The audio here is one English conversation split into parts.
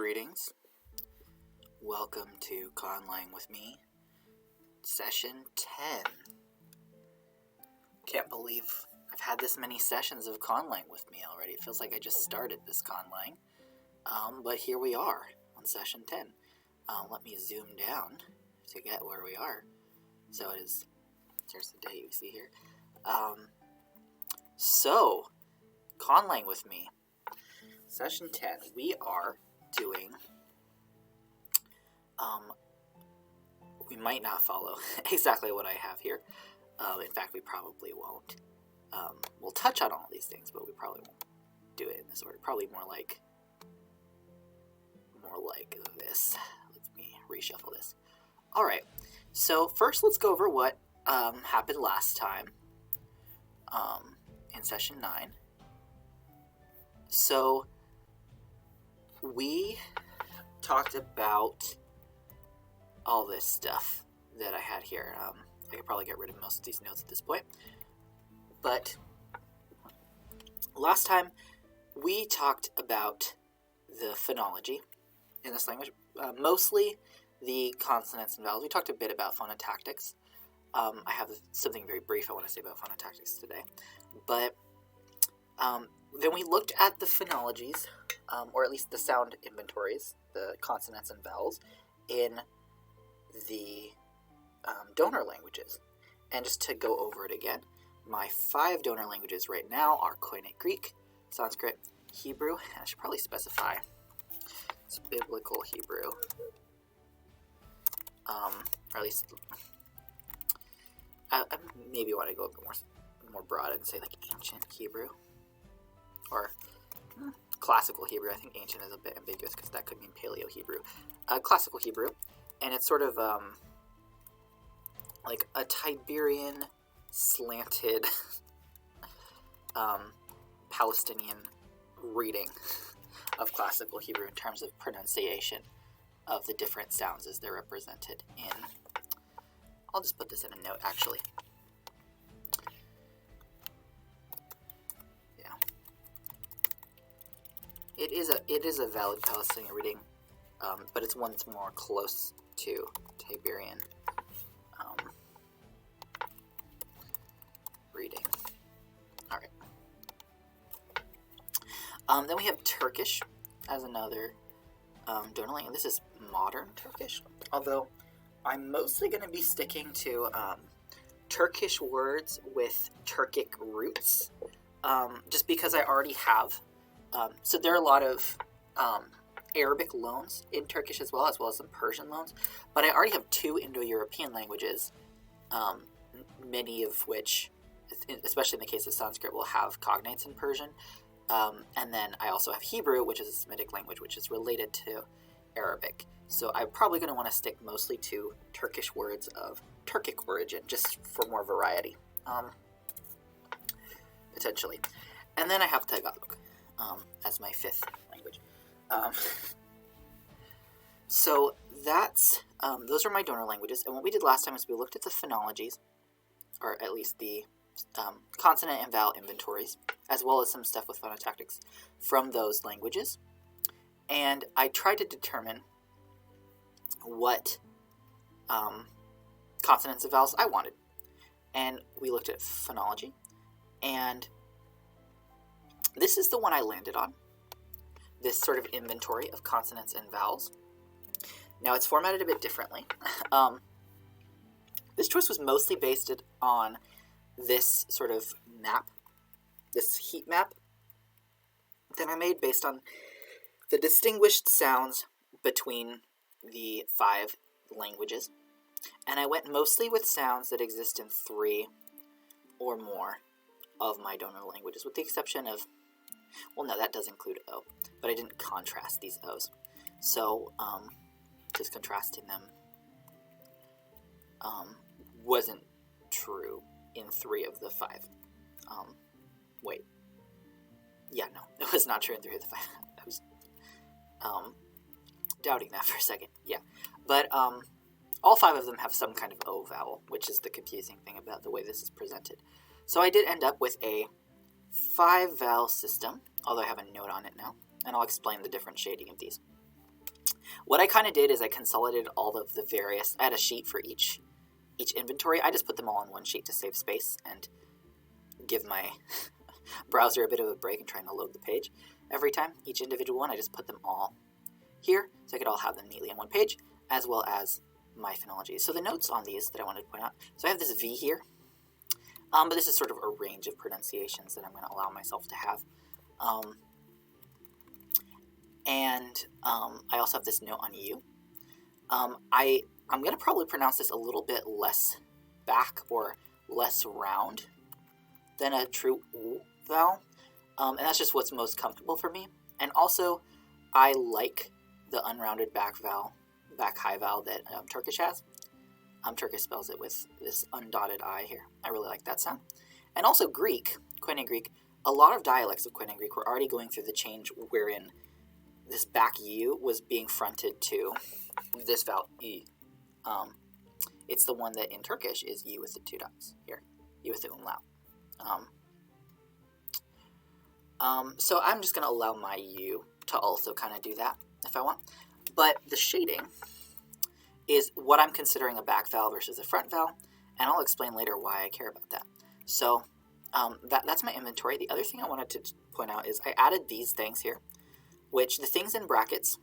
Greetings. Welcome to Conlang with me, session 10. Can't believe I've had this many sessions of Conlang with me already. It feels like I just started this Conlang. But here we are on session 10. Let me zoom down to get where we are. So it is, there's the date you see here. So, Conlang with me, session 10, we are doing, we might not follow exactly what I have here. In fact, we probably won't. We'll touch on all these things, but we probably won't do it in this order. Probably more like this. Let me reshuffle this. All right. So first, let's go over what happened last time in session 9. So we talked about all this stuff that I had here. I could probably get rid of most of these notes at this point. But last time we talked about the phonology in this language, mostly the consonants and vowels. We talked a bit about phonotactics. I have something very brief I want to say about phonotactics today. But then we looked at the phonologies, or at least the sound inventories, the consonants and vowels, in the donor languages. And just to go over it again, my 5 donor languages right now are Koine Greek, Sanskrit, Hebrew, and I should probably specify it's Biblical Hebrew, or at least I maybe want to go a bit more broad and say like ancient Hebrew, or classical Hebrew. I think ancient is a bit ambiguous because that could mean Paleo Hebrew. Classical Hebrew, and it's sort of like a Tiberian slanted Palestinian reading of classical Hebrew in terms of pronunciation of the different sounds as they're represented in. I'll just put this in a note, actually. Yeah. It is a valid Palestinian reading, but it's one that's more close to Tiberian reading. All right. Then we have Turkish as another donor language. This is modern Turkish, although I'm mostly going to be sticking to Turkish words with Turkic roots, just because I already have. So there are a lot of Arabic loans in Turkish as well as some Persian loans, but I already have 2 Indo-European languages, many of which, especially in the case of Sanskrit, will have cognates in Persian. And then I also have Hebrew, which is a Semitic language, which is related to Arabic. So I'm probably going to want to stick mostly to Turkish words of Turkic origin, just for more variety, potentially. And then I have Tagalog as my 5th language. So that's those are my donor languages. And what we did last time is we looked at the phonologies, or at least the consonant and vowel inventories, as well as some stuff with phonotactics from those languages. And I tried to determine what consonants and vowels I wanted. And we looked at phonology. And this is the one I landed on, this sort of inventory of consonants and vowels. Now, it's formatted a bit differently. This choice was mostly based on this sort of map, this heat map that I made based on the distinguished sounds between the 5 languages. And I went mostly with sounds that exist in 3 or more of my donor languages, with the exception of, well, no, that does include O, but I didn't contrast these O's. So, just contrasting them wasn't true in 3 of the 5. Wait. Yeah, no, it was not true in 3 of the 5. I was doubting that for a second. Yeah. But all 5 of them have some kind of O vowel, which is the confusing thing about the way this is presented. So I did end up with a 5 vowel system, although I have a note on it now, and I'll explain the different shading of these. What I kind of did is I consolidated all of the various, I had a sheet for each inventory. I just put them all on one sheet to save space and give my browser a bit of a break and trying to load the page every time. Each individual one, I just put them all here so I could all have them neatly on one page, as well as my phonology. So the notes on these that I wanted to point out, so I have this V here, but this is sort of a range of pronunciations that I'm going to allow myself to have. I also have this note on U. I'm going to probably pronounce this a little bit less back or less round than a true U vowel, and that's just what's most comfortable for me. And also, I like the unrounded back high vowel that Turkish has. Turkish spells it with this undotted I here. I really like that sound. And also Greek, Koine Greek, a lot of dialects of Koine Greek were already going through the change wherein this back U was being fronted to this vowel E. It's the one that in Turkish is U with the two dots here, U with the umlaut. So I'm just going to allow my U to also kind of do that if I want. But the shading is what I'm considering a back vowel versus a front vowel, and I'll explain later why I care about that. So that's my inventory. The other thing I wanted to point out is I added these things here, which the things in brackets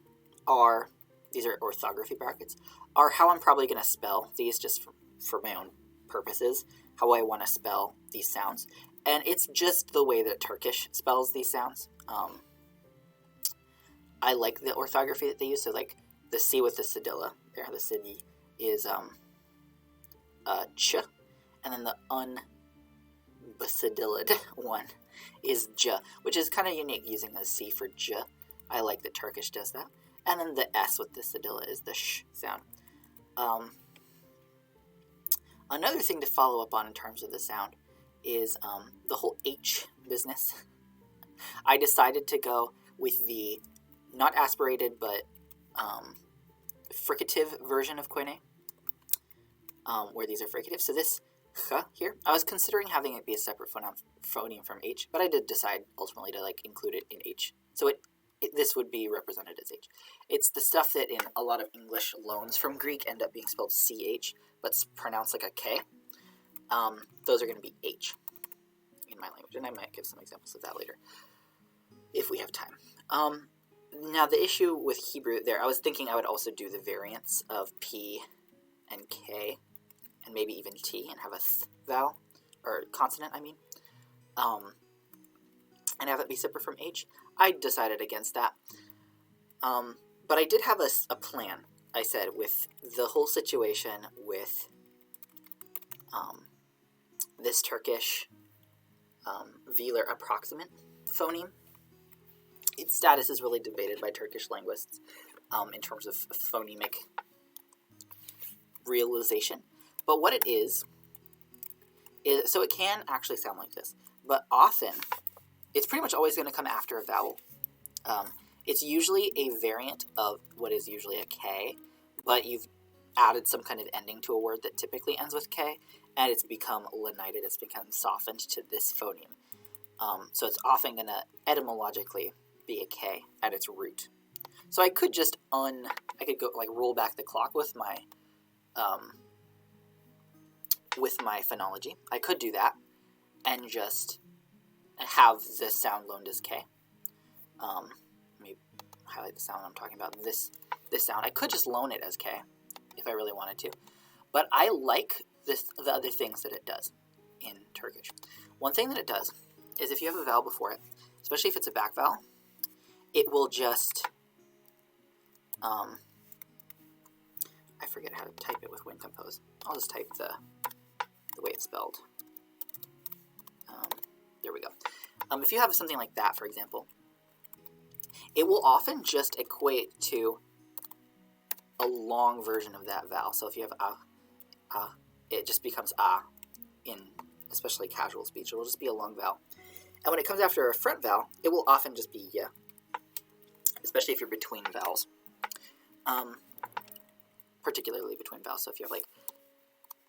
are, these are orthography brackets, are how I'm probably going to spell these just for my own purposes, how I want to spell these sounds. And it's just the way that Turkish spells these sounds. I like the orthography that they use. So like the C with the cedilla, there, the cedi is ch, and then the unbacedilled one is j, which is kind of unique using the C for j. I like that Turkish does that. And then the S with the cedilla is the sh sound. Another thing to follow up on in terms of the sound is the whole H business. I decided to go with the not aspirated but fricative version of Koine, where these are fricative. So this ch here, I was considering having it be a separate phoneme from H, but I did decide ultimately to like include it in H. So this would be represented as H. It's the stuff that in a lot of English loans from Greek end up being spelled CH, but pronounced like a K. Those are going to be H in my language, and I might give some examples of that later if we have time. Now the issue with Hebrew there, I was thinking I would also do the variants of P and K, and maybe even T, and have a th vowel, or consonant, I mean, and have it be separate from H. I decided against that. But I did have a plan, I said, with the whole situation with this Turkish velar approximant phoneme. Its status is really debated by Turkish linguists in terms of phonemic realization. But what it is so it can actually sound like this, but often it's pretty much always going to come after a vowel. It's usually a variant of what is usually a K, but you've added some kind of ending to a word that typically ends with K, and it's become lenited, it's become softened to this phoneme. So it's often going to etymologically be a K at its root. So I could just I could go like roll back the clock with my phonology. I could do that and just have this sound loaned as K. Let me highlight the sound I'm talking about. This sound. I could just loan it as K if I really wanted to. But I like the other things that it does in Turkish. One thing that it does is if you have a vowel before it, especially if it's a back vowel, it will just, I forget how to type it with Win Compose. I'll just type the way it's spelled. There we go. If you have something like that, for example, it will often just equate to a long version of that vowel. So if you have it just becomes in especially casual speech. It will just be a long vowel. And when it comes after a front vowel, it will often just be ya, especially if you're between vowels. Particularly between vowels. So if you have like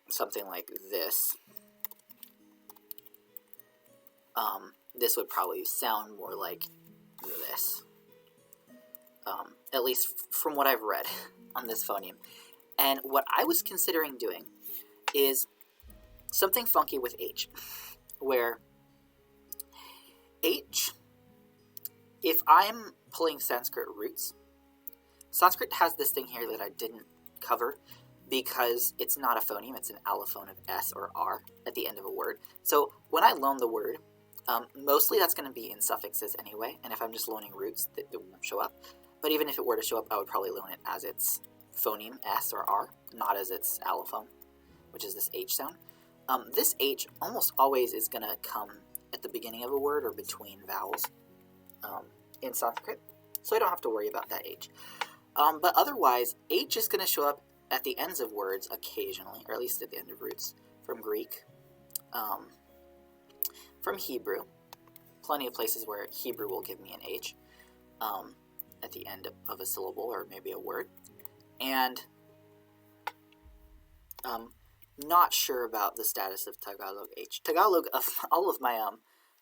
something like this, this would probably sound more like this. at least from what I've read on this phoneme. And what I was considering doing is something funky with H, where H, if I'm pulling Sanskrit roots, Sanskrit has this thing here that I didn't cover because it's not a phoneme, it's an allophone of S or R at the end of a word. So when I loan the word, mostly that's going to be in suffixes anyway, and if I'm just loaning roots, it won't show up. But even if it were to show up, I would probably loan it as its phoneme, S or R, not as its allophone, which is this H sound. This H almost always is going to come at the beginning of a word or between vowels in Sanskrit, so I don't have to worry about that H. But otherwise, H is going to show up at the ends of words occasionally, or at least at the end of roots, from Greek, from Hebrew. Plenty of places where Hebrew will give me an H at the end of a syllable or maybe a word. And not sure about the status of Tagalog H. Tagalog, of all of my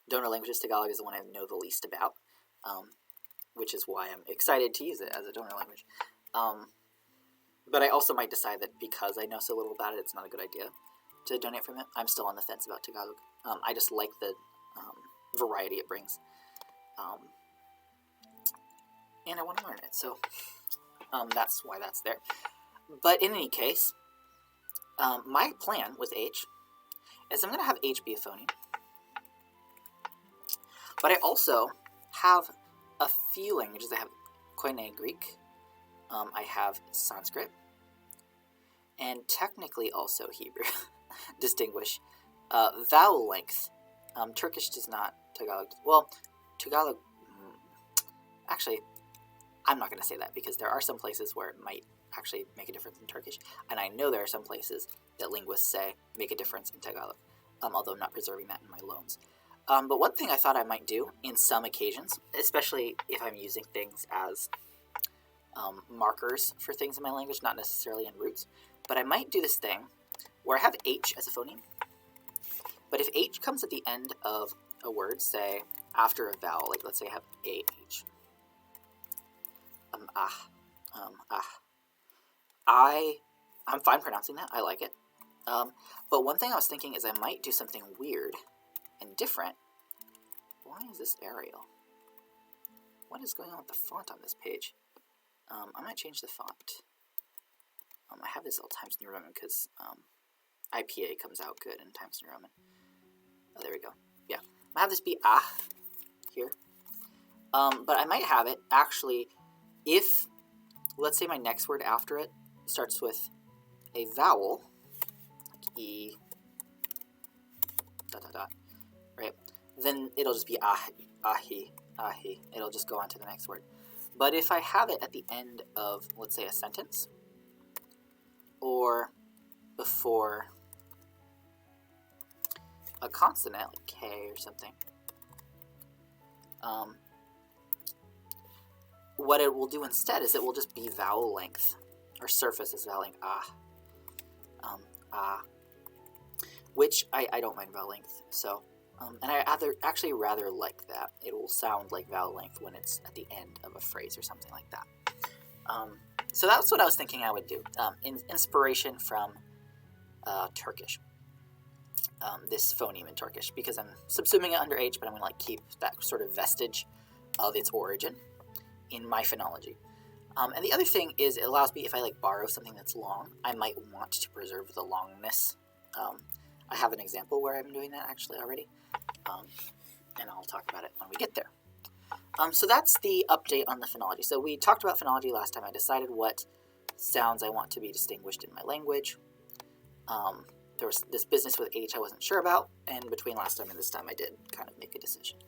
donor languages, Tagalog is the one I know the least about, which is why I'm excited to use it as a donor language. But I also might decide that because I know so little about it, it's not a good idea to donate from it. I'm still on the fence about Tagalog. I just like the variety it brings. And I want to learn it, so that's why that's there. But in any case, my plan with H is I'm going to have H be a phoneme. But I also have a few languages. I have Koine Greek, I have Sanskrit, and technically also Hebrew. Distinguish. Vowel length. Turkish does not, Tagalog. Well, Tagalog, actually, I'm not going to say that because there are some places where it might actually make a difference in Turkish, and I know there are some places that linguists say make a difference in Tagalog, although I'm not preserving that in my loans. But one thing I thought I might do in some occasions, especially if I'm using things as markers for things in my language, not necessarily in roots, but I might do this thing where I have H as a phoneme, but if H comes at the end of a word, say after a vowel, like let's say I have AH, I'm fine pronouncing that, I like it, but one thing I was thinking is I might do something weird and different. Why is this Arial? What is going on with the font on this page? I might change the font. I have this all Times New Roman because IPA comes out good in Times New Roman. Oh, there we go. Yeah, I have this be here. But I might have it actually if, let's say my next word after it starts with a vowel, like E, right? Then it'll just be ahi. It'll just go on to the next word. But if I have it at the end of, let's say, a sentence, or before a consonant, like K or something, what it will do instead is it will just be vowel length, or surface as vowel length, which I don't mind vowel length, so, and I actually rather like that. It will sound like vowel length when it's at the end of a phrase or something like that. So that's what I was thinking I would do, inspiration from Turkish, this phoneme in Turkish, because I'm subsuming it under H, but I'm going to like keep that sort of vestige of its origin in my phonology. And the other thing is it allows me, if I like borrow something that's long, I might want to preserve the longness. I have an example where I'm doing that actually already, and I'll talk about it when we get there. So that's the update on the phonology. So we talked about phonology last time. I decided what sounds I want to be distinguished in my language. There was this business with H I wasn't sure about, and between last time and this time I did kind of make a decision.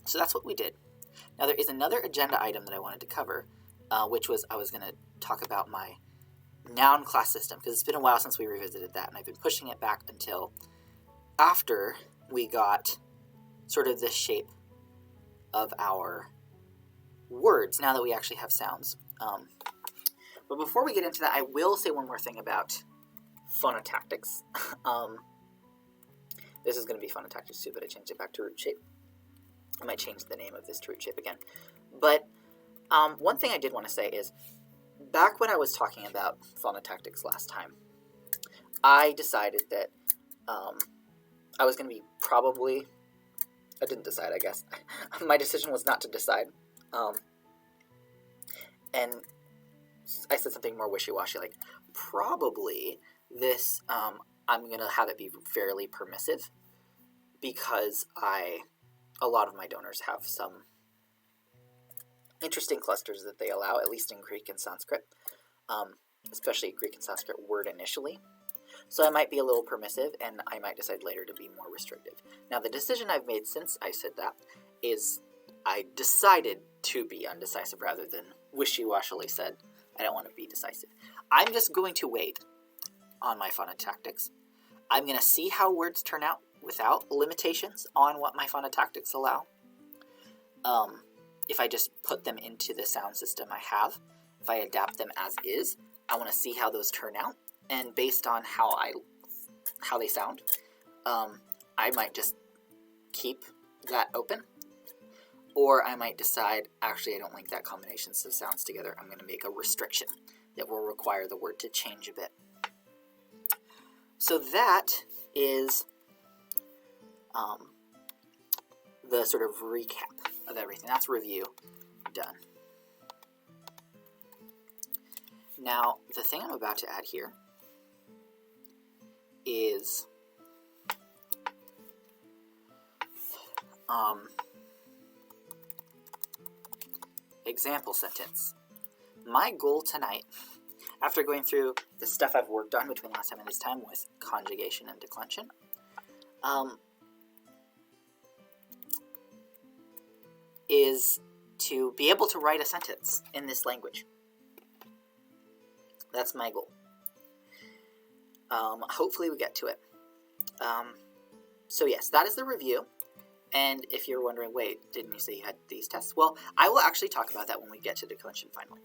So that's what we did. Now there is another agenda item that I wanted to cover, which was I was going to talk about my noun class system, because it's been a while since we revisited that, and I've been pushing it back until after we got sort of the shape of our words, now that we actually have sounds. But before we get into that, I will say one more thing about phonotactics. This is going to be phonotactics too, but I changed it back to root shape. I might change the name of this to root shape again. But one thing I did want to say is, back when I was talking about phonotactics last time, I decided that I was going to be probably... I didn't decide, I guess. My decision was not to decide. And I said something more wishy-washy, like, probably this, I'm going to have it be fairly permissive, because a lot of my donors have some interesting clusters that they allow, at least in Greek and Sanskrit, especially Greek and Sanskrit word initially. So I might be a little permissive, and I might decide later to be more restrictive. Now, the decision I've made since I said that is I decided to be undecisive rather than wishy-washily said I don't want to be decisive. I'm just going to wait on my phonotactics. I'm going to see how words turn out without limitations on what my phonotactics allow. If I just put them into the sound system I have, if I adapt them as is, I want to see how those turn out. And based on how they sound, I might just keep that open. Or I might decide, actually, I don't like that combination of sounds together. I'm going to make a restriction that will require the word to change a bit. So that is the sort of recap of everything. That's review done. Now, the thing I'm about to add here is example sentence. My goal tonight, after going through the stuff I've worked on between last time and this time with conjugation and declension, is to be able to write a sentence in this language. That's my goal. Hopefully we get to it. So yes, that is the review. And if you're wondering, wait, didn't you say you had these tests? Well, I will actually talk about that when we get to declension finally.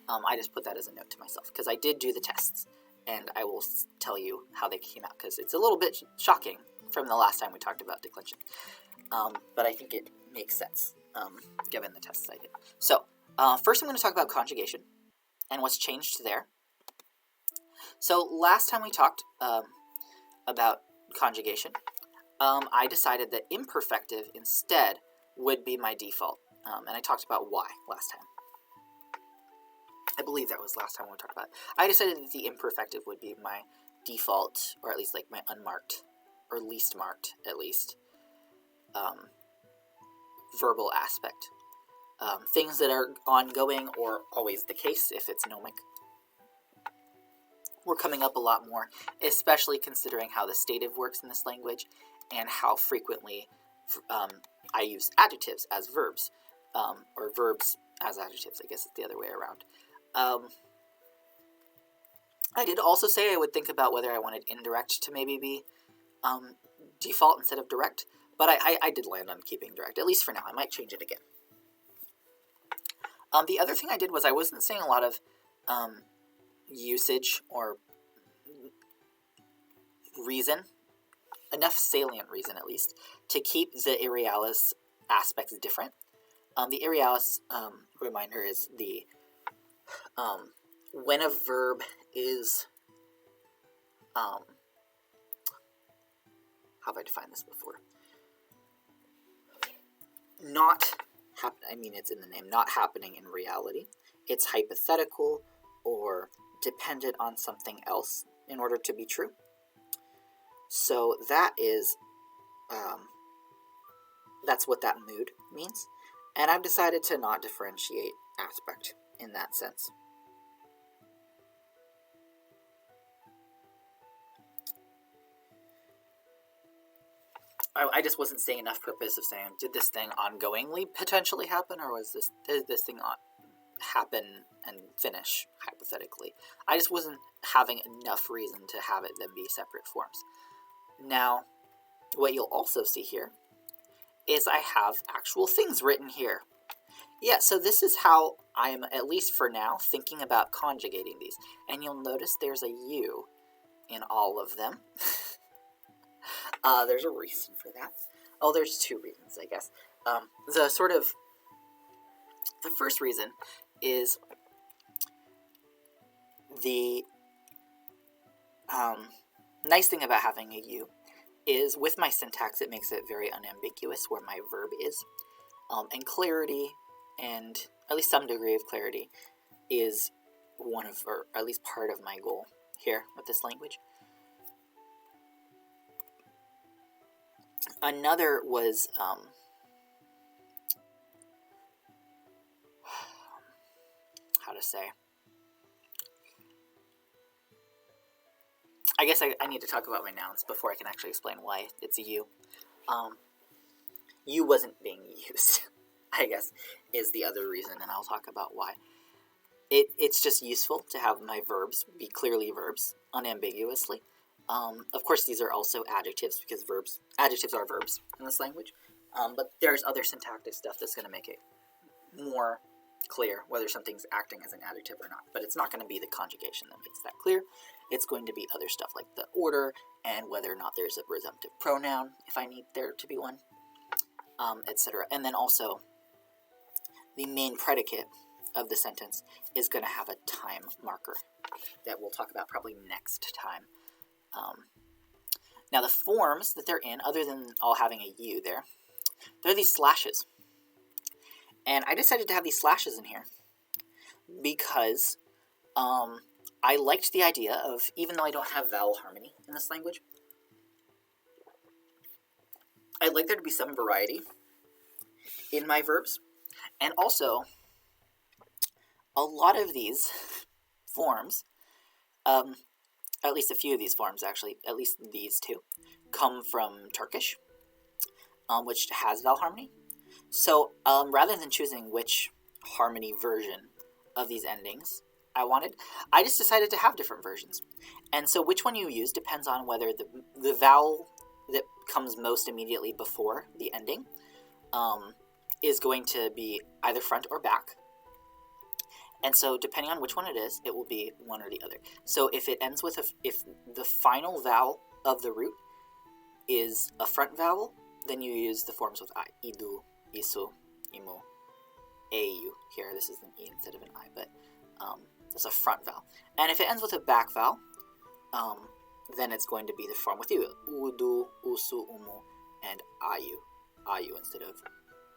I just put that as a note to myself, because I did do the tests, and I will tell you how they came out, because it's a little bit shocking from the last time we talked about declension. But I think it makes sense, given the tests I did. So, first I'm going to talk about conjugation, and what's changed there. So, last time we talked about conjugation, I decided that imperfective instead would be my default, and I talked about why last time. I believe that was last time we talked about it. I decided that the imperfective would be my default, or at least like my unmarked, or least marked, at least, verbal aspect. Things that are ongoing or always the case if it's gnomic. We're coming up a lot more, especially considering how the stative works in this language and how frequently I use adjectives as verbs, or verbs as adjectives. I guess it's the other way around. I did also say I would think about whether I wanted indirect to maybe be default instead of direct, but I did land on keeping direct, at least for now. I might change it again. The other thing I did was I wasn't saying a lot of usage or reason, enough salient reason at least, to keep the irrealis aspects different. The irrealis, reminder, is the when a verb is, how have I defined this before? Not happen. I mean, it's in the name. Not happening in reality. It's hypothetical or dependent on something else in order to be true. So that is, that's what that mood means. And I've decided to not differentiate aspect in that sense. I just wasn't saying enough purpose of saying, did this thing ongoingly potentially happen, or did this thing happen and finish, hypothetically? I just wasn't having enough reason to have it then be separate forms. Now, what you'll also see here is I have actual things written here. Yeah, so this is how I am, at least for now, thinking about conjugating these. And you'll notice there's a U in all of them. There's a reason for that. Oh, there's two reasons, I guess. The sort of The first reason is the nice thing about having a U is with my syntax it makes it very unambiguous where my verb is. And clarity, and at least some degree of clarity, is one of, or at least part of my goal here with this language. Another was how to say, I guess I need to talk about my nouns before I can actually explain why it's a U. U wasn't being used, I guess, is the other reason, and I'll talk about why. It's just useful to have my verbs be clearly verbs, unambiguously. Of course, these are also adjectives, because adjectives are verbs in this language, but there's other syntactic stuff that's going to make it more clear whether something's acting as an adjective or not, but it's not going to be the conjugation that makes that clear. It's going to be other stuff like the order and whether or not there's a presumptive pronoun, if I need there to be one, etc. And then also, the main predicate of the sentence is going to have a time marker that we'll talk about probably next time. Now the forms that they're in, other than all having a U there, they're these slashes. And I decided to have these slashes in here because I liked the idea of, even though I don't have vowel harmony in this language, I'd like there to be some variety in my verbs. And also, a lot of these forms, at least a few of these forms actually, at least these two, come from Turkish, which has vowel harmony. So rather than choosing which harmony version of these endings I just decided to have different versions. And so which one you use depends on whether the vowel that comes most immediately before the ending is going to be either front or back. And so depending on which one it is, it will be one or the other. So if it ends with if the final vowel of the root is a front vowel, then you use the forms with I. Idu, isu, imu, au. Here, this is an E instead of an I, but it's a front vowel. And if it ends with a back vowel, then it's going to be the form with you. Udu, usu, umu, and ayu. Ayu instead of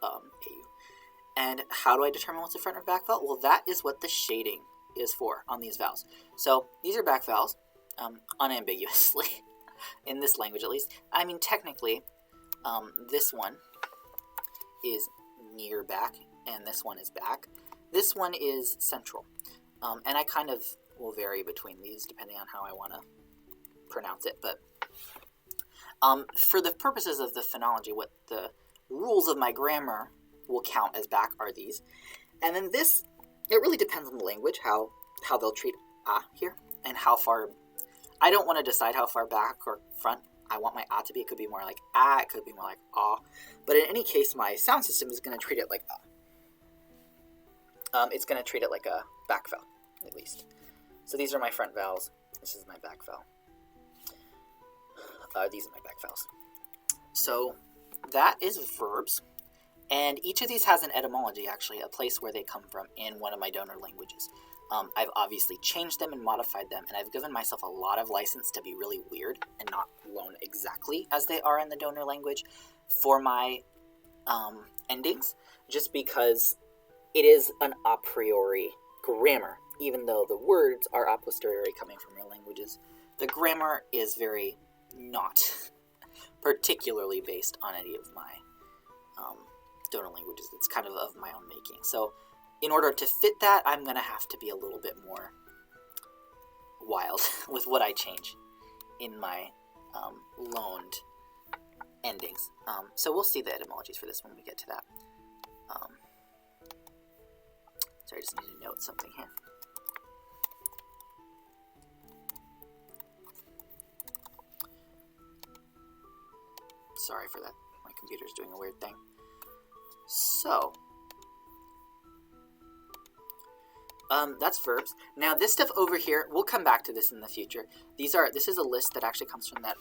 au. And how do I determine what's a front or back vowel? Well, that is what the shading is for on these vowels. So these are back vowels, unambiguously, in this language at least. I mean, technically, this one is near back, and this one is back. This one is central. And I kind of will vary between these depending on how I want to pronounce it. But for the purposes of the phonology, what the rules of my grammar will count as back are these. And then this, it really depends on the language, how they'll treat ah here, and how far. I don't want to decide how far back or front I want my ah to be. It could be more like ah, it could be more like ah. But in any case, my sound system is going to treat it like ah. It's going to treat it like a back vowel, at least. So these are my front vowels. This is my back vowel. These are my back vowels. So that is verbs. And each of these has an etymology, actually, a place where they come from in one of my donor languages. I've obviously changed them and modified them, and I've given myself a lot of license to be really weird and not loan exactly as they are in the donor language for my endings, just because it is an a priori grammar. Even though the words are a posteriori coming from real languages, the grammar is very not particularly based on any of my donor languages. It's kind of my own making. So in order to fit that, I'm going to have to be a little bit more wild with what I change in my loaned endings. So we'll see the etymologies for this when we get to that. Sorry, I just need to note something here. Sorry for that. My computer's doing a weird thing. So, that's verbs. Now, this stuff over here, we'll come back to this in the future. This is a list that actually comes from that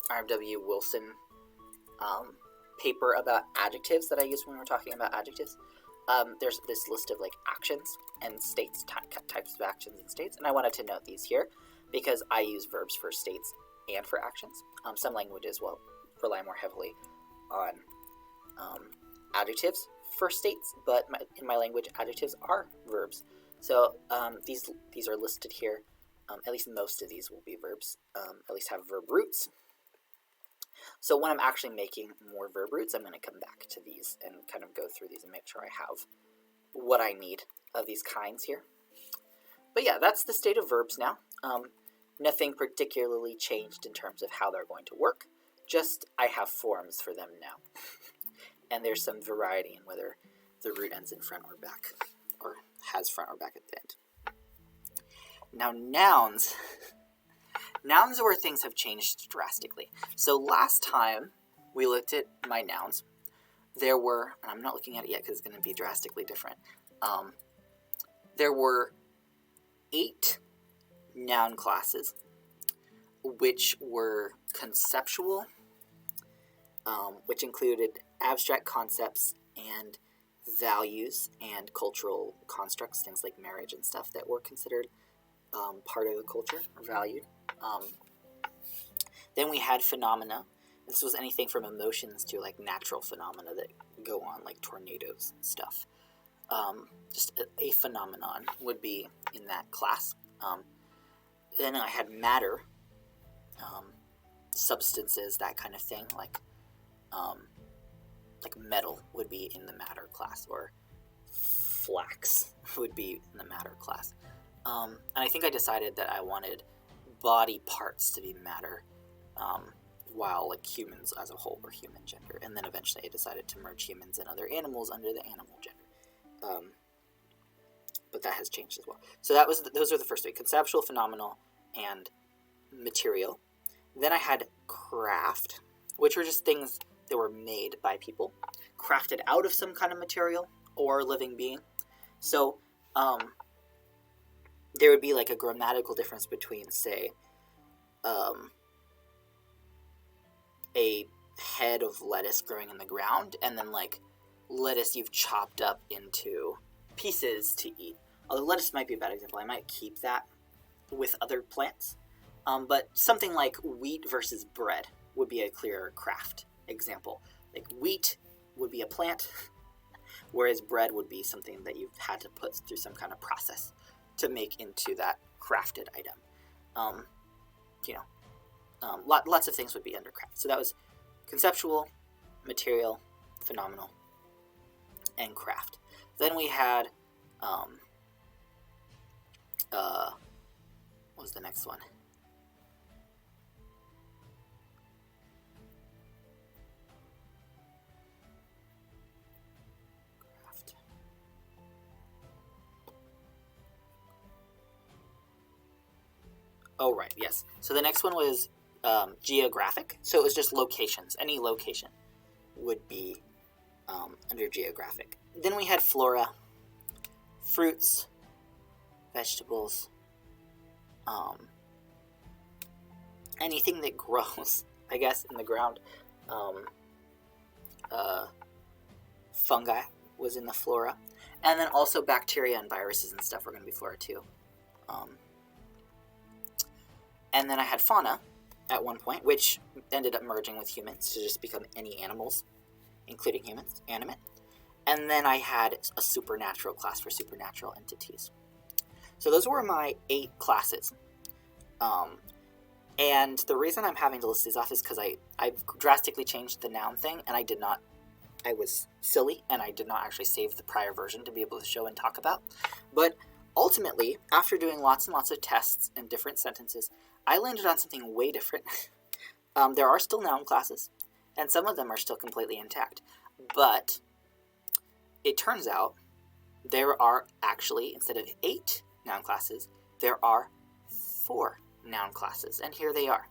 R.W. Wilson paper about adjectives that I used when we were talking about adjectives. there's this list of like actions and states, types of actions and states, and I wanted to note these here because I use verbs for states and for actions. Some languages will rely more heavily on adjectives for states, but in my language, adjectives are verbs. So these are listed here. At least most of these will be verbs, at least have verb roots. So when I'm actually making more verb roots, I'm going to come back to these and kind of go through these and make sure I have what I need of these kinds here. But yeah, that's the state of verbs now. Nothing particularly changed in terms of how they're going to work, just I have forms for them now. And there's some variety in whether the root ends in front or back, or has front or back at the end. Now nouns. Nouns are where things have changed drastically. So last time we looked at my nouns, there were, and I'm not looking at it yet because it's going to be drastically different, there were 8 noun classes, which were conceptual, which included abstract concepts and values and cultural constructs, things like marriage and stuff that were considered part of the culture or valued. Then we had phenomena. This was anything from emotions to like natural phenomena that go on, like tornadoes and stuff. Just a phenomenon would be in that class. Then I had matter, substances, that kind of thing, like metal would be in the matter class, or flax would be in the matter class. And I think I decided that I wanted body parts to be matter, while like humans as a whole were human gender. And then eventually I decided to merge humans and other animals under the animal gender. But that has changed as well. So those are the first 3, conceptual, phenomenal, and material. Then I had craft, which were just things that were made by people, crafted out of some kind of material or living being. So there would be like a grammatical difference between, say, a head of lettuce growing in the ground and then like lettuce you've chopped up into pieces to eat. Although lettuce might be a bad example. I might keep that with other plants. But something like wheat versus bread would be a clearer craft example. Like wheat would be a plant, whereas bread would be something that you've had to put through some kind of process to make into that crafted item. Lots of things would be under craft. So that was conceptual, material, phenomenal, and craft. Then we had, what was the next one? Craft. Oh, right, yes. So the next one was geographic. So it was just locations. Any location would be under geographic. Then we had flora, fruits, vegetables, anything that grows, I guess, in the ground. Fungi was in the flora. And then also bacteria and viruses and stuff were going to be flora too. And then I had fauna at one point, which ended up merging with humans to just become any animals, including humans, animate. And then I had a supernatural class for supernatural entities. So those were my 8 classes. And the reason I'm having to list these off is because I've drastically changed the noun thing, and I was silly, and I did not actually save the prior version to be able to show and talk about. But ultimately, after doing lots and lots of tests and different sentences, I landed on something way different. There are still noun classes, and some of them are still completely intact. But it turns out there are actually, instead of 8 noun classes, there are 4 noun classes, and here they are.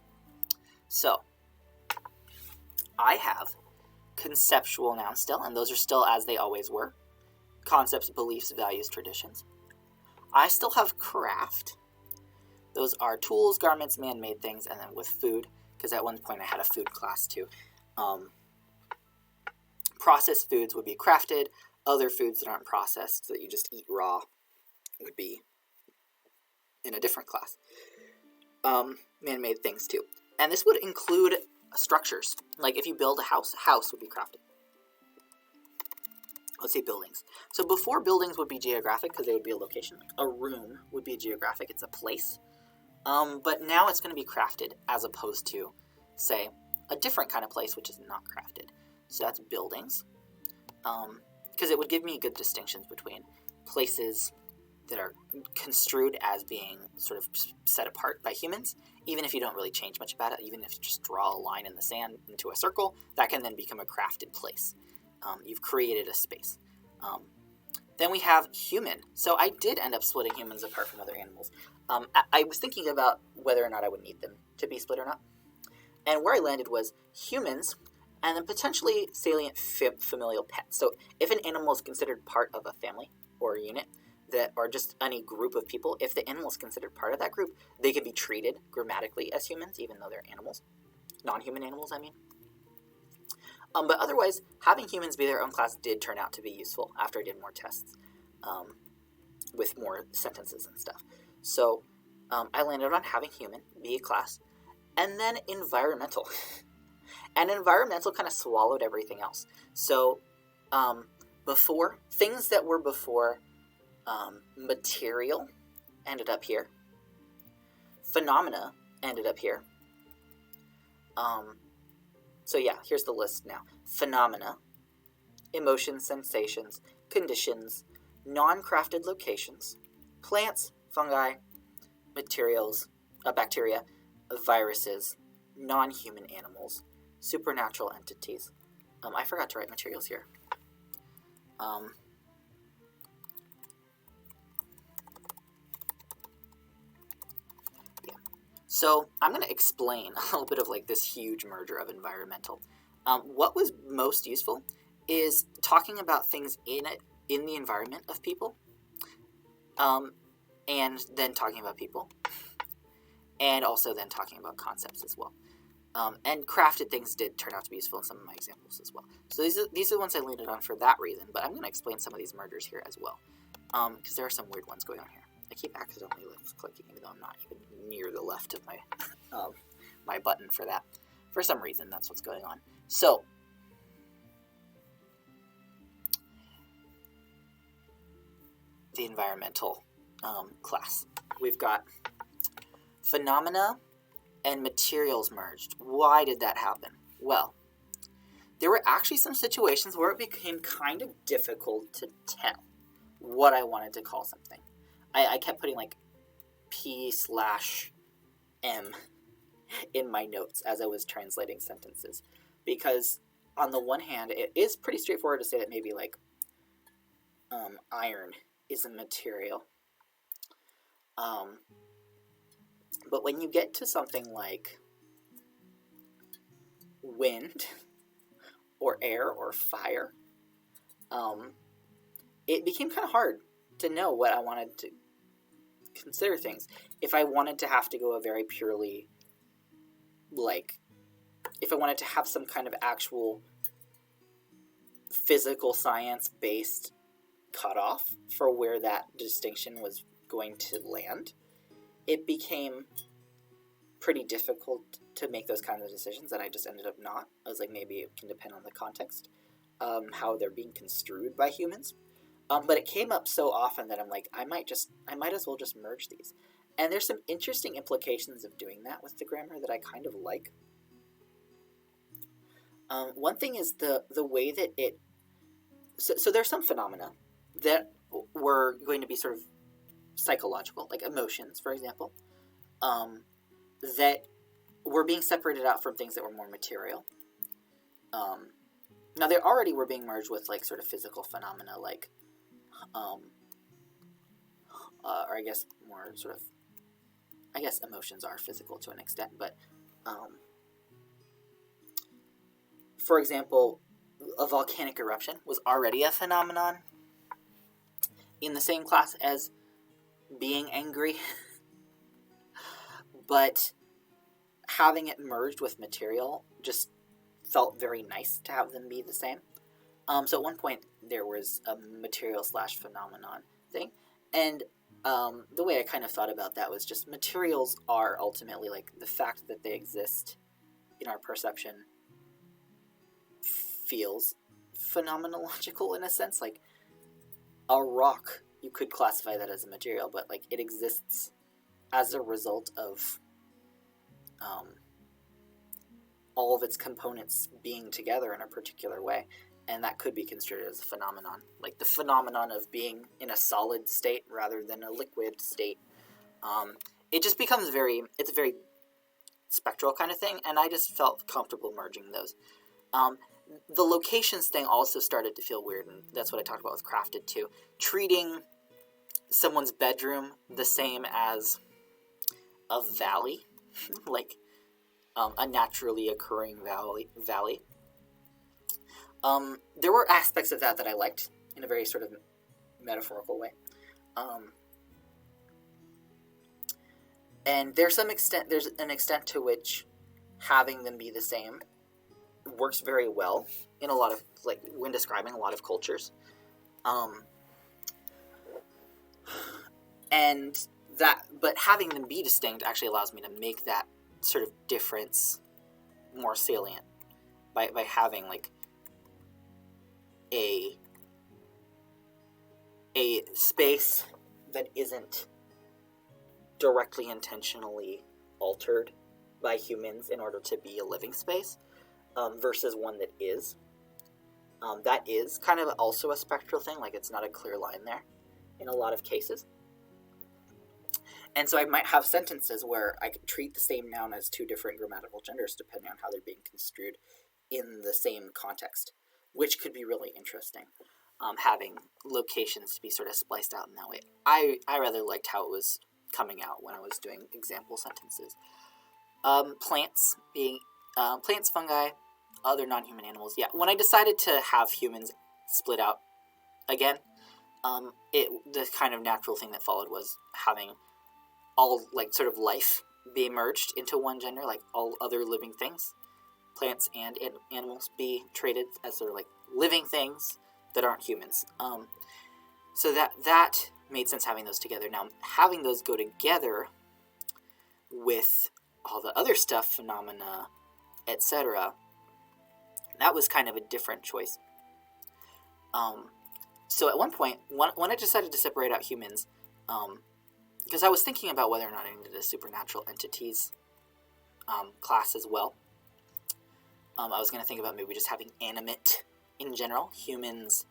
So, I have conceptual nouns still, and those are still as they always were. Concepts, beliefs, values, traditions. I still have craft. Those are tools, garments, man-made things, and then with food, because at one point I had a food class too. Processed foods would be crafted. other foods that aren't processed that you just eat raw would be in a different class. Man-made things too. And this would include structures. Like if you build a house would be crafted. Let's say buildings. So before, buildings would be geographic because they would be a location. A room would be geographic, it's a place. But now it's going to be crafted as opposed to, say, a different kind of place which is not crafted. So that's buildings. Because it would give me good distinctions between places that are construed as being sort of set apart by humans, even if you don't really change much about it, even if you just draw a line in the sand into a circle, that can then become a crafted place. You've created a space. Then we have human. So I did end up splitting humans apart from other animals. I was thinking about whether or not I would need them to be split or not. And where I landed was humans, and then potentially salient familial pets. So if an animal is considered part of a family or a unit, or just any group of people, if the animal is considered part of that group, they can be treated grammatically as humans, even though they're animals. Non-human animals, I mean. But otherwise, having humans be their own class did turn out to be useful after I did more tests with more sentences and stuff. So I landed on having human be a class, and then environmental. And environmental kind of swallowed everything else. So before, things that were before material ended up here. Phenomena ended up here. So yeah, here's the list now. Phenomena, emotions, sensations, conditions, non-crafted locations, plants, fungi, materials, bacteria, viruses, non-human animals, supernatural entities. I forgot to write materials here. So I'm going to explain a little bit of like this huge merger of environmental. What was most useful is talking about things in the environment of people, and then talking about people, and also then talking about concepts as well. And crafted things did turn out to be useful in some of my examples as well. So these are the ones I landed on for that reason, but I'm going to explain some of these mergers here as well, because there are some weird ones going on here. I keep accidentally left-clicking, even though I'm not even near the left of my my button for that. For some reason, that's what's going on. So, the environmental class. We've got phenomena and materials merged. Why did that happen? Well, there were actually some situations where it became kind of difficult to tell what I wanted to call something. I kept putting like P/M in my notes as I was translating sentences, because on the one hand, it is pretty straightforward to say that maybe like iron is a material. But when you get to something like wind or air or fire, it became kind of hard to know what I wanted to consider things. If I wanted to have to go a very purely, like, if I wanted to have some kind of actual physical science-based cutoff for where that distinction was going to land, it became pretty difficult to make those kinds of decisions, and I just ended up not. I was like, maybe it can depend on the context, how they're being construed by humans. But it came up so often that I'm like, I might as well just merge these. And there's some interesting implications of doing that with the grammar that I kind of like. One thing is the way that it... So there's some phenomena that were going to be sort of psychological, like emotions, for example, that were being separated out from things that were more material. Now, they already were being merged with, like, sort of physical phenomena, like... or I guess more sort of, I guess emotions are physical to an extent, but for example, a volcanic eruption was already a phenomenon in the same class as being angry, but having it merged with material just felt very nice to have them be the same. So at one point there was a material / phenomenon thing, and the way I kind of thought about that was just materials are ultimately like the fact that they exist in our perception feels phenomenological in a sense. Like a rock, you could classify that as a material, but like it exists as a result of all of its components being together in a particular way, and that could be construed as a phenomenon, like the phenomenon of being in a solid state rather than a liquid state. It just becomes it's a very spectral kind of thing, and I just felt comfortable merging those. The locations thing also started to feel weird, and that's what I talked about with crafted too. Treating someone's bedroom the same as a valley, like a naturally occurring valley. There were aspects of that I liked in a very sort of metaphorical way. And there's an extent to which having them be the same works very well in a lot of, like, when describing a lot of cultures. But having them be distinct actually allows me to make that sort of difference more salient by having, like, a space that isn't directly intentionally altered by humans in order to be a living space, versus one that is. That is kind of also a spectral thing, like it's not a clear line there in a lot of cases. And so I might have sentences where I could treat the same noun as two different grammatical genders depending on how they're being construed in the same context, which could be really interesting, having locations be sort of spliced out in that way. I rather liked how it was coming out when I was doing example sentences. Plants, fungi, other non-human animals. Yeah, when I decided to have humans split out again, the kind of natural thing that followed was having all, like, sort of life be merged into one gender, like all other living things, plants and animals, be treated as sort of like living things that aren't humans. So that made sense having those together. Now, having those go together with all the other stuff, phenomena, etc., that was kind of a different choice. So at one point, when I decided to separate out humans, because I was thinking about whether or not I needed a supernatural entities class as well. I was going to think about maybe just having animate in general, humans,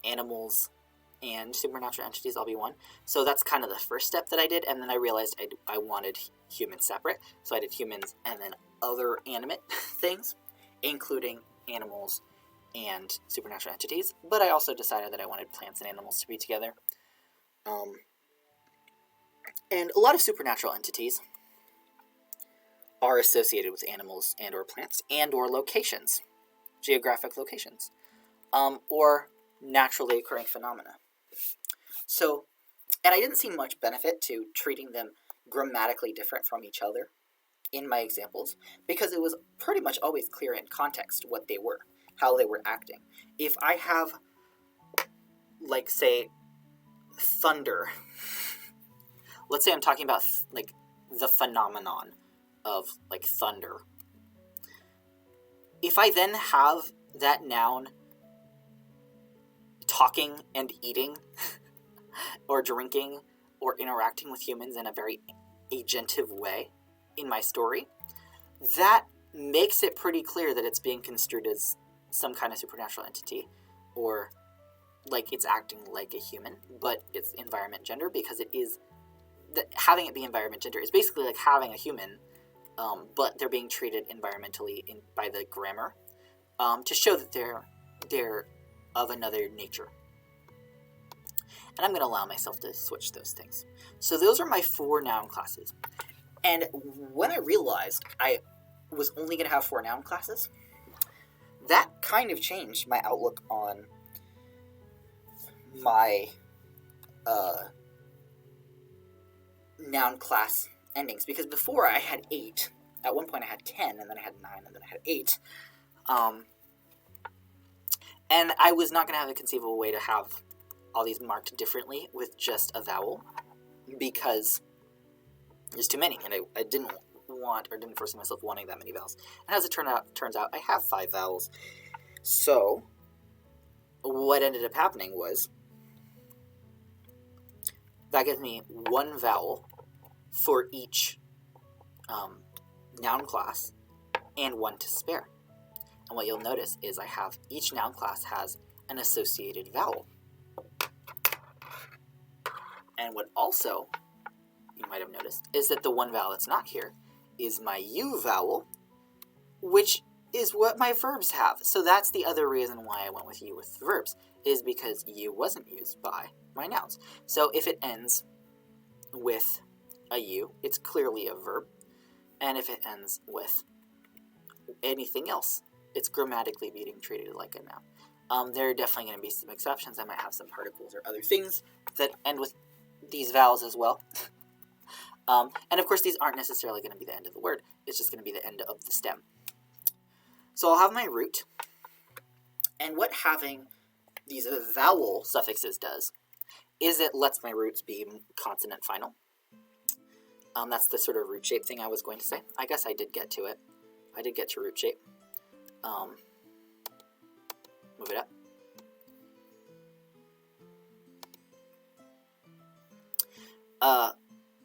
animals, and supernatural entities all be one. So that's kind of the first step that I did, and then I realized I wanted humans separate, so I did humans and then other animate things, including animals and supernatural entities, but I also decided that I wanted plants and animals to be together. And a lot of supernatural entities are associated with animals and or plants and or locations, geographic locations, or naturally occurring phenomena. So, and I didn't see much benefit to treating them grammatically different from each other in my examples, because it was pretty much always clear in context what they were, how they were acting. If I have, like, say, thunder, let's say I'm talking about, like, the phenomenon of, like, thunder. If I then have that noun talking and eating or drinking or interacting with humans in a very agentive way in my story, that makes it pretty clear that it's being construed as some kind of supernatural entity, or like it's acting like a human, but it's environment gender, because it is having it be environment gender is basically like having a human, but they're being treated environmentally by the grammar, to show that they're of another nature. And I'm going to allow myself to switch those things. So those are my 4 noun classes. And when I realized I was only going to have 4 noun classes, that kind of changed my outlook on my noun class endings. Because before I had 8. At one point I had 10, and then I had 9, and then I had 8. And I was not going to have a conceivable way to have all these marked differently with just a vowel, because there's too many, and I didn't want, or didn't foresee myself wanting that many vowels. And as it turns out, I have 5 vowels. So what ended up happening was that gives me 1 vowel for each noun class and 1 to spare. And what you'll notice is I have each noun class has an associated vowel. And what also you might have noticed is that the 1 vowel that's not here is my U vowel, which is what my verbs have. So that's the other reason why I went with U with verbs, is because U wasn't used by my nouns. So if it ends with a U, it's clearly a verb. And if it ends with anything else, it's grammatically being treated like a noun. There are definitely going to be some exceptions. I might have some particles or other things that end with these vowels as well. And of course, these aren't necessarily going to be the end of the word. It's just going to be the end of the stem. So I'll have my root. And what having these vowel suffixes does is it lets my roots be consonant final. That's the sort of root shape thing I was going to say. I guess I did get to it. I did get to root shape. Move it up.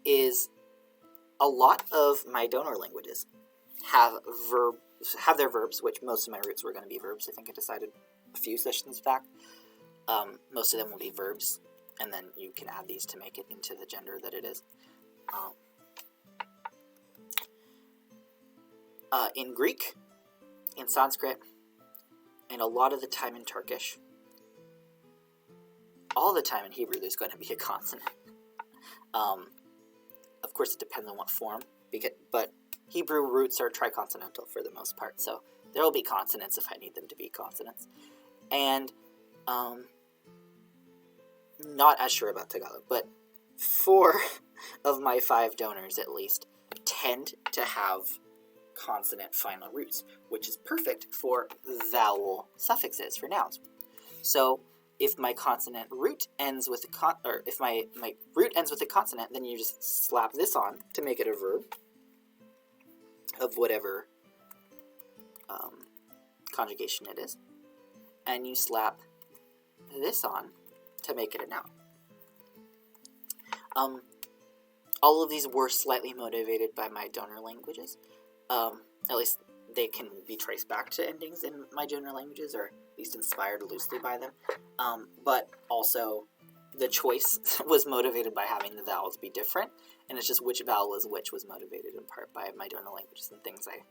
Is a lot of my donor languages have their verbs, which most of my roots were going to be verbs. I think I decided a few sessions back. Most of them will be verbs, and then you can add these to make it into the gender that it is. In Greek, in Sanskrit, and a lot of the time in Turkish, all the time in Hebrew, there's going to be a consonant. Of course, it depends on what form, but Hebrew roots are triconsonantal for the most part, so there will be consonants if I need them to be consonants. And not as sure about Tagalog, but 4 of my 5 donors, at least, tend to have consonant final roots, which is perfect for vowel suffixes for nouns. So if my consonant root ends with if my root ends with a consonant, then you just slap this on to make it a verb of whatever conjugation it is, and you slap this on to make it a noun. All of these were slightly motivated by my donor languages. At least they can be traced back to endings in my donor languages, or at least inspired loosely by them. But also, the choice was motivated by having the vowels be different, and it's just which vowel is which was motivated in part by my donor languages and things I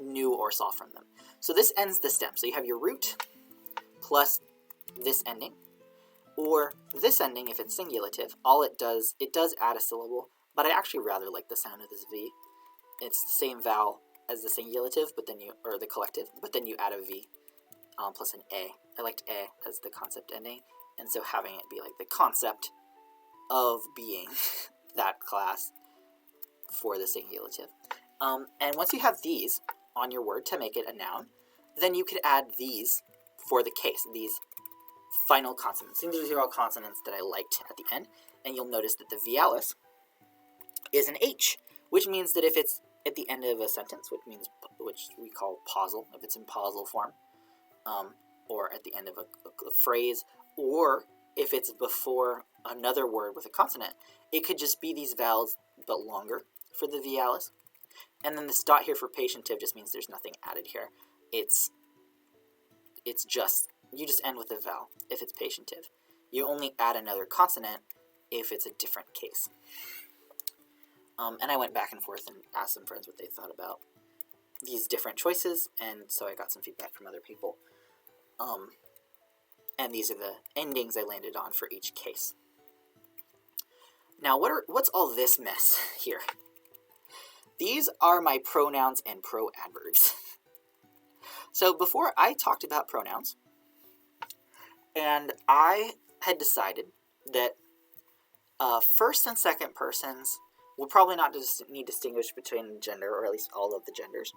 knew or saw from them. So this ends the stem. So you have your root plus this ending, or this ending if it's singulative. All it does add a syllable, but I actually rather like the sound of this V. It's the same vowel as the singulative, or the collective, but then you add a V plus an A. I liked A as the concept ending, and so having it be like the concept of being that class for the singulative. And once you have these on your word to make it a noun, then you could add these for the case, these final consonants. These are all consonants that I liked at the end, and you'll notice that the Vialis is an H, which means that if it's at the end of a sentence, which we call pausal, if it's in pausal form, or at the end of a phrase, or if it's before another word with a consonant, it could just be these vowels but longer for the Vialis. And then this dot here for patientive just means there's nothing added here. It's just, you just end with a vowel if it's patientive. You only add another consonant if it's a different case. And I went back and forth and asked some friends what they thought about these different choices, and so I got some feedback from other people. And these are the endings I landed on for each case. Now, what's all this mess here? These are my pronouns and pro-adverbs. So before I talked about pronouns, and I had decided that first and second persons will probably not need to distinguish between gender, or at least all of the genders.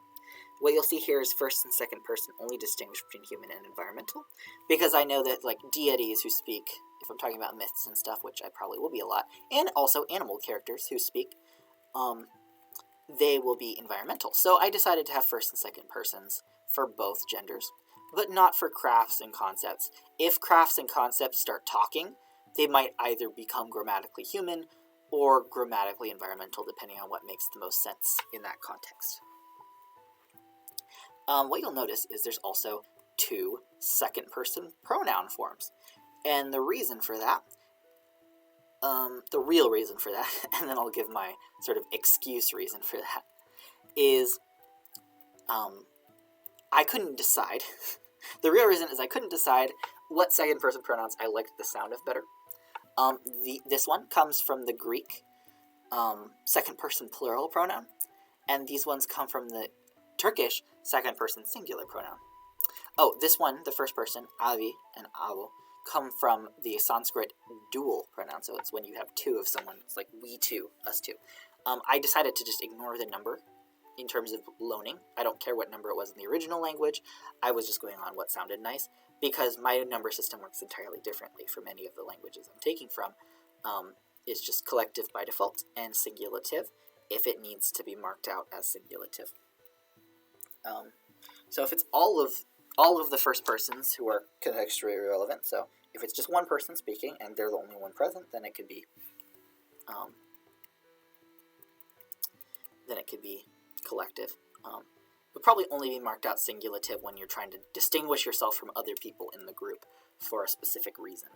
what you'll see here is first and second person only distinguish between human and environmental, because I know that like deities who speak, if I'm talking about myths and stuff, which I probably will be a lot, and also animal characters who speak, they will be environmental. So I decided to have first and second persons for both genders, but not for crafts and concepts. If crafts and concepts start talking, they might either become grammatically human or grammatically environmental, depending on what makes the most sense in that context. What you'll notice is there's also 2 second-person pronoun forms. And the reason for that, the real reason for that, and then I'll give my sort of excuse reason for that, is I couldn't decide. The real reason is I couldn't decide what second-person pronouns I liked the sound of better. This one comes from the Greek second-person plural pronoun, and these ones come from the Turkish second-person singular pronoun. Oh, this one, the first person, avi and avo, come from the Sanskrit dual pronoun, so it's when you have 2 of someone. It's like we two, us two. I decided to just ignore the number in terms of loaning. I don't care what number it was in the original language. I was just going on what sounded nice, because my number system works entirely differently from any of the languages I'm taking from. It's just collective by default and singulative if it needs to be marked out as singulative. So if it's all of the first persons who are contextually relevant, so if it's just one person speaking and they're the only one present, then it could be collective. Would probably only be marked out singulative when you're trying to distinguish yourself from other people in the group for a specific reason.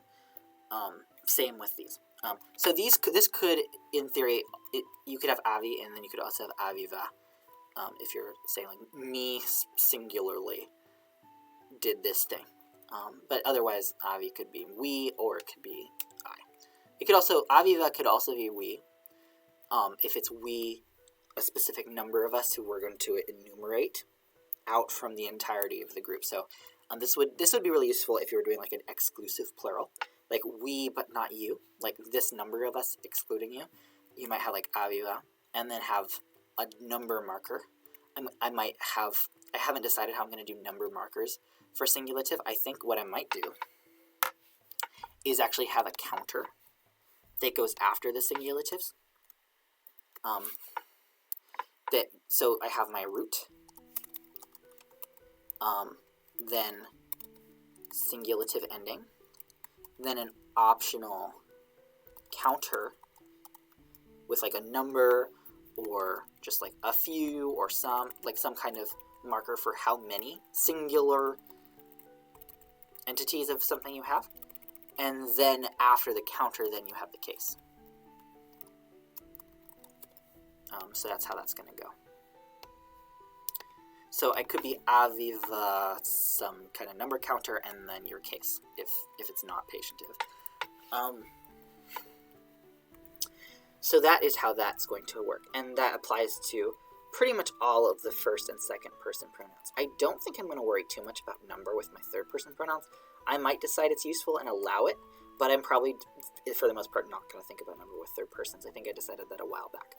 Same with these. So this could, in theory, you could have avi, and then you could also have aviva, if you're saying like me singularly did this thing. But otherwise, avi could be we, or it could be I. It could also, aviva could also be we, if it's we, a specific number of us who we're going to enumerate out from the entirety of the group. So this would be really useful if you were doing like an exclusive plural, like we but not you, like this number of us excluding you. You might have like aviva, and then have a number marker. I haven't decided how I'm going to do number markers for singulative. I think what I might do is actually have a counter that goes after the singulatives. So I have my root, then singulative ending, then an optional counter with like a number or just like a few or some kind of marker for how many singular entities of something you have. And then after the counter, then you have the case. So that's how that's going to go. So I could be aviva some kind of number counter and then your case, if it's not patientive. So that is how that's going to work, and that applies to pretty much all of the first and second person pronouns. I don't think I'm going to worry too much about number with my third person pronouns. I might decide it's useful and allow it, but I'm probably, for the most part, not going to think about number with third persons. I think I decided that a while back.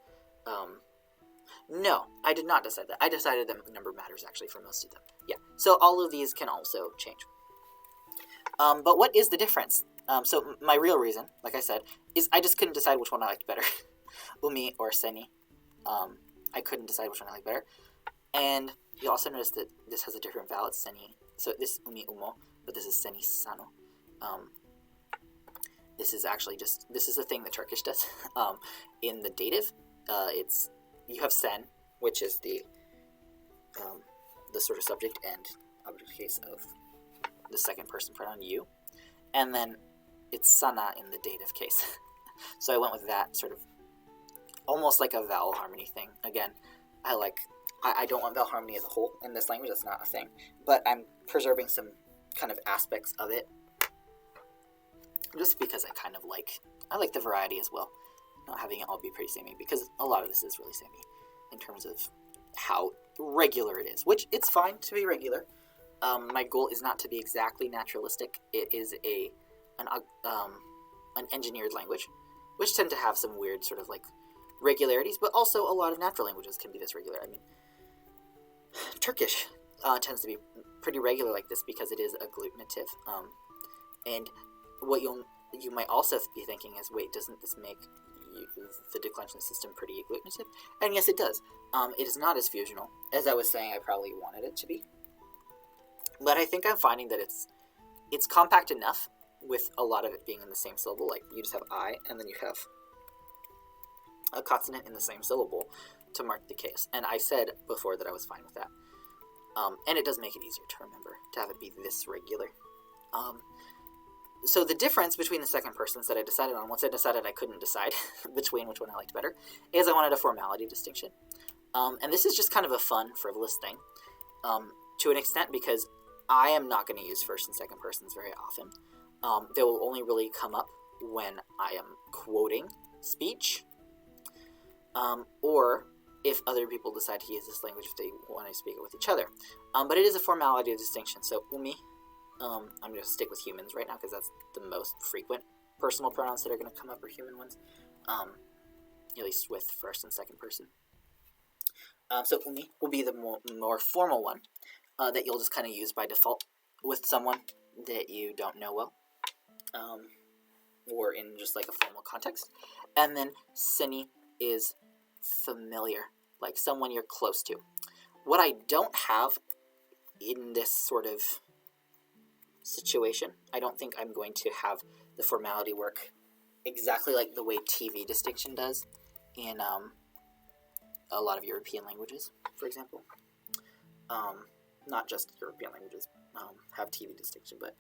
No, I did not decide that. I decided that number matters, actually, for most of them. Yeah, so all of these can also change. But what is the difference? So my real reason, like I said, is I just couldn't decide which one I liked better. Umi or seni. I couldn't decide which one I liked better. And you also notice that this has a different vowel. It's seni. So this is umi umo, but this is seni sano. This is actually just, this is the thing that Turkish does. In the dative, you have sen, which is the sort of subject and object case of the second person pronoun you, and then it's sana in the dative case. So I went with that sort of almost like a vowel harmony thing. Again, I don't want vowel harmony as a whole in this language. That's not a thing, but I'm preserving some kind of aspects of it just because I like the variety as well, not having it all be pretty samey, because a lot of this is really samey in terms of how regular it is, which it's fine to be regular. My goal is not to be exactly naturalistic. It is an engineered language, which tend to have some weird sort of like regularities, but also a lot of natural languages can be this regular. I mean, Turkish tends to be pretty regular like this because it is agglutinative. And what you might also be thinking is, wait, doesn't this make the declension system pretty agglutinative? And yes, it does. It is not as fusional as I was saying I probably wanted it to be. But I think I'm finding that it's compact enough with a lot of it being in the same syllable. Like, you just have I, and then you have a consonant in the same syllable to mark the case. And I said before that I was fine with that. And it does make it easier to remember, to have it be this regular. So the difference between the second persons that I decided on, once I decided I couldn't decide between which one I liked better, is I wanted a formality distinction. And this is just kind of a fun, frivolous thing, to an extent, because I am not going to use first and second persons very often. They will only really come up when I am quoting speech, or if other people decide to use this language if they want to speak it with each other. But it is a formality of distinction. So umi, I'm going to stick with humans right now because that's the most frequent personal pronouns that are going to come up are human ones, at least with first and second person. So umi will be the more formal one that you'll just kind of use by default with someone that you don't know well, or in just like a formal context. And then seni is familiar, like someone you're close to. What I don't have in this sort of situation, I don't think I'm going to have the formality work exactly like the way TV distinction does in a lot of European languages, for example. Not just European languages have TV distinction, but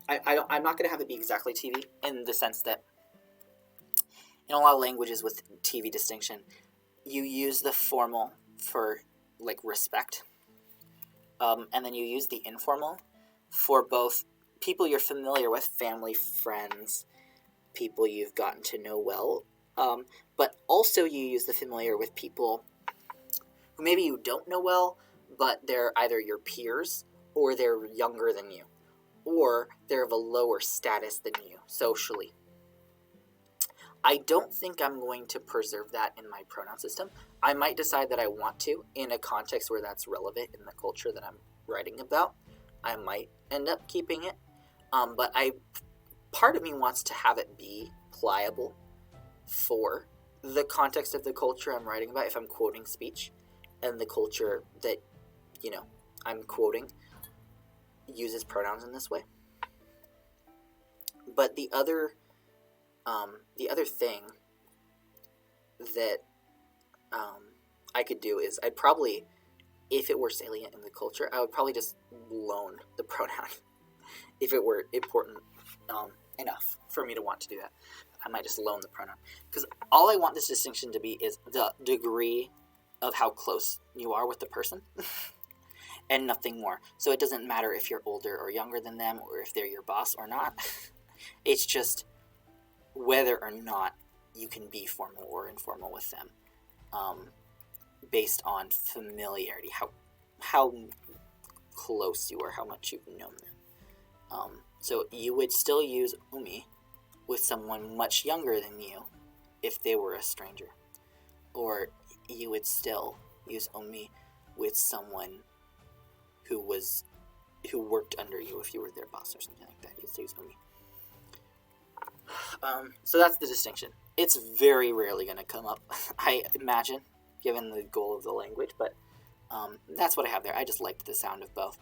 I'm not going to have it be exactly TV in the sense that in a lot of languages with TV distinction, you use the formal for like respect, and then you use the informal for both people you're familiar with, family, friends, people you've gotten to know well, but also you use the familiar with people who maybe you don't know well, but they're either your peers or they're younger than you, or they're of a lower status than you socially. I don't think I'm going to preserve that in my pronoun system. I might decide that I want to in a context where that's relevant in the culture that I'm writing about. I might end up keeping it, but part of me wants to have it be pliable for the context of the culture I'm writing about. If I'm quoting speech and the culture that, I'm quoting uses pronouns in this way. But the other thing that I could do is I'd probably, if it were salient in the culture, I would probably just loan the pronoun. If it were important enough for me to want to do that, I might just loan the pronoun. Because all I want this distinction to be is the degree of how close you are with the person, and nothing more. So it doesn't matter if you're older or younger than them, or if they're your boss or not. It's just whether or not you can be formal or informal with them, based on familiarity, how close you are, how much you've known them. So you would still use umi with someone much younger than you if they were a stranger, or you would still use umi with someone who worked under you if you were their boss or something like that. You'd still use umi. So that's the distinction. It's very rarely going to come up, I imagine, given the goal of the language, but that's what I have there. I just liked the sound of both.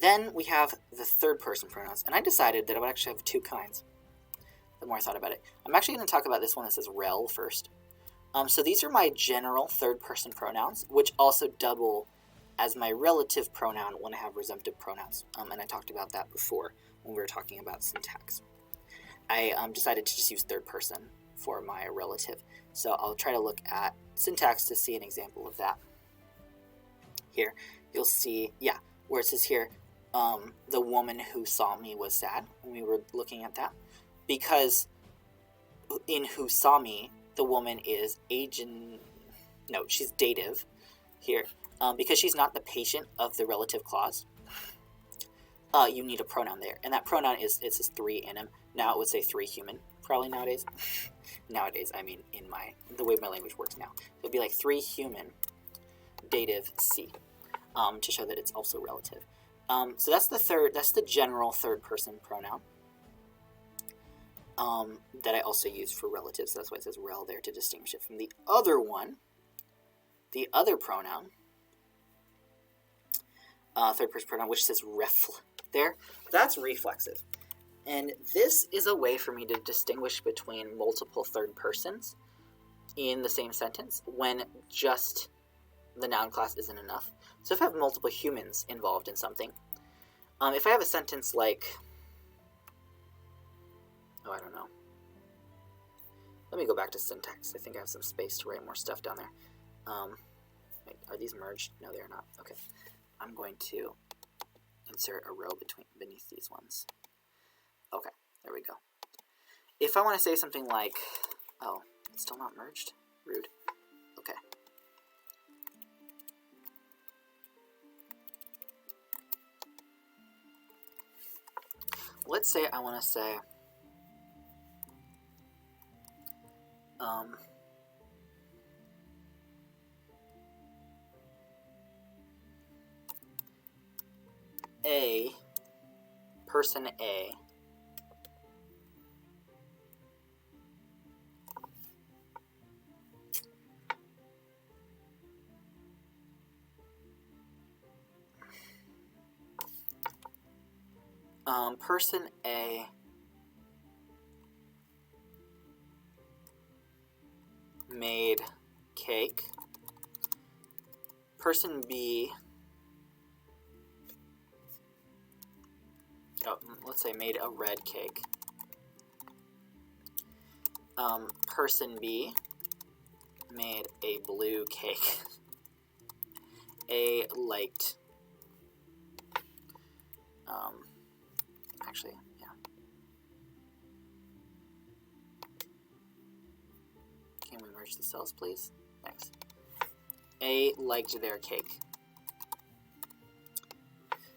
Then we have the third person pronouns, and I decided that I would actually have two kinds the more I thought about it. I'm actually going to talk about this one that says rel first. So these are my general third person pronouns, which also double as my relative pronoun when I have resumptive pronouns, and I talked about that before when we were talking about syntax. I decided to just use third person for my relative. So I'll try to look at syntax to see an example of that. Here, you'll see, where it says here, the woman who saw me was sad, when we were looking at that. Because in who saw me, the woman is she's dative here. Because she's not the patient of the relative clause, you need a pronoun there. And that pronoun it says three in him. Now it would say three human, probably nowadays. Nowadays, I mean in the way my language works now. It would be like three human dative C, to show that it's also relative. So that's the general third person pronoun that I also use for relatives. That's why it says rel there, to distinguish it from the other one, the other pronoun, third person pronoun, which says refl there. That's reflexive. And this is a way for me to distinguish between multiple third persons in the same sentence when just the noun class isn't enough. So if I have multiple humans involved in something, if I have a sentence like, I don't know. Let me go back to syntax. I think I have some space to write more stuff down there. Wait, are these merged? No, they're not. Okay. I'm going to insert a row beneath these ones. Okay, there we go. If I want to say something like, oh, it's still not merged? Rude. Okay. Let's say I want to say, person A person A made cake. Person B, let's say made a red cake. Person B made a blue cake. A liked, actually, yeah. Can we merge the cells, please? Thanks. A liked their cake.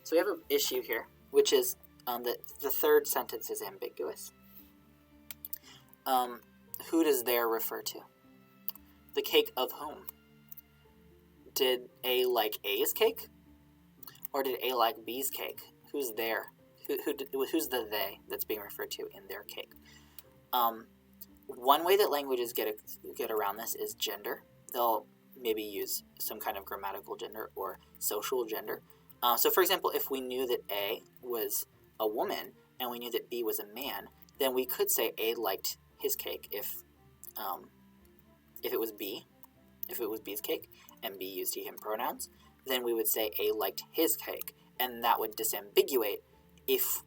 So we have an issue here, which is that the third sentence is ambiguous. Who does there refer to? The cake of whom? Did A like A's cake? Or did A like B's cake? Who's there? Who's the they that's being referred to in their cake? One way that languages get around this is gender. They'll maybe use some kind of grammatical gender or social gender. So for example, if we knew that A was a woman and we knew that B was a man, then we could say A liked his cake if it was B, if it was B's cake and B used he, him pronouns, then we would say A liked his cake, and that would disambiguate if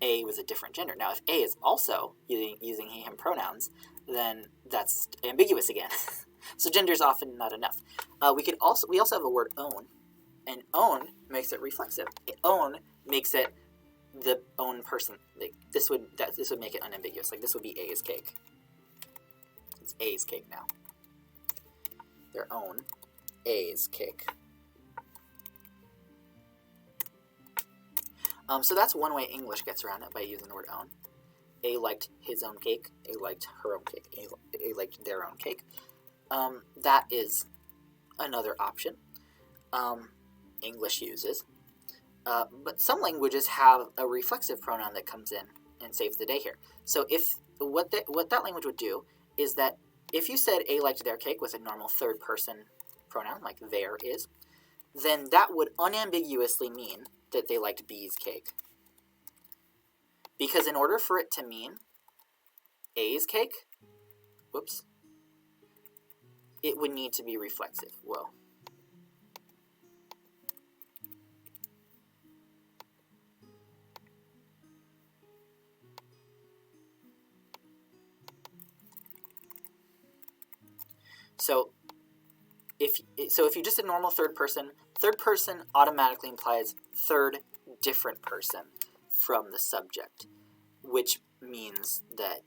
A was a different gender. Now, if A is also using he, him pronouns, then that's ambiguous again. So gender is often not enough. We also have a word own, and own makes it reflexive. Own makes it the own person. Like this would make it unambiguous. Like this would be A's cake. It's A's cake now. Their own A's cake. So that's one way English gets around it, by using the word own. A liked his own cake. A liked her own cake. A liked their own cake. That is another option English uses. But some languages have a reflexive pronoun that comes in and saves the day here. So if what that language would do is that if you said A liked their cake with a normal third person pronoun, like there is, then that would unambiguously mean that they liked B's cake. Because in order for it to mean A's cake, whoops, it would need to be reflexive. Whoa. So if you just did normal third person automatically implies third different person from the subject, which means that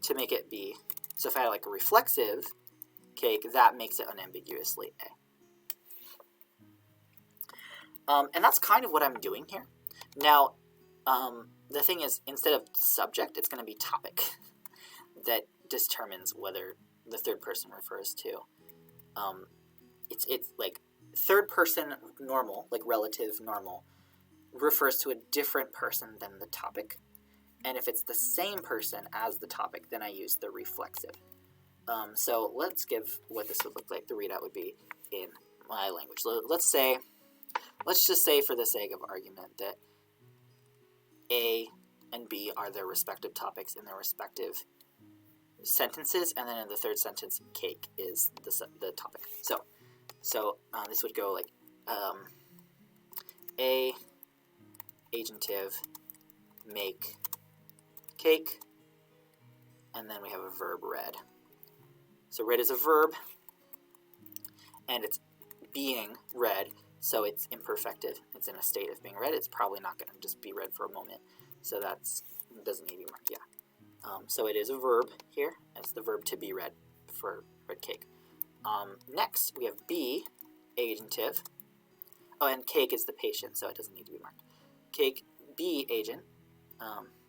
to make it be, so if I had like a reflexive cake, that makes it unambiguously A. And that's kind of what I'm doing here. Now, the thing is, instead of subject, it's going to be topic that determines whether the third person refers to. It's like third person normal, like relative normal, refers to a different person than the topic. And if it's the same person as the topic, then I use the reflexive. So let's give what this would look like. The readout would be in my language. Let's just say for the sake of argument that A and B are their respective topics in their respective sentences, and then in the third sentence, cake is the topic. So this would go like A, agentive, make, cake, and then we have a verb, read. So read is a verb, and it's being read, so it's imperfective. It's in a state of being read. It's probably not going to just be read for a moment, so that doesn't need to be marked, yeah. So it is a verb here. It's the verb to be read for red cake. Next, we have be, agentive. Oh, and cake is the patient, so it doesn't need to be marked. Cake, be, agent.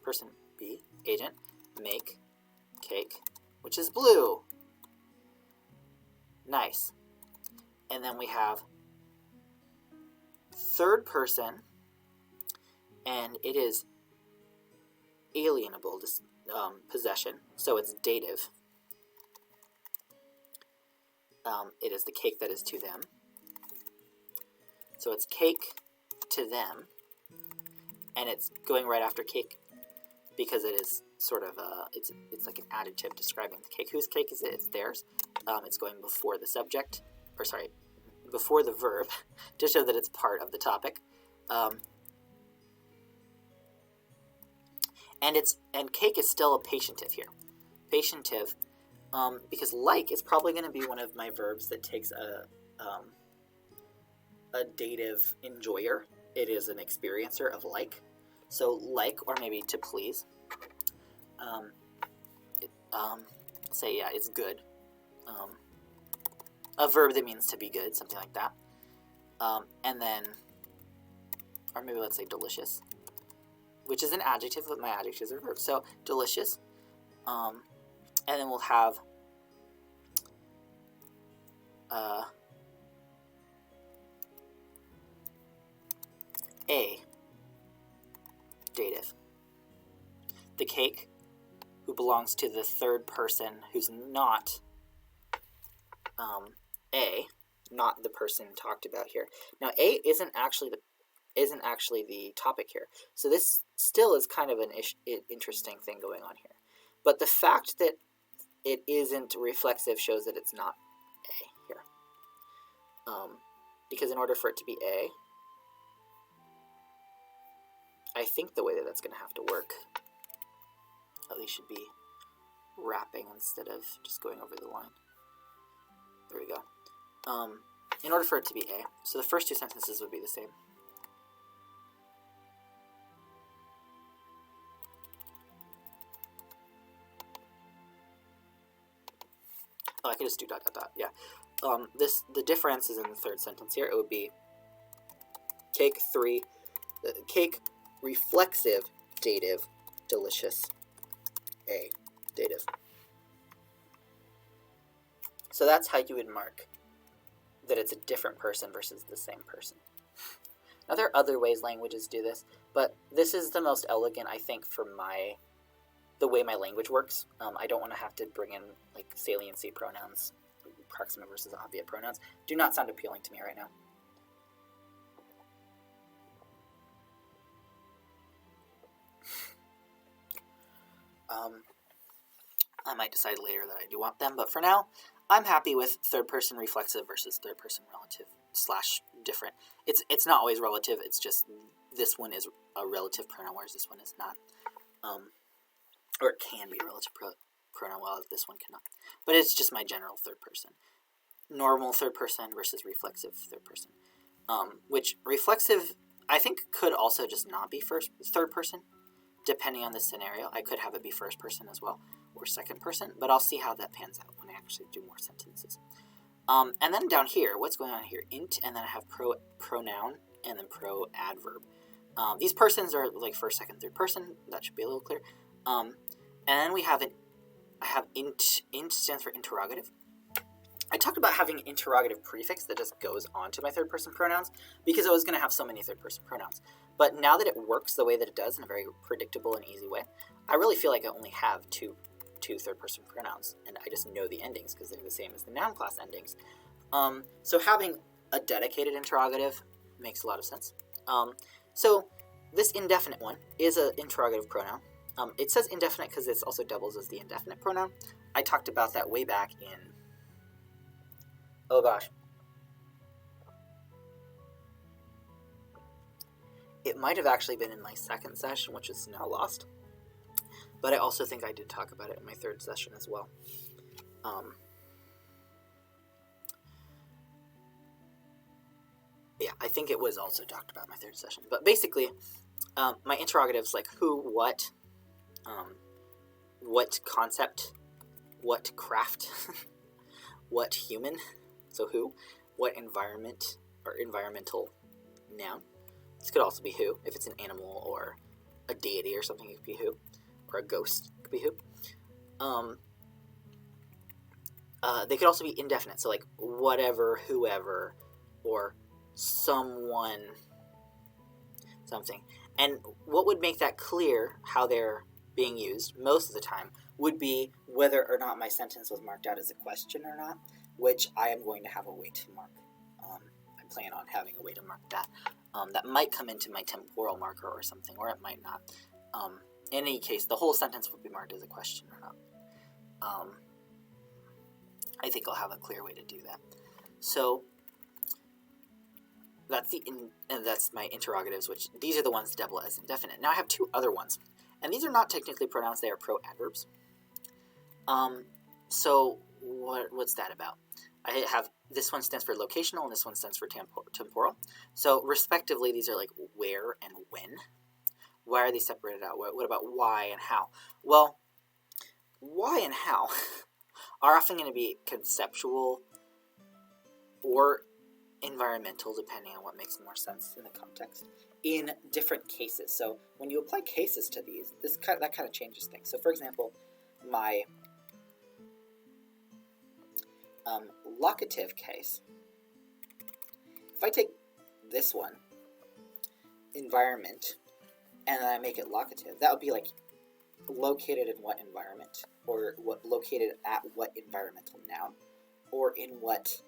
Person, be, agent. Make, cake, which is blue. Nice. And then we have third person, and it is alienable, possession, so it's dative. It is the cake that is to them. So it's cake to them, and it's going right after cake because it is sort of it's like an adjective describing the cake. Whose cake is it? It's theirs. It's going before the subject, or sorry, before the verb to show that it's part of the topic. And cake is still a patientive here. Patientive, because like is probably going to be one of my verbs that takes a dative enjoyer. It is an experiencer of like. So like, or maybe to please. Say, yeah, it's good. A verb that means to be good, something like that. And then, or maybe let's say delicious, which is an adjective, but my adjectives are verbs. So delicious. And then we'll have a dative. The cake, who belongs to the third person who's not A, not the person talked about here. Now A isn't actually the topic here. So this still is kind of an interesting thing going on here. But the fact that it isn't reflexive shows that it's not A here. Because in order for it to be A, I think the way that that's going to have to work at least should be wrapping instead of just going over the line. There we go. In order for it to be A, so the first two sentences would be the same. Oh, I could just do ... Yeah. The difference is in the third sentence here. It would be cake cake reflexive dative delicious A dative. So that's how you would mark that it's a different person versus the same person. Now there are other ways languages do this, but this is the most elegant, I think, for the way my language works. I don't want to have to bring in like saliency pronouns, proximate versus obviate pronouns. Do not sound appealing to me right now. I might decide later that I do want them, but for now, I'm happy with third person reflexive versus third person relative / different. It's not always relative. It's just this one is a relative pronoun, whereas this one is not. Or it can be a relative pronoun, while this one cannot. But it's just my general third person. Normal third person versus reflexive third person. Which reflexive, I think, could also just not be third person. Depending on the scenario, I could have it be first person as well, or second person, but I'll see how that pans out when I actually do more sentences. And then down here, what's going on here? Int, and then I have pronoun, and then adverb. These persons are like first, second, third person. That should be a little clear. And then we have I have int stands for interrogative. I talked about having an interrogative prefix that just goes on to my third-person pronouns because I was going to have so many third-person pronouns. But now that it works the way that it does in a very predictable and easy way, I really feel like I only have two third-person pronouns, and I just know the endings because they're the same as the noun class endings. So having a dedicated interrogative makes a lot of sense. So this indefinite one is an interrogative pronoun. It says indefinite because it also doubles as the indefinite pronoun. I talked about that way back in, oh gosh, it might have actually been in my second session, which is now lost. But I also think I did talk about it in my third session as well. Yeah, I think it was also talked about in my third session. But basically, my interrogatives like who, what concept, what craft, what human, so who, what environment or environmental noun. This could also be who. If it's an animal or a deity or something, it could be who. Or a ghost, it could be who. They could also be indefinite, so like whatever, whoever, or someone, something. And what would make that clear how they're being used most of the time would be whether or not my sentence was marked out as a question or not, which I am going to have a way to mark. I plan on having a way to mark that. That might come into my temporal marker or something, or it might not. In any case, the whole sentence would be marked as a question or not. I think I'll have a clear way to do that. So that's my interrogatives, which these are the ones that double as indefinite. Now I have two other ones, and these are not technically pronouns; they are pro-adverbs. So what's that about? I have this one stands for locational, and this one stands for temporal. So respectively, these are like where and when. Why are they separated out? What about why and how? Well, why and how are often going to be conceptual or environmental, depending on what makes more sense in the context, in different cases. So when you apply cases to these, that kind of changes things. So for example, my locative case, if I take this one, environment, and then I make it locative, that would be like located in what environment, or located at what environmental noun, or in what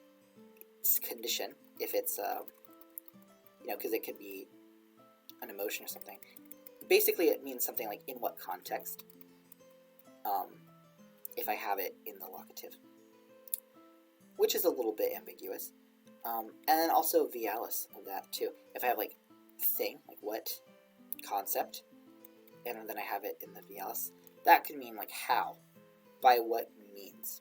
condition, if it's because it could be an emotion or something. Basically, it means something like in what context, if I have it in the locative, which is a little bit ambiguous. And then also vialis of that too. If I have like thing, like what, concept, and then I have it in the vialis, that could mean like how, by what means,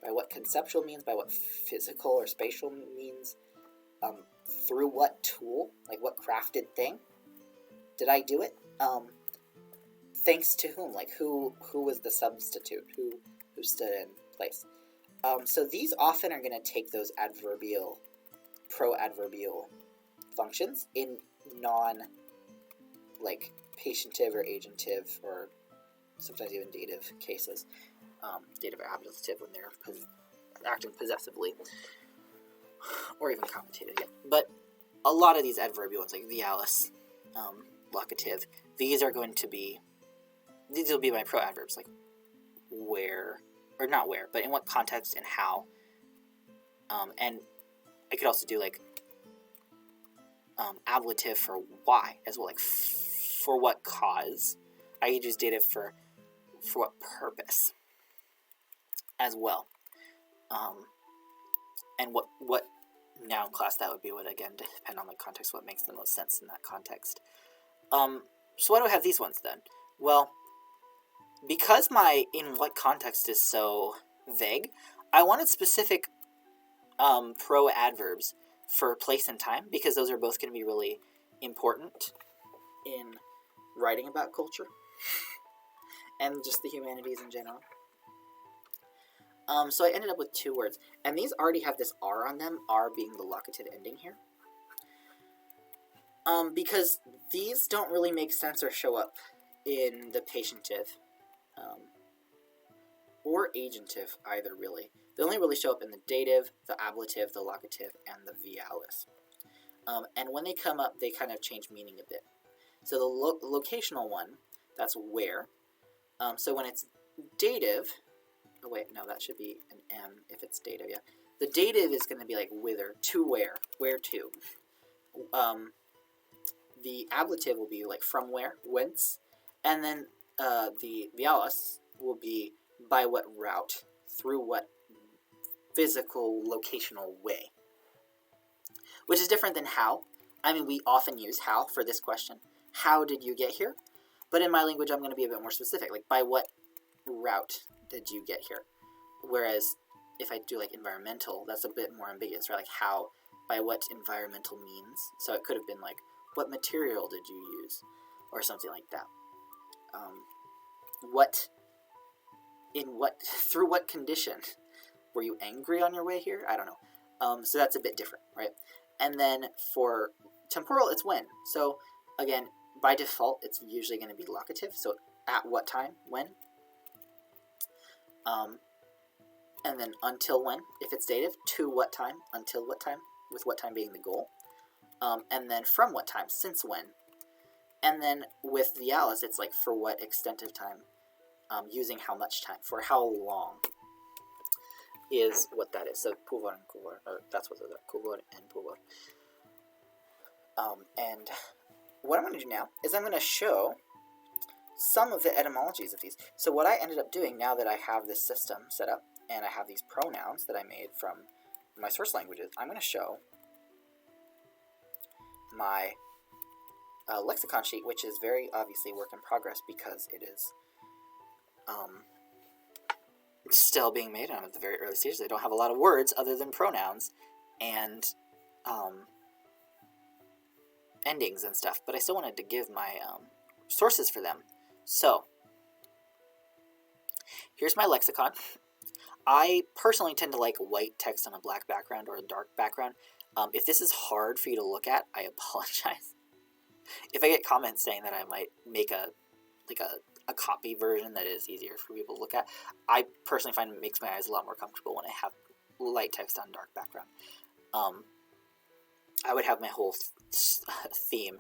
by what conceptual means, by what physical or spatial means, through what tool, like what crafted thing did I do it, thanks to whom, like who was the substitute, who stood in place. So these often are going to take those adverbial, pro-adverbial functions in like patientive or agentive or sometimes even dative cases. Dative or ablative when they're acting possessively, or even commentative. Yeah. But a lot of these adverbial ones, like vialis, locative, these will be my pro-adverbs, like where, or not where, but in what context and how. And I could also do like ablative for why as well, like for what cause. I could use dative for what purpose as well. And what noun class that would be would again depend on the context, what makes the most sense in that context. So why do I have these ones then? Well, because my in what context is so vague, I wanted specific pro-adverbs for place and time, because those are both going to be really important in writing about culture and just the humanities in general. So I ended up with two words, and these already have this R on them, R being the locative ending here. Because these don't really make sense or show up in the patientive or agentive either, really. They only really show up in the dative, the ablative, the locative, and the vialis. And when they come up, they kind of change meaning a bit. So the locational one, that's where. So when it's dative, oh wait, no, that should be an M if it's dative, yeah. The dative is going to be like whither, to where to. The ablative will be like from where, whence. And then the vialis will be by what route, through what physical locational way. Which is different than how. I mean, we often use how for this question. How did you get here? But in my language, I'm going to be a bit more specific. Like, by what route did you get here? Whereas, if I do, like, environmental, that's a bit more ambiguous, right? Like, how, by what environmental means. So it could have been, like, what material did you use? Or something like that. Through what condition? Were you angry on your way here? I don't know. So that's a bit different, right? And then for temporal, it's when. So, again, by default, it's usually going to be locative. So, at what time, when. And then until when, if it's dative. To what time, until what time, with what time being the goal. And then from what time, since when. And then with vialis, it's like for what extent of time, using how much time, for how long is what that is. So puvor and kuvor, or that's what they're, kuvor and puvor. And what I'm going to do now is I'm going to show some of the etymologies of these. So what I ended up doing now that I have this system set up, and I have these pronouns that I made from my source languages, I'm going to show my lexicon sheet, which is very obviously work in progress because it is still being made. I'm at the very early stages. I don't have a lot of words other than pronouns and endings and stuff, but I still wanted to give my sources for them. So here's my lexicon. I personally tend to like white text on a black background or a dark background. If this is hard for you to look at, I apologize. If I get comments saying that I might make a copy version that is easier for people to look at, I personally find it makes my eyes a lot more comfortable when I have light text on dark background. I would have my whole theme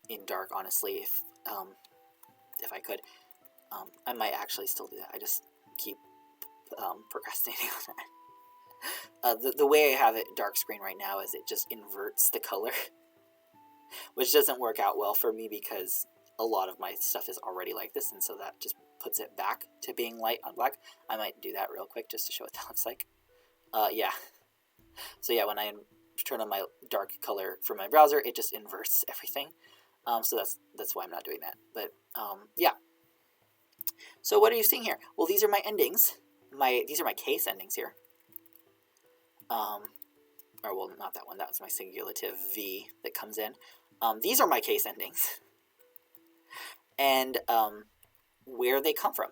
in dark, honestly, if I could. I might actually still do that. I just keep procrastinating on that. The way I have it dark screen right now is it just inverts the color, which doesn't work out well for me because a lot of my stuff is already like this, and so that just puts it back to being light on black. I might do that real quick just to show what that looks like. Yeah. So yeah, when I turn on my dark color for my browser, it just inverts everything. So that's why I'm not doing that. But yeah. So what are you seeing here? Well, these are my endings. These are my case endings here. Or well, not that one. That was my singulative V that comes in. These are my case endings. And where they come from.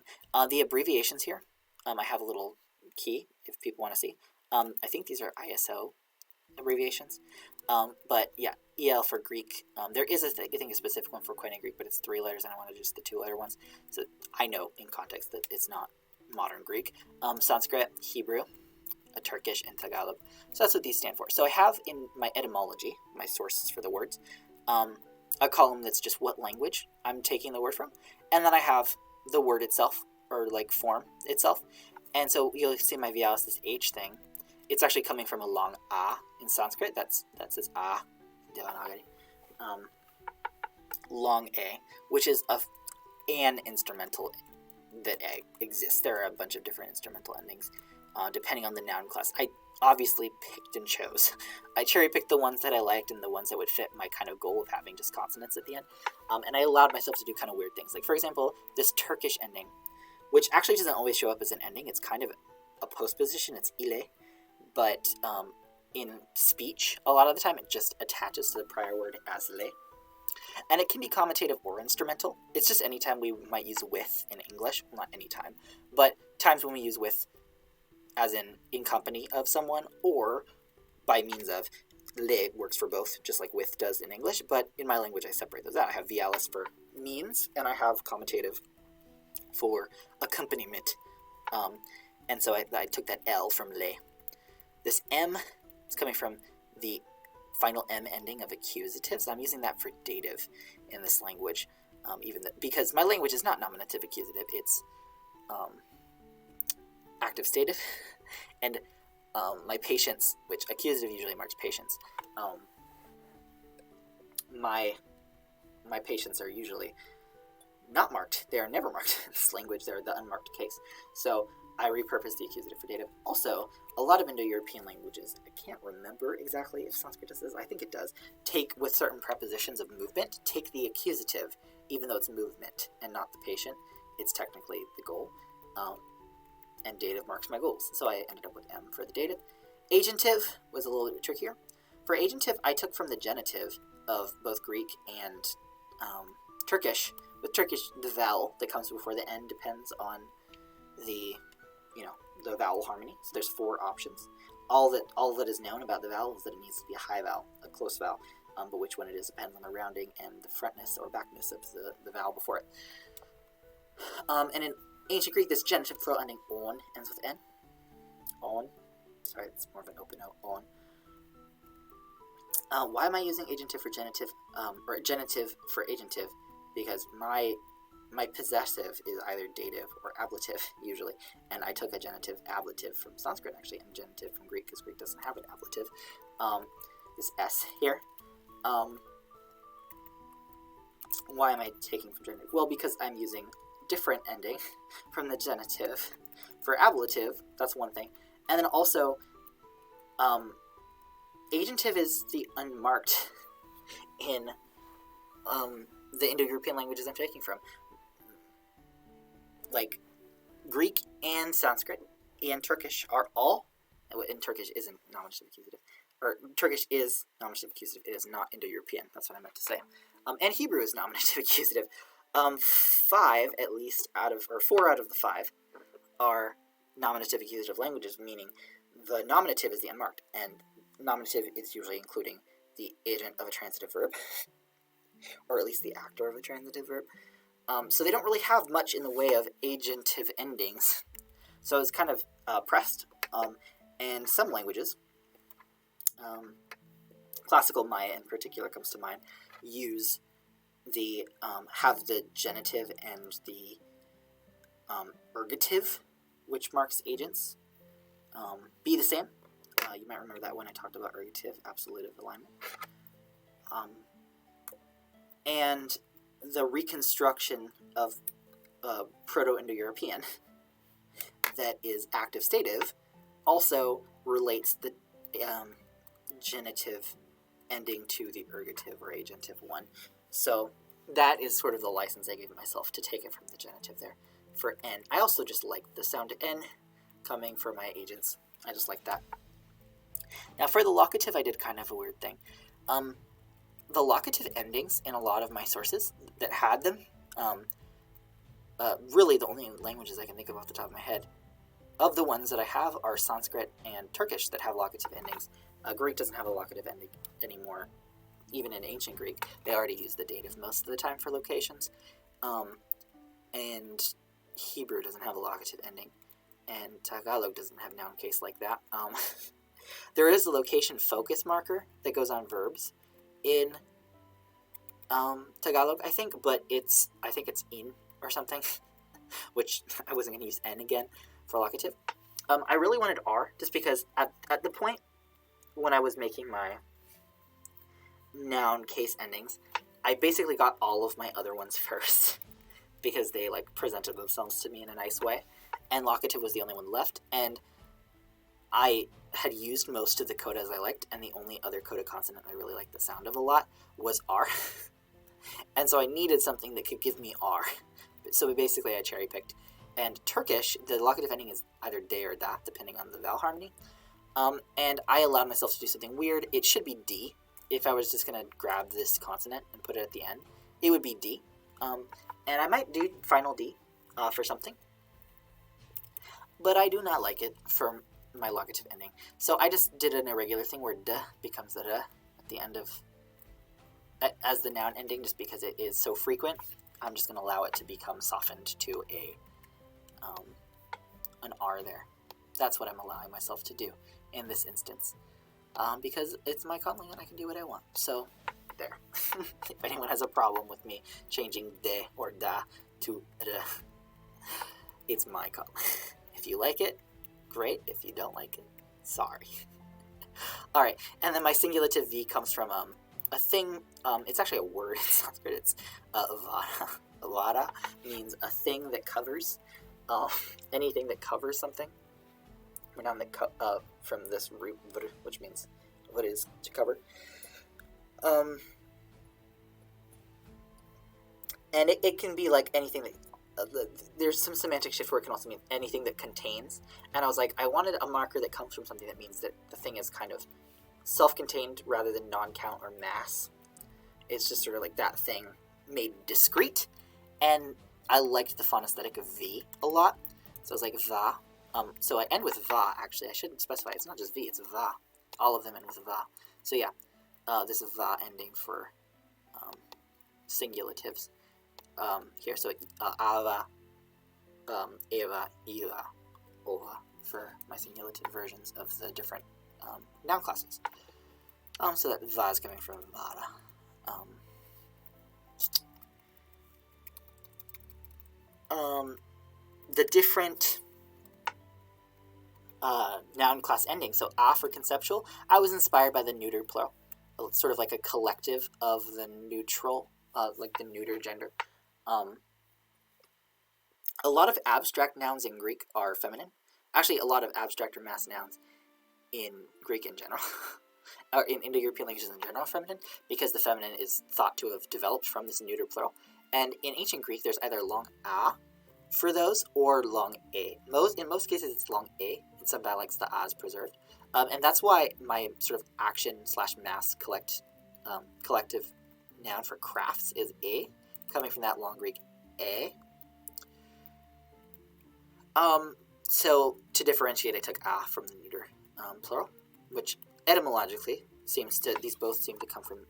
The abbreviations here, I have a little key if people want to see. I think these are ISO abbreviations. But yeah, EL for Greek. There is I think a specific one for Koine Greek, but it's 3 letters, and I wanted just the 2-letter ones. So I know in context that it's not modern Greek. Sanskrit, Hebrew, Turkish, and Tagalog. So that's what these stand for. So I have in my etymology, my sources for the words, a column that's just what language I'm taking the word from. And then I have the word itself, or like form itself. And so you'll see my vialis, this H thing. It's actually coming from a long A in Sanskrit. That says A, long A, which is an instrumental that exists. There are a bunch of different instrumental endings, depending on the noun class. I obviously picked and chose. I cherry-picked the ones that I liked and the ones that would fit my kind of goal of having just consonants at the end. And I allowed myself to do kind of weird things. Like, for example, this Turkish ending, which actually doesn't always show up as an ending. It's kind of a postposition. It's ile. But in speech, a lot of the time, it just attaches to the prior word as le. And it can be commutative or instrumental. It's just any time we might use with in English. Well, not any time, but times when we use with as in company of someone, or by means of. Le works for both, just like with does in English, but in my language I separate those out. I have vialis for means, and I have commutative for accompaniment And so I took that L from le. This M is coming from the final M ending of accusatives. I'm using that for dative in this language, because my language is not nominative accusative, it's active stative, and my patience, which accusative usually marks patience, my patients are usually not marked. They are never marked in this language. They're the unmarked case. So I repurposed the accusative for dative. Also, a lot of Indo-European languages, I can't remember exactly if Sanskrit does this, I think it does, take, with certain prepositions of movement, take the accusative, even though it's movement and not the patient. It's technically the goal. And dative marks my goals. So I ended up with M for the dative. Agentive was a little bit trickier. For agentive, I took from the genitive of both Greek and Turkish. With Turkish, the vowel that comes before the N depends on the vowel harmony. So there's 4 options. All that is known about the vowel is that it needs to be a high vowel, a close vowel. But which one it is depends on the rounding and the frontness or backness of the vowel before it. And in ancient Greek, this genitive plural ending on ends with N. On. Sorry, it's more of an open O. On. Why am I using agentive for genitive, or genitive for agentive? Because my possessive is either dative or ablative, usually. And I took a genitive ablative from Sanskrit, actually, and genitive from Greek, because Greek doesn't have an ablative. This S here. Why am I taking from genitive? Well, because I'm using different ending from the genitive. For ablative, that's one thing. And then also, agentive is the unmarked in the Indo-European languages I'm taking from. Like, Greek and Sanskrit and Turkish are all, and Turkish isn't nominative accusative, or Turkish is nominative accusative, it is not Indo-European, that's what I meant to say. And Hebrew is nominative accusative. 5, at least, or 4 out of the 5 are nominative accusative languages, meaning the nominative is the unmarked, and nominative is usually including the agent of a transitive verb, or at least the actor of a transitive verb. So they don't really have much in the way of agentive endings. So it's kind of pressed. And some languages, classical Maya in particular comes to mind, have the genitive and the ergative, which marks agents, be the same. You might remember that when I talked about ergative absolutive alignment. And the reconstruction of Proto-Indo-European that is active stative also relates the genitive ending to the ergative or agentive one. So that is sort of the license I gave myself to take it from the genitive there. For N, I also just like the sound N coming from my agents. I just like that. Now for the locative, I did kind of a weird thing. The locative endings in a lot of my sources that had them, really the only languages I can think of off the top of my head, of the ones that I have are Sanskrit and Turkish that have locative endings. Greek doesn't have a locative ending anymore. Even in ancient Greek, they already use the dative most of the time for locations. And Hebrew doesn't have a locative ending. And Tagalog doesn't have noun case like that. There is a location focus marker that goes on verbs in Tagalog, I think, but I think it's in or something, which I wasn't going to use N again for locative. I really wanted R, just because at the point when I was making my noun case endings, I basically got all of my other ones first, because they presented themselves to me in a nice way, and locative was the only one left, and I had used most of the codas I liked, and the only other coda consonant I really liked the sound of a lot was R. And so I needed something that could give me R. So basically I cherry-picked. And Turkish, the locative ending is either de or da, depending on the vowel harmony. And I allowed myself to do something weird. It should be D. If I was just going to grab this consonant and put it at the end, it would be D. And I might do final D for something. But I do not like it for my locative ending. So I just did an irregular thing where D becomes the at the end of, as the noun ending, just because it is so frequent. I'm just going to allow it to become softened to a an R there. That's what I'm allowing myself to do in this instance. Because it's my conlang and I can do what I want. So, there. If anyone has a problem with me changing de or da to r, it's my conlang. If you like it, great. If you don't like it, sorry. Alright, and then my singulative V comes from a thing, it's actually a word in Sanskrit. It's vara. Vara means a thing that covers, anything that covers something. A noun that from this root vr, which means what is to cover. And it can be like anything that there's some semantic shift where it can also mean anything that contains. And I was like, I wanted a marker that comes from something that means that the thing is kind of self-contained rather than non-count or mass. It's just sort of like that thing made discrete. And I liked the font aesthetic of V a lot. So I was like, va. So I end with va, actually. I shouldn't specify. It's not just V, it's va. All of them end with va. So yeah, this is va ending for singulatives. Here, so ava, eva, iva, ova for my singulative versions of the different noun classes. So that va is coming from vara. The different noun class endings. So a for conceptual, I was inspired by the neuter plural, sort of like a collective of the neutral, like the neuter gender. A lot of abstract nouns in Greek are feminine. Actually, a lot of abstract or mass nouns in Greek in general, or in Indo-European languages in general, are feminine, because the feminine is thought to have developed from this neuter plural. And in ancient Greek, there's either long a for those or long a. In most cases, it's long a. In some dialects, the a is preserved. And that's why my sort of action/mass collective noun for crafts is a, coming from that long Greek a. So to differentiate, I took a from the neuter plural, which etymologically these both seem to come from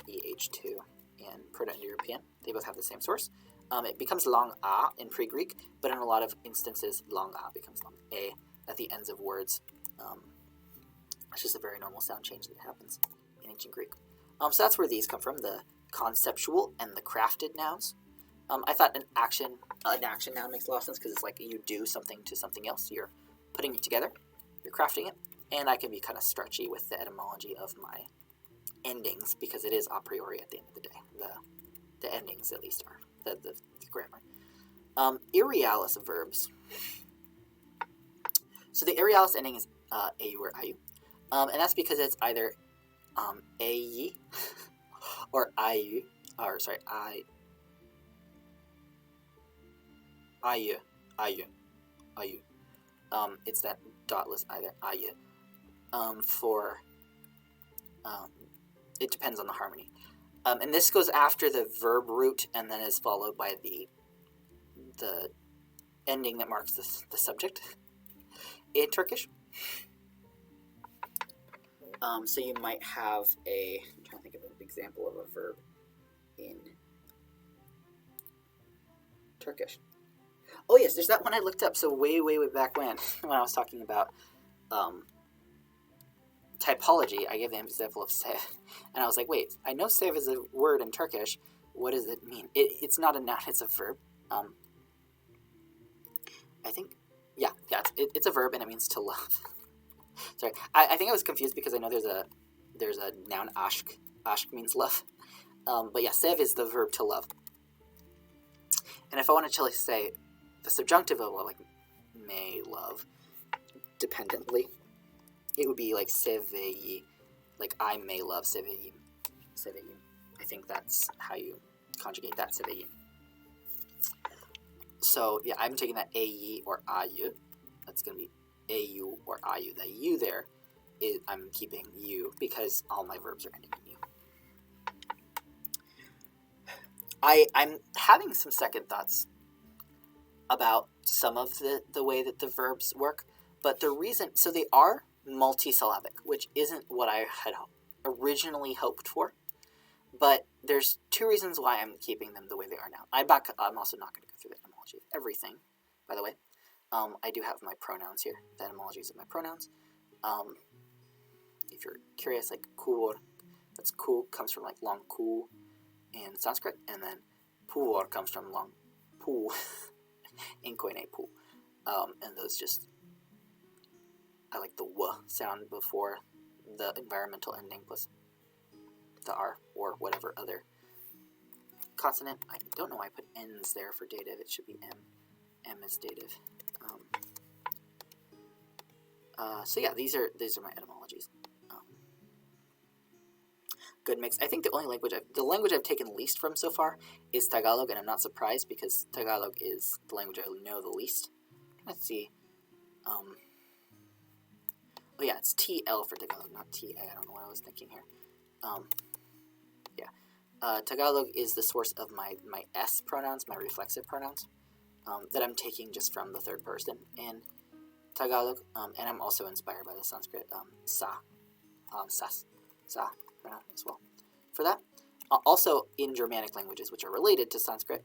EH2 and Proto-Indo-European. They both have the same source. It becomes long a in pre-Greek, but in a lot of instances, long a becomes long a at the ends of words. It's just a very normal sound change that happens in ancient Greek. So that's where these come from, the conceptual and the crafted nouns. I thought an action noun makes a lot of sense because it's like you do something to something else. You're putting it together, you're crafting it, and I can be kind of stretchy with the etymology of my endings because it is a priori at the end of the day. The endings, at least, are the grammar. Irrealis verbs. So the irrealis ending is au or iu, and that's because it's either ai or iu, or sorry, iu. It's that dotless either iu. It depends on the harmony. And this goes after the verb root and then is followed by the ending that marks the subject in Turkish. So you might have I'm trying to think of an example of a verb in Turkish. Oh yes, there's that one I looked up. So way back when I was talking about typology, I gave the example of sev, and I was like, wait, I know sev is a word in Turkish. What does it mean? It's not a noun; it's a verb. I think, yeah, it's a verb and it means to love. Sorry, I think I was confused because I know there's a noun ashk. Ashk means love, but yeah, sev is the verb to love. And if I wanted to say the subjunctive of like may love dependently, it would be like seveyi, like I may love seveyi. I think that's how you conjugate that, seveyi. So yeah, I'm taking that ayi or ayu. That's going to be au or ayu. The u there, I'm keeping u because all my verbs are ending in u. I'm having some second thoughts about some of the way that the verbs work, but the reason, so they are multisyllabic, which isn't what I had originally hoped for, but there's two reasons why I'm keeping them the way they are now. I'm also not going to go through the etymology of everything, by the way, I do have my pronouns here, the etymologies of my pronouns. If you're curious, like kur, that's ku, comes from like long ku in Sanskrit, and then puor comes from long pu in Koine pu. And those just, I like the w sound before the environmental ending plus the r or whatever other consonant. I don't know why I put n's there for dative. It should be m. M is dative. So yeah, these are my etymologies. Good mix. I think the language I've taken least from so far is Tagalog, and I'm not surprised because Tagalog is the language I know the least. Let's see. Oh yeah, it's TL for Tagalog, not TA. I don't know what I was thinking here. Tagalog is the source of my S pronouns, my reflexive pronouns, that I'm taking just from the third person in Tagalog, and I'm also inspired by the Sanskrit sas, sa pronoun as well for that. Also in Germanic languages, which are related to Sanskrit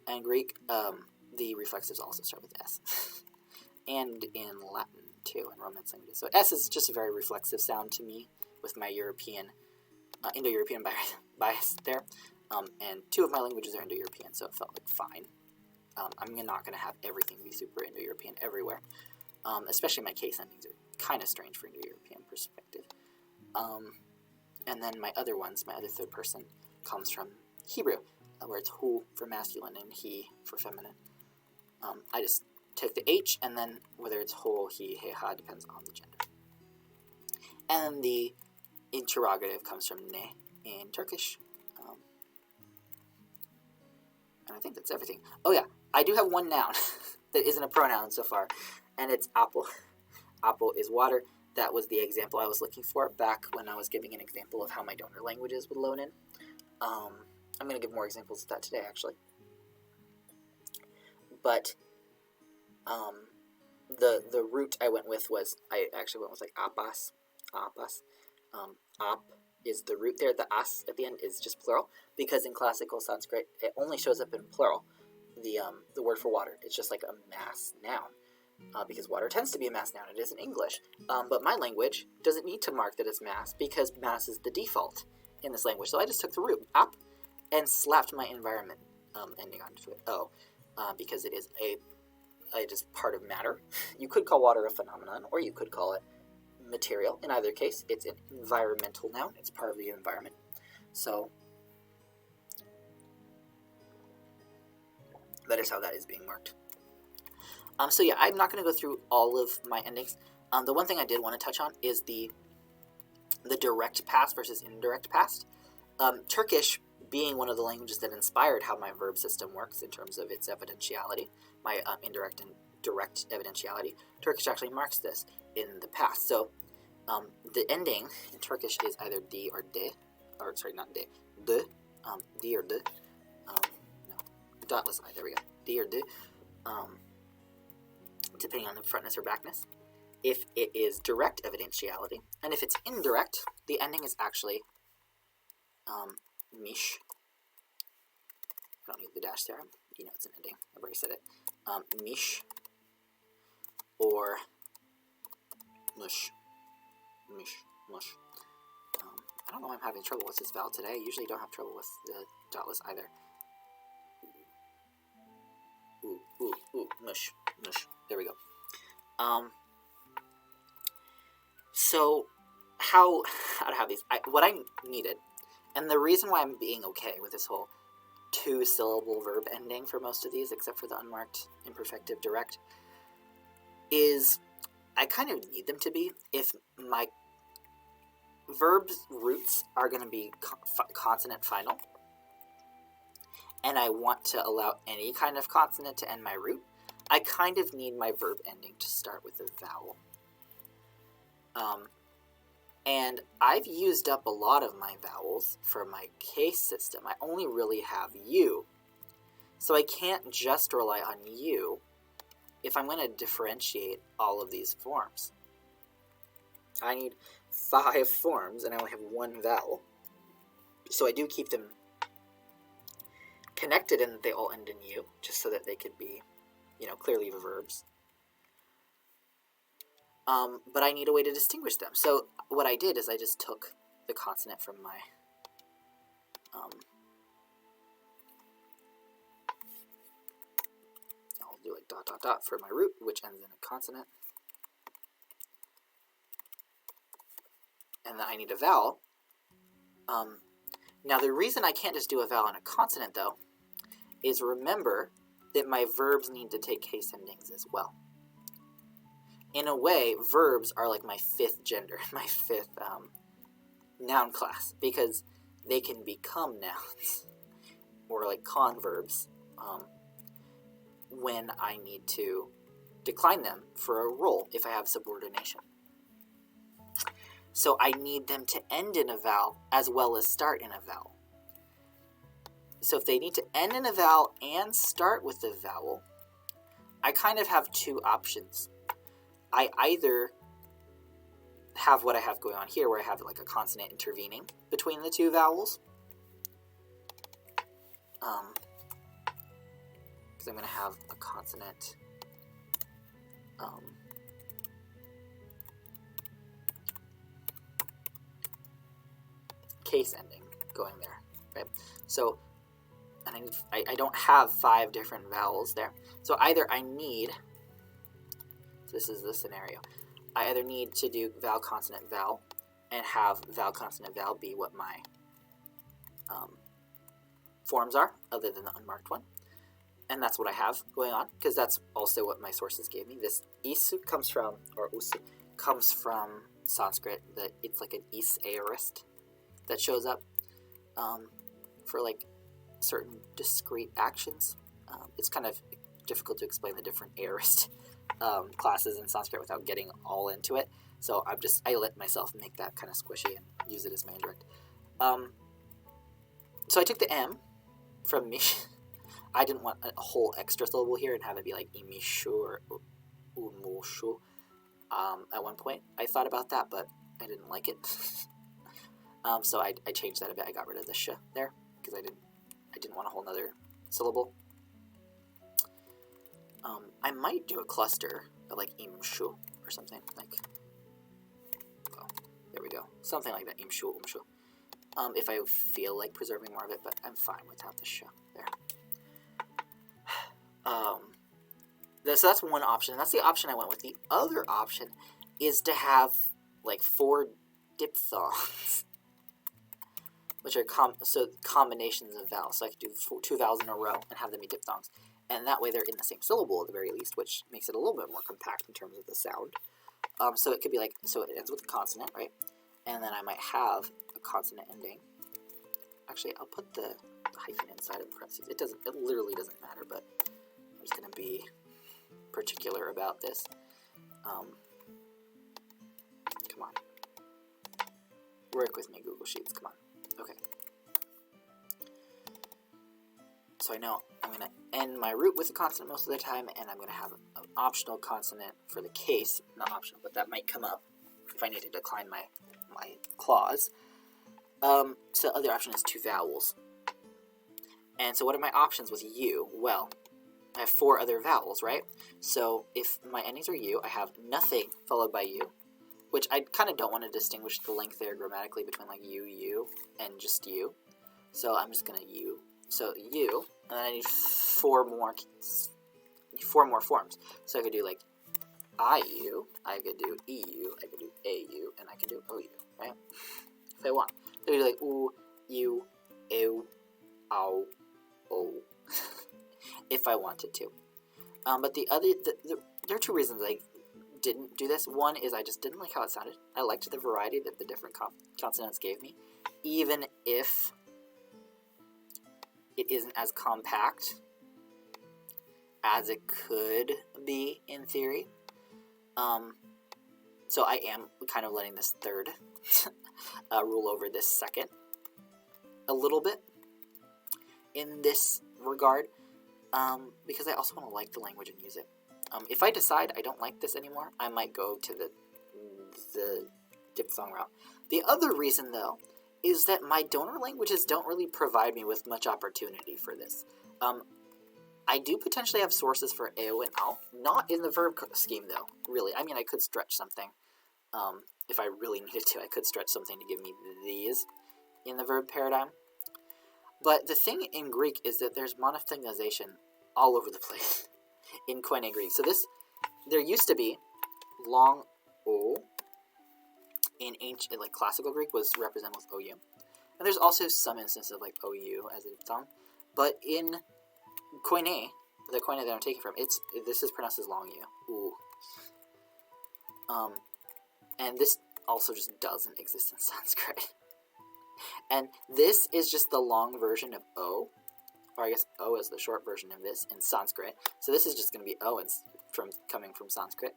and Greek, the reflexives also start with S. And in Latin too, in Romance languages. So S is just a very reflexive sound to me with my European, Indo-European bias there. And two of my languages are Indo-European, so it felt like fine. I'm not going to have everything be super Indo-European everywhere. Especially my case endings are kind of strange for Indo-European perspective. And then my other ones, my other third person, comes from Hebrew, where it's hu for masculine and he for feminine. I just take the H, and then whether it's ho, he, he, ha, depends on the gender. And the interrogative comes from ne in Turkish. And I think that's everything. Oh yeah, I do have one noun that isn't a pronoun so far, and it's apple. Apple is water. That was the example I was looking for back when I was giving an example of how my donor languages would load in. I'm going to give more examples of that today, actually. But the root I went with was, I actually went with like apas. Ap is the root there. The as at the end is just plural, because in classical Sanskrit it only shows up in plural. The word for water, it's just like a mass noun. Because water tends to be a mass noun. It is in English. But my language doesn't need to mark that it's mass, because mass is the default in this language. So I just took the root, ap, and slapped my environment ending onto it, o, because it is just part of matter. You could call water a phenomenon, or you could call it material. In either case, it's an environmental noun. It's part of the environment. So that is how that is being marked. So yeah, I'm not going to go through all of my endings. The one thing I did want to touch on is the direct past versus indirect past. Turkish, being one of the languages that inspired how my verb system works in terms of its evidentiality, my indirect and direct evidentiality, Turkish actually marks this in the past. So the ending in Turkish is either di or de, or sorry, not de, de, di or de, no, dotless I, there we go, di or de, depending on the frontness or backness, if it is direct evidentiality, and if it's indirect, the ending is actually mish. I don't need the dash there, you know it's an ending, I've already said it, mish, or mush, mish, mush. I don't know why I'm having trouble with this vowel today. I usually don't have trouble with the dotless either. Ooh, mush, mush. There we go. So how to have these? What I needed, and the reason why I'm being okay with this whole two-syllable verb ending for most of these, except for the unmarked imperfective direct, is I kind of need them to be if my verbs roots are going to be consonant final, and I want to allow any kind of consonant to end my root, I kind of need my verb ending to start with a vowel. And I've used up a lot of my vowels for my case system. I only really have U. So I can't just rely on U if I'm going to differentiate all of these forms. I need 5 forms, and I only have 1 vowel. So I do keep them connected in that they all end in U, just so that they could be, clearly verbs. but I need a way to distinguish them. So what I did is I just took the consonant from my I'll do like dot dot dot for my root, which ends in a consonant. And then I need a vowel. Now the reason I can't just do a vowel and a consonant though is remember that my verbs need to take case endings as well. In a way, verbs are like my fifth gender, my fifth noun class, because they can become nouns or like converbs when I need to decline them for a role if I have subordination. So I need them to end in a vowel as well as start in a vowel. So if they need to end in a vowel and start with a vowel, I kind of have two options. I either have what I have going on here, where I have like a consonant intervening between the two vowels, because I'm going to have a consonant case ending going there, right? So, and I don't have 5 different vowels there. So either I need, this is the scenario, I either need to do vowel, consonant, vowel, and have vowel, consonant, vowel be what my forms are, other than the unmarked one. And that's what I have going on, because that's also what my sources gave me. This isu comes from, or usu, comes from Sanskrit. It's like an is aorist that shows up for like certain discrete actions. It's kind of difficult to explain the different aorist classes in Sanskrit without getting all into it. So I let myself make that kind of squishy and use it as my indirect. So I took the M from me. I didn't want a whole extra syllable here and have it be like imishu or umushu. At one point, I thought about that, but I didn't like it. So I changed that a bit. I got rid of the sh there because I didn't want a whole nother syllable. I might do a cluster of like imshu or something like. Oh, there we go. Something like that. Imshu, umshu. If I feel like preserving more of it, but I'm fine without the sh there. So that's one option, and that's the option I went with. The other option is to have like 4 diphthongs, which are combinations of vowels. So I could do 2 vowels in a row and have them be diphthongs, and that way they're in the same syllable at the very least, which makes it a little bit more compact in terms of the sound. So it could be like, so it ends with a consonant, right? And then I might have a consonant ending. Actually, I'll put the hyphen inside of the parentheses. It literally doesn't matter, but I'm just going to be particular about this. Come on. Work with me, Google Sheets. Come on. Okay. So I know I'm going to end my root with a consonant most of the time, and I'm going to have an optional consonant for the case. Not optional, but that might come up if I need to decline my clause. So the other option is 2 vowels. And so what are my options with U? Well, I have 4 other vowels, right? So if my endings are U, I have nothing followed by U, which I kind of don't want to distinguish the length there grammatically between like U, and just U. So I'm just going to U. So U, and then I need 4 more forms. So I could do like IU, I could do EU, I could do AU, and I could do OU, right? If I want. So I could do like U, U, EU, OW, O, if I wanted to. But there are 2 reasons I didn't do this. One is I just didn't like how it sounded. I liked the variety that the different consonants gave me, even if it isn't as compact as it could be in theory. So I am kind of letting this third rule over this second a little bit in this regard, because I also want to like the language and use it. If I decide I don't like this anymore, I might go to the diphthong route. The other reason, though, is that my donor languages don't really provide me with much opportunity for this. I do potentially have sources for eo and ao. Not in the verb scheme, though, really. I mean, I could stretch something. If I really needed to, I could stretch something to give me these in the verb paradigm. But the thing in Greek is that there's monophthongization all over the place in Koine Greek. So there used to be long o in ancient, like classical Greek, was represented with ou. And there's also some instances of like ou as a diphthong. But in Koine, the Koine that I'm taking from, this is pronounced as long u. And this also just doesn't exist in Sanskrit. And this is just the long version of o, or I guess o is the short version of this in Sanskrit. So this is just going to be o coming from Sanskrit.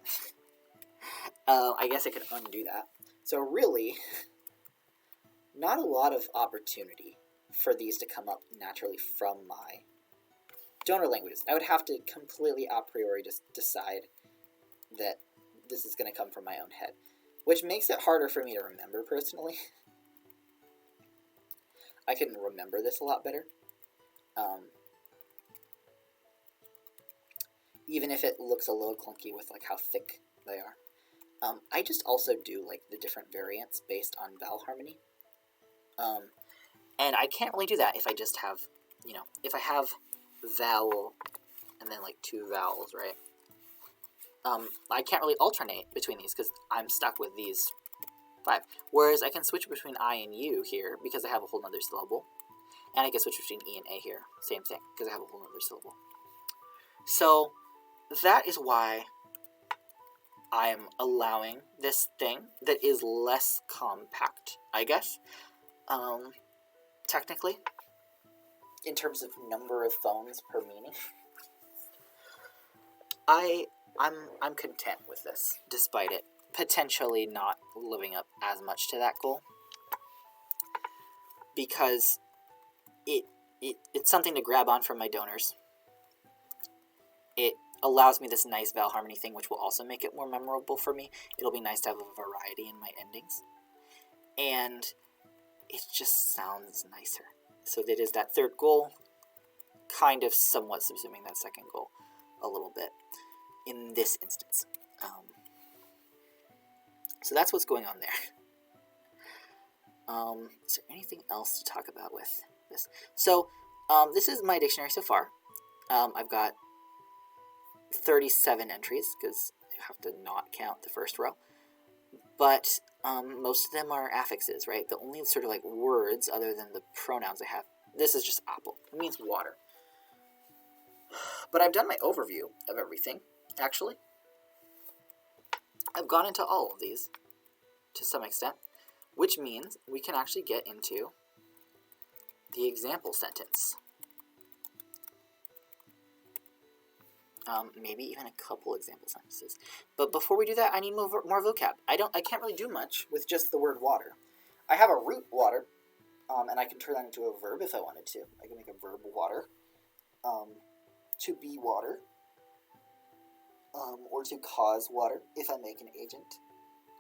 I guess I could undo that. So really, not a lot of opportunity for these to come up naturally from my donor languages. I would have to completely a priori just decide that this is going to come from my own head, which makes it harder for me to remember personally. I can remember this a lot better. Even if it looks a little clunky with like how thick they are. I just also do like the different variants based on vowel harmony. And I can't really do that if I just have, if I have vowel and then like two vowels, right? I can't really alternate between these because I'm stuck with these 5. Whereas I can switch between I and U here because I have a whole nother syllable. And I can switch between E and A here, same thing, because I have a whole nother syllable. So that is why I am allowing this thing that is less compact, I guess, technically, in terms of number of phones per meaning. I'm content with this, despite it potentially not living up as much to that goal, because it's something to grab on from my donors. It allows me this nice vowel harmony thing, which will also make it more memorable for me. It'll be nice to have a variety in my endings, and it just sounds nicer. So that is that third goal, kind of somewhat subsuming that second goal a little bit in this instance. So that's what's going on there. Is there anything else to talk about with this? So this is my dictionary so far. I've got 37 entries because you have to not count the first row. But most of them are affixes, right? The only sort of like words other than the pronouns I have. This is just apple. It means water. But I've done my overview of everything, actually. I've gone into all of these to some extent, which means we can actually get into the example sentence. Maybe even a couple example sentences. But before we do that, I need more vocab. I can't really do much with just the word water. I have a root water, and I can turn that into a verb if I wanted to. I can make a verb water. To be water. Or to cause water if I make an agent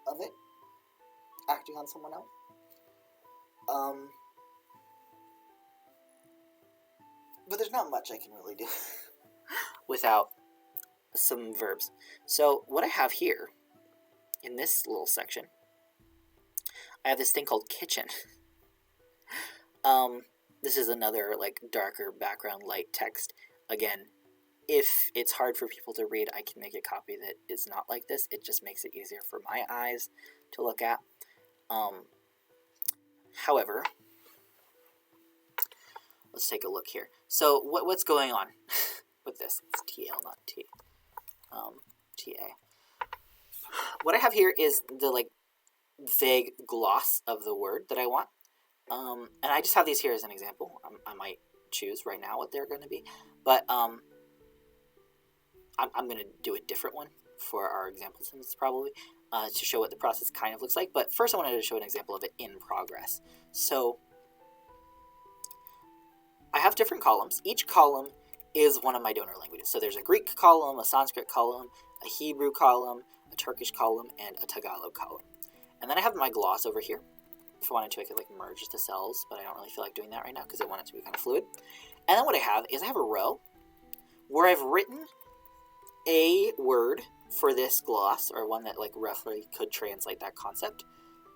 of it acting on someone else. But there's not much I can really do without some verbs. So what I have here in this little section, I have this thing called kitchen. This is another like darker background light text. Again, if it's hard for people to read, I can make a copy that is not like this. It just makes it easier for my eyes to look at. However, let's take a look here. So what's going on with this? It's TL, not T. TA. What I have here is the like vague gloss of the word that I want. And I just have these here as an example. I might choose right now what they're going to be. But I'm going to do a different one for our example sentence probably to show what the process kind of looks like. But first I wanted to show an example of it in progress. So I have different columns. Each column is one of my donor languages. So there's a Greek column, a Sanskrit column, a Hebrew column, a Turkish column, and a Tagalog column. And then I have my gloss over here. If I wanted to, I could like merge the cells, but I don't really feel like doing that right now because I want it to be kind of fluid. And then what I have is I have a row where I've written a word for this gloss, or one that like roughly could translate that concept,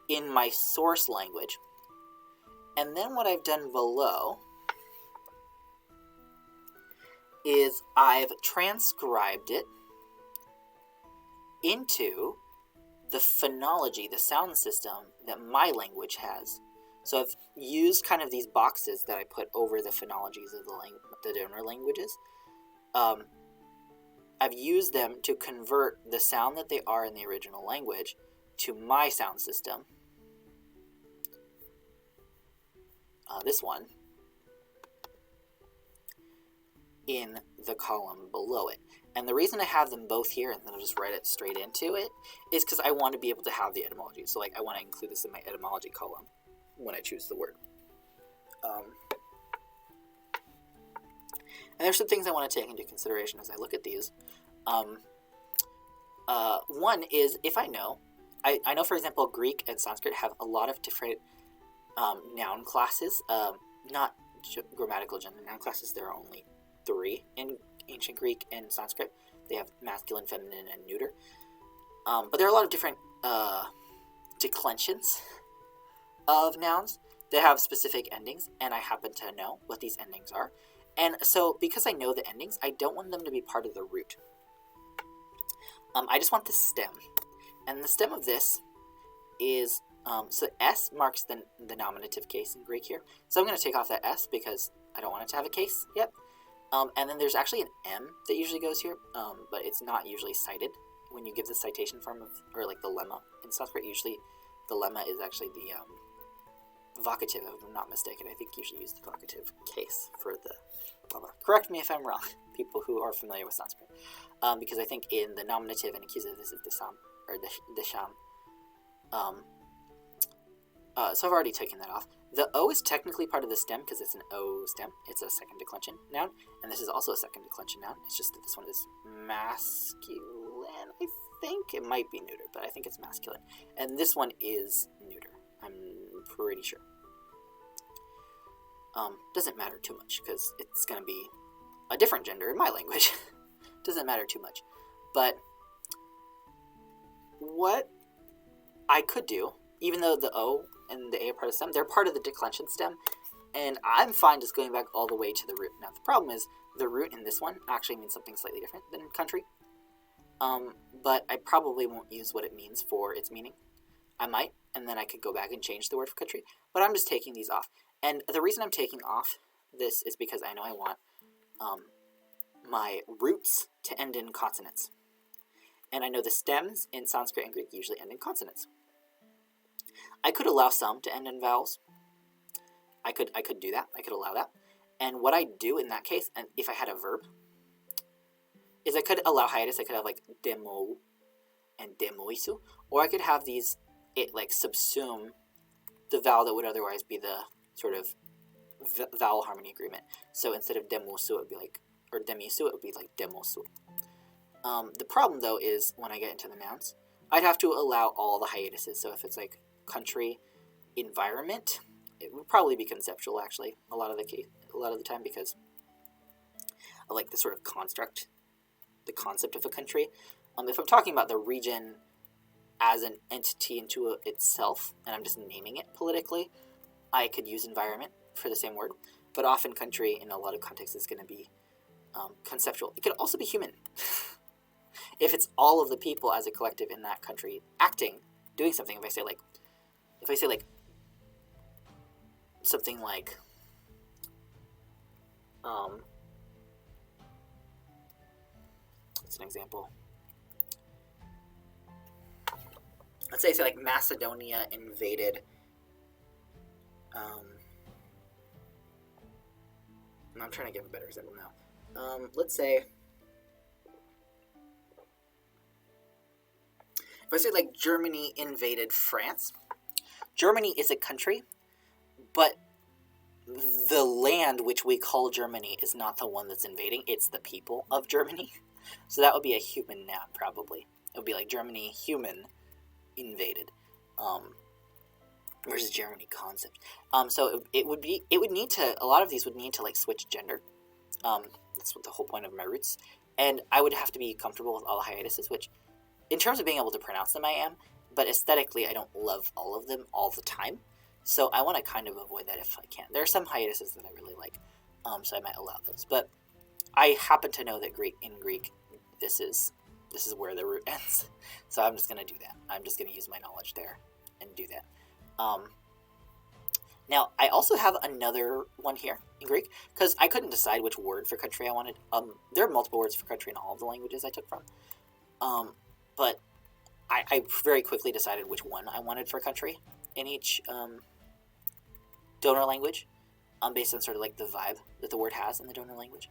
in my source language. And then what I've done below is I've transcribed it into the phonology, the sound system that my language has. So I've used kind of these boxes that I put over the phonologies of the donor languages. I've used them to convert the sound that they are in the original language to my sound system. This one in the column below it. And the reason I have them both here, and then I'll just write it straight into it, is because I want to be able to have the etymology. So like I want to include this in my etymology column when I choose the word. And there's some things I want to take into consideration as I look at these. One is, if I know for example Greek and Sanskrit have a lot of different noun classes, not grammatical gender noun classes. There are only 3 in ancient Greek and Sanskrit. They have masculine, feminine, and neuter. But there are a lot of different declensions of nouns that have specific endings, and I happen to know what these endings are. And so because I know the endings, I don't want them to be part of the root. I just want the stem. And the stem of this is, so S marks the nominative case in Greek here. So I'm going to take off that S because I don't want it to have a case yet. And then there's actually an M that usually goes here, but it's not usually cited when you give the citation form of, or like the lemma in Sanskrit. Usually the lemma is actually the vocative, if I'm not mistaken. I think you usually use the vocative case for the lemma. Correct me if I'm wrong, people who are familiar with Sanskrit. Because I think in the nominative and accusative, this is desham, or desham. So I've already taken that off. The O is technically part of the stem because it's an O stem. It's a second declension noun, and this is also a second declension noun. It's just that this one is masculine. I think it might be neuter, but I think it's masculine. And this one is neuter. I'm pretty sure. Doesn't matter too much because it's going to be a different gender in my language. Doesn't matter too much. But what I could do, even though the O and the A are part of the stem, they're part of the declension stem, and I'm fine just going back all the way to the root. Now the problem is the root in this one actually means something slightly different than country, but I probably won't use what it means for its meaning. I might, and then I could go back and change the word for country, but I'm just taking these off. And the reason I'm taking off this is because I know I want my roots to end in consonants. And I know the stems in Sanskrit and Greek usually end in consonants. I could allow some to end in vowels. I could do that. I could allow that. And what I do in that case, and if I had a verb, is I could allow hiatus. I could have like demo and demoisu, or I could have these like subsume the vowel that would otherwise be the sort of vowel harmony agreement. So instead of demosu, it would be like, or demisu, it would be like demosu. The problem though is when I get into the nouns, I'd have to allow all the hiatuses. So if it's like country, environment, it would probably be conceptual actually a lot of the time, because I like the sort of construct, the concept of a country. If I'm talking about the region as an entity into itself, and I'm just naming it politically, I could use environment for the same word. But often country in a lot of contexts is going to be conceptual. It could also be human. If it's all of the people as a collective in that country acting, doing something. If I say like something like what's an example? Let's say like Macedonia invaded I'm trying to give a better example now. Let's say if I say like Germany invaded France. Germany is a country, but the land which we call Germany is not the one that's invading, it's the people of Germany. So that would be a human noun, probably. It would be like Germany, human, invaded, versus Germany, concept. So it would need to, a lot of these would need to like switch gender. That's what the whole point of my roots. And I would have to be comfortable with all the hiatuses, which, in terms of being able to pronounce them, I am. But aesthetically, I don't love all of them all the time. So I want to kind of avoid that if I can. There are some hiatuses that I really like, so I might allow those. But I happen to know that in Greek, this is where the root ends. So I'm just going to do that. I'm just going to use my knowledge there and do that. Now, I also have another one here in Greek, because I couldn't decide which word for country I wanted. There are multiple words for country in all of the languages I took from. But I very quickly decided which one I wanted for country in each donor language, based on sort of like the vibe that the word has in the donor language.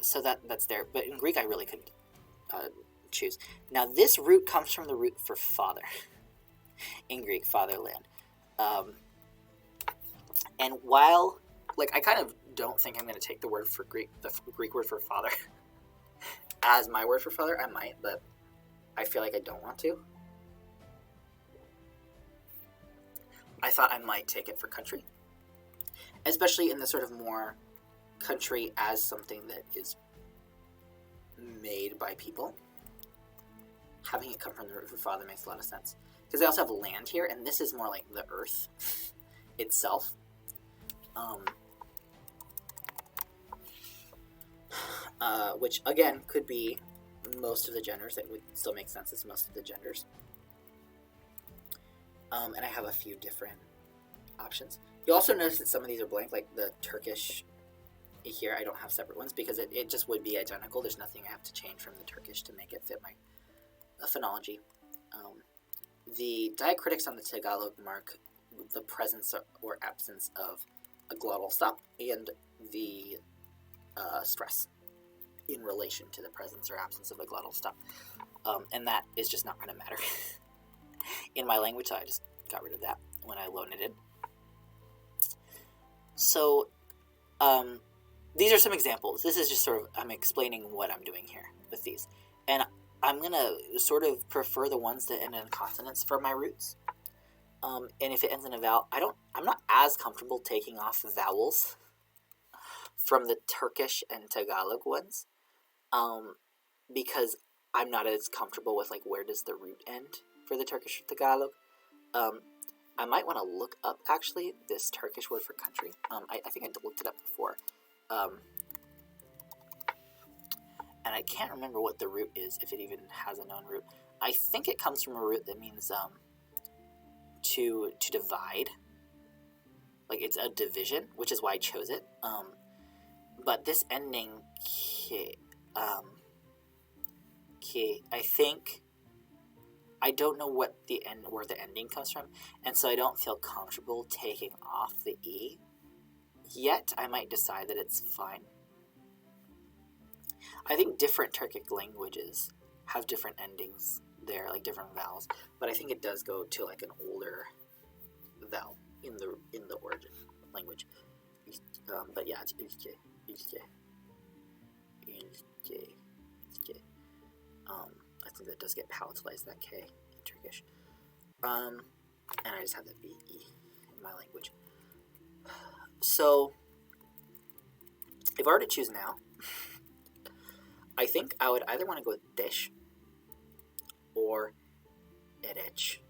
So that's there. But in Greek, I really couldn't choose. Now, this root comes from the root for father in Greek, fatherland. And while, like, I kind of don't think I'm going to take the word for Greek, the Greek word for father, as my word for father. I might, but I feel like I don't want to. I thought I might take it for country, especially in the sort of more country as something that is made by people. Having it come from the root for father makes a lot of sense. Because they also have land here, and this is more like the earth itself. Which, again, could be most of the genders. That would still make sense as most of the genders. And I have a few different options. You'll also notice that some of these are blank, like the Turkish here. I don't have separate ones because it just would be identical. There's nothing I have to change from the Turkish to make it fit my phonology. The diacritics on the Tagalog mark the presence or absence of a glottal stop and the stress in relation to the presence or absence of a glottal stop. And that is just not going to matter in my language, so I just got rid of that when I loaned it in. So, these are some examples. This is just sort of, I'm explaining what I'm doing here with these. And I'm going to sort of prefer the ones that end in consonants for my roots. And if it ends in a vowel, I'm not as comfortable taking off vowels from the Turkish and Tagalog ones, because I'm not as comfortable with, like, where does the root end for the Turkish or Tagalog. I might want to look up, actually, this Turkish word for country. I think I looked it up before. And I can't remember what the root is, if it even has a known root. I think it comes from a root that means to divide. Like, it's a division, which is why I chose it. But this ending, I think, I don't know where the ending comes from, and so I don't feel comfortable taking off the E yet. I might decide that it's fine. I think different Turkic languages have different endings there, like different vowels, but I think it does go to like an older vowel in the origin language. But yeah, it's ilke. I think that does get palatalized, that K in Turkish. And I just have that B, E in my language. So, if I were to choose now, I think I would either want to go with dish or edich.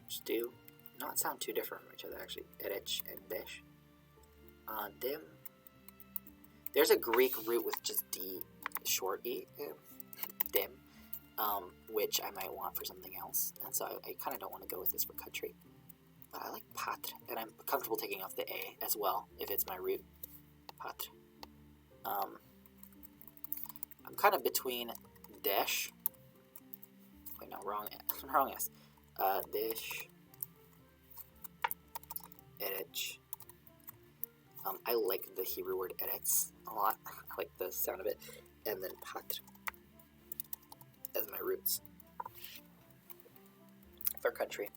Which do not sound too different from each other, actually. Edich and dish. Dim. There's a Greek root with just D, short E, dim, which I might want for something else. And so I kind of don't want to go with this for country. But I like patre, and I'm comfortable taking off the A as well, if it's my root. Patre. I'm kind of between dash. Wait, no, wrong S. Dish. Edich. I like the Hebrew word eretz a lot. I like the sound of it. And then patre as my roots. For country.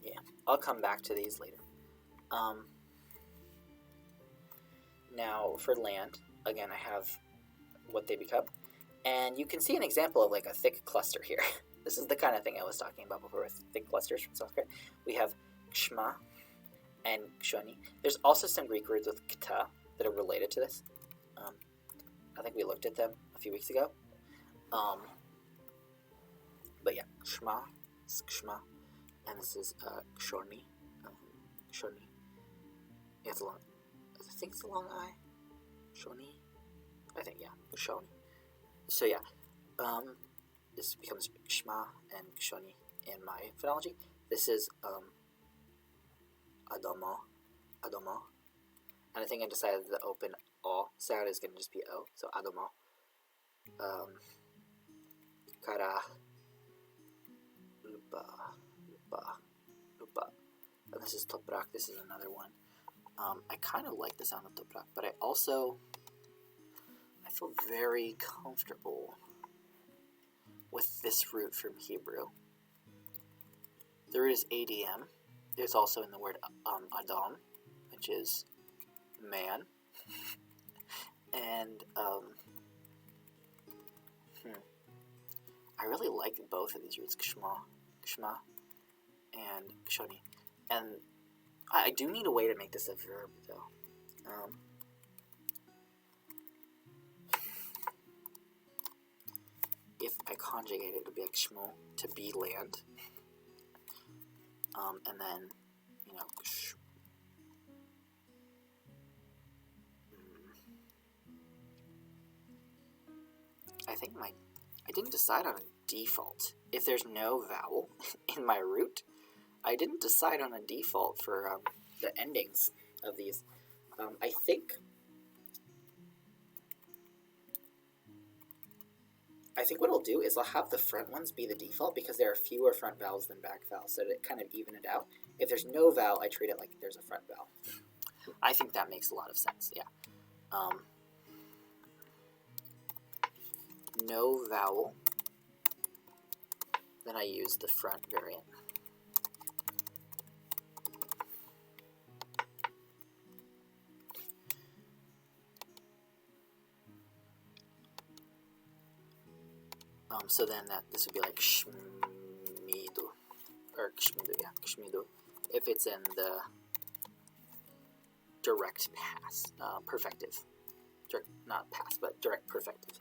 Yeah. I'll come back to these later. Now for land, again, I have what they become. And you can see an example of like a thick cluster here. This is the kind of thing I was talking about before with thick clusters from Sanskrit. We have kshma and kshoni. There's also some Greek words with kta that are related to this. I think we looked at them a few weeks ago. But yeah, kshma is kshma, and this is kshoni. Kshoni. It's a long. I think it's a long I. Kshoni. I think, yeah, kshoni. So yeah, this becomes kshma and kshoni in my phonology. This is adomo, adomo, and I think I decided the open o sound is going to just be o, so adomo. Kara, lupa, lupa, lupa, and this is toprak. This is another one. I kind of like the sound of toprak, but I feel very comfortable with this root from Hebrew. The root is ADM. There's also in the word Adam, which is man. And I really like both of these roots, kshma, and kshoni. And I do need a way to make this a verb, though. If I conjugate it, it would be like shmo, to be land. And then, you know, I think I didn't decide on a default. If there's no vowel in my root, I didn't decide on a default for the endings of these. I think what I'll do is I'll have the front ones be the default because there are fewer front vowels than back vowels, so to kind of even it out. If there's no vowel, I treat it like there's a front vowel. I think that makes a lot of sense, yeah. No vowel, then I use the front variant. So then this would be like shmidu, or kshmidu, yeah, kshmidu, if it's in the direct past, perfective, not past, but direct perfective.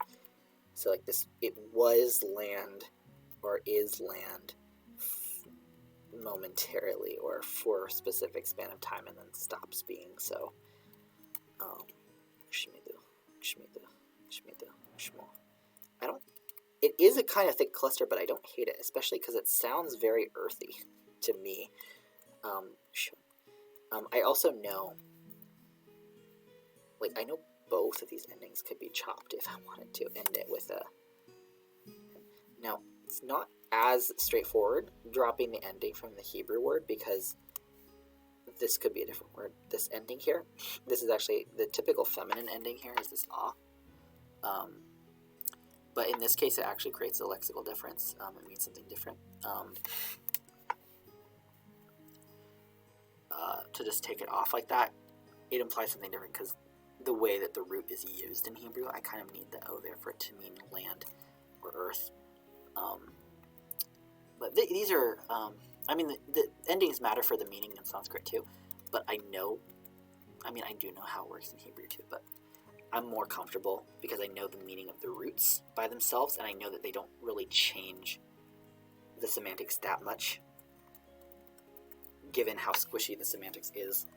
So like this, it was land, or is land, momentarily, or for a specific span of time, and then stops being so. Kshmidu, kshmidu, kshmidu, kshmo. It is a kind of thick cluster, but I don't hate it, especially because it sounds very earthy to me. I also know, I know both of these endings could be chopped if I wanted to end it with a. Now, it's not as straightforward dropping the ending from the Hebrew word because this could be a different word. This ending here, this is actually the typical feminine ending here is this ah. But in this case, it actually creates a lexical difference. It means something different. To just take it off like that, it implies something different because the way that the root is used in Hebrew, I kind of need the O there for it to mean land or earth. But these are, the endings matter for the meaning in Sanskrit too, but I do know how it works in Hebrew too, but I'm more comfortable because I know the meaning of the roots by themselves, and I know that they don't really change the semantics that much, given how squishy the semantics is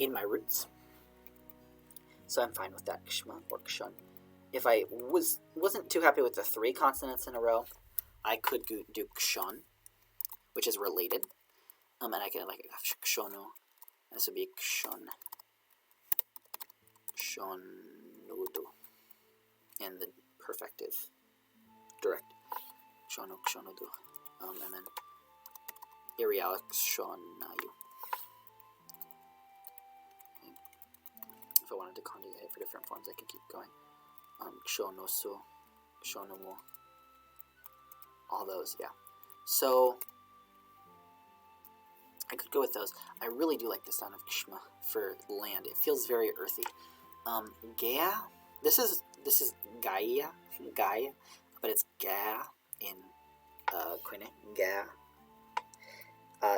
in my roots. So I'm fine with that, kshma or kshon. If I wasn't too happy with the 3 consonants in a row, I could do kshon, which is related, and I can kshonu. This would be kshon. Shonudu, and the perfective, direct, shonu, kshonudu, and then irialic, shonayu. Okay. If I wanted to conjugate it for different forms, I can keep going. Kshonosu, kshonumu, all those, yeah. So, I could go with those. I really do like the sound of kshma for land. It feels very earthy. Gaia. This is Gaia, but it's Ga in Quine. Ga.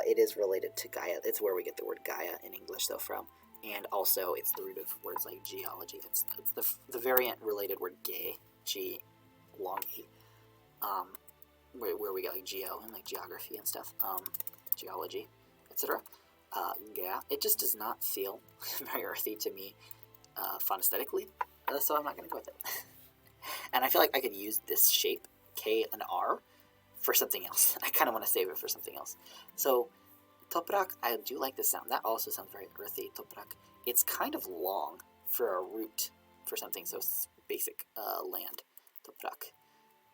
It is related to Gaia. It's where we get the word Gaia in English, though, from. And also, it's the root of words like geology. It's the variant related word gay, G, long E, where we get like geo and like geography and stuff, geology, etc. Yeah, it just does not feel very earthy to me phonesthetically, so I'm not going to go with it. And I feel like I could use this shape, K and R, for something else. I kind of want to save it for something else. So, toprak, I do like this sound. That also sounds very earthy, toprak. It's kind of long for a root for something so basic, land, toprak.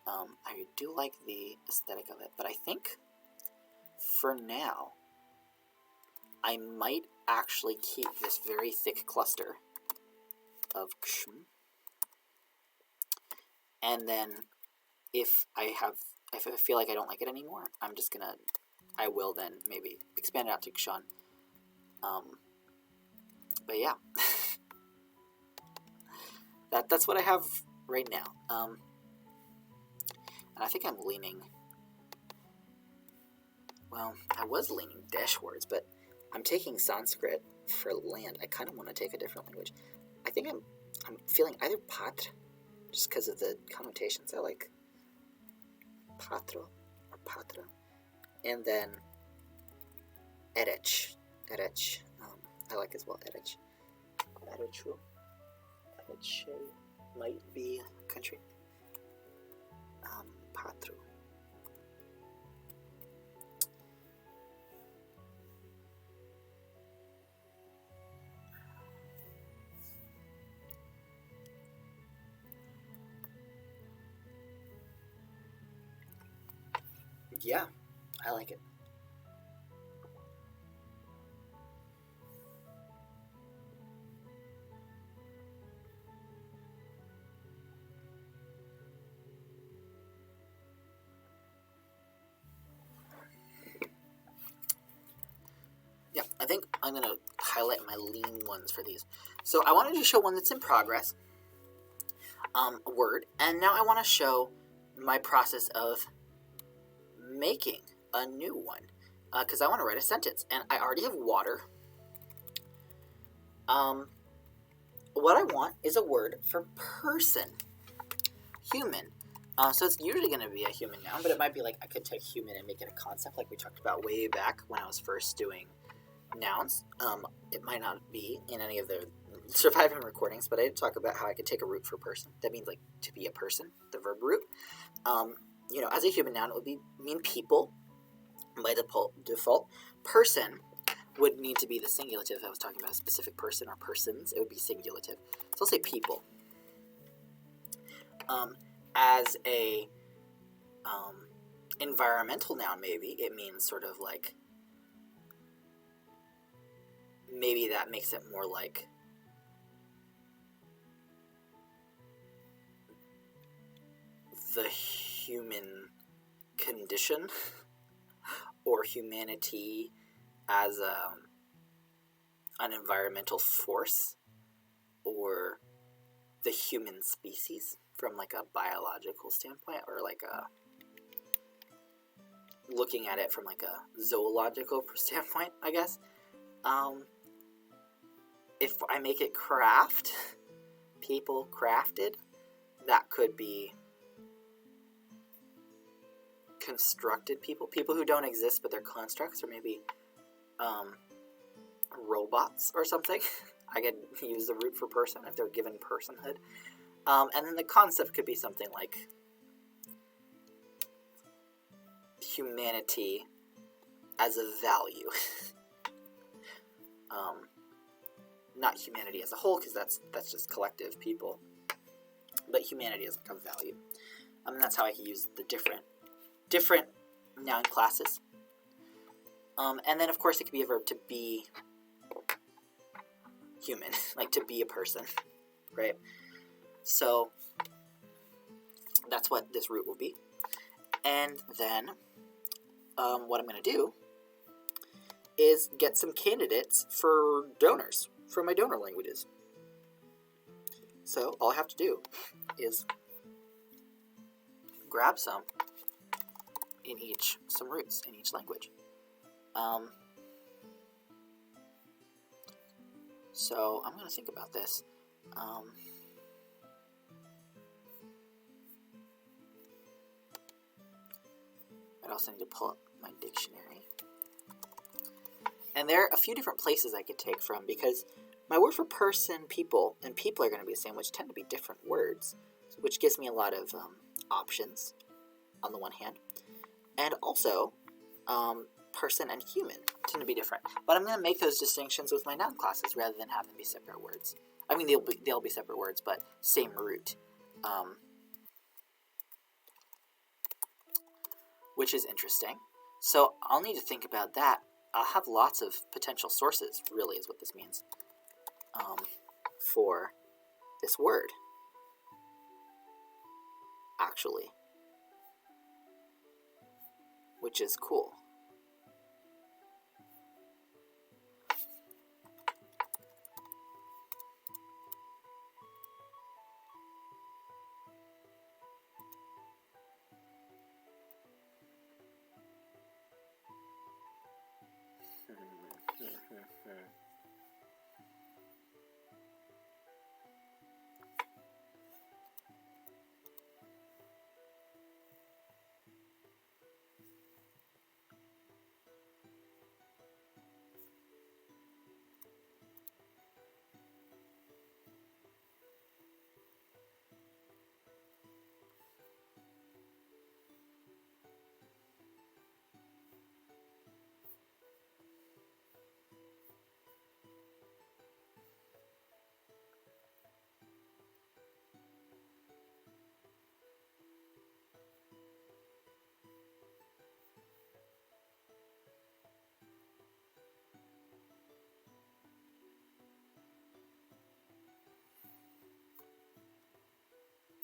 I do like the aesthetic of it, but I think for now, I might actually keep this very thick cluster of kshm, and then if I feel like I don't like it anymore, I will then maybe expand it out to kshan. But yeah, that's what I have right now. And I think I'm leaning, well, I was leaning dash words, but I'm taking Sanskrit for land. I kind of want to take a different language. I think I'm feeling either patra, just because of the connotations. I like patro or patra, and then erech. I like as well erech. Erechu. Ereche might be a country. Patru. Yeah, I like it. Yeah, I think I'm going to highlight my lean ones for these. So I wanted to show one that's in progress, a word, and now I want to show my process of making a new one, because I want to write a sentence, and I already have water. What I want is a word for person, human. So it's usually going to be a human noun, but it might be like I could take human and make it a concept like we talked about way back when I was first doing nouns. It might not be in any of the surviving recordings, but I did talk about how I could take a root for person. That means like to be a person, the verb root. As a human noun, it would mean people by default. Person would need to be the singulative. If I was talking about a specific person or persons, it would be singulative. So I'll say people. As a environmental noun, maybe it means sort of like, maybe that makes it more like the human condition or humanity as an environmental force, or the human species from like a biological standpoint, or like looking at it from like a zoological standpoint, I guess. If I make it craft, people crafted, that could be constructed people who don't exist but they're constructs, or maybe robots or something. I could use the root for person if they're given personhood. And then the concept could be something like humanity as a value. Not humanity as a whole, because that's just collective people, but humanity as like a value. And that's how I can use the different noun classes. And then of course it could be a verb to be human, like to be a person, right? So that's what this root will be. And then what I'm going to do is get some candidates for donors, for my donor languages. So all I have to do is grab some roots in each language. So I'm going to think about this. I'd also need to pull up my dictionary. And there are a few different places I could take from, because my word for person, people, and people are going to be the same, which tend to be different words, which gives me a lot of options on the one hand. And also, person and human tend to be different. But I'm going to make those distinctions with my noun classes rather than have them be separate words. I mean, they'll be separate words, but same root. Which is interesting. So I'll need to think about that. I'll have lots of potential sources, really, is what this means, for this word, actually, which is cool.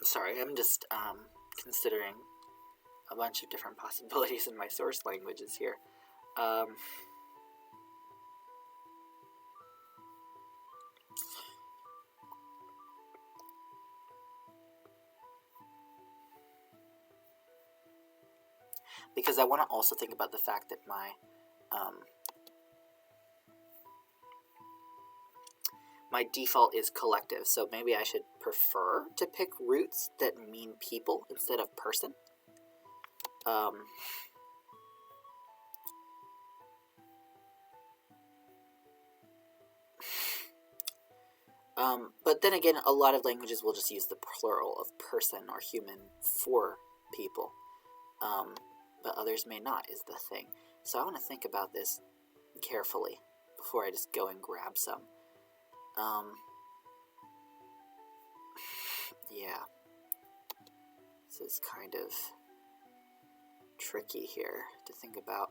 Sorry, I'm just considering a bunch of different possibilities in my source languages here. Because I want to also think about the fact that my default is collective, so maybe I should prefer to pick roots that mean people instead of person. But then again, a lot of languages will just use the plural of person or human for people. But others may not, is the thing. So I want to think about this carefully before I just go and grab some. Yeah. This is kind of tricky here to think about.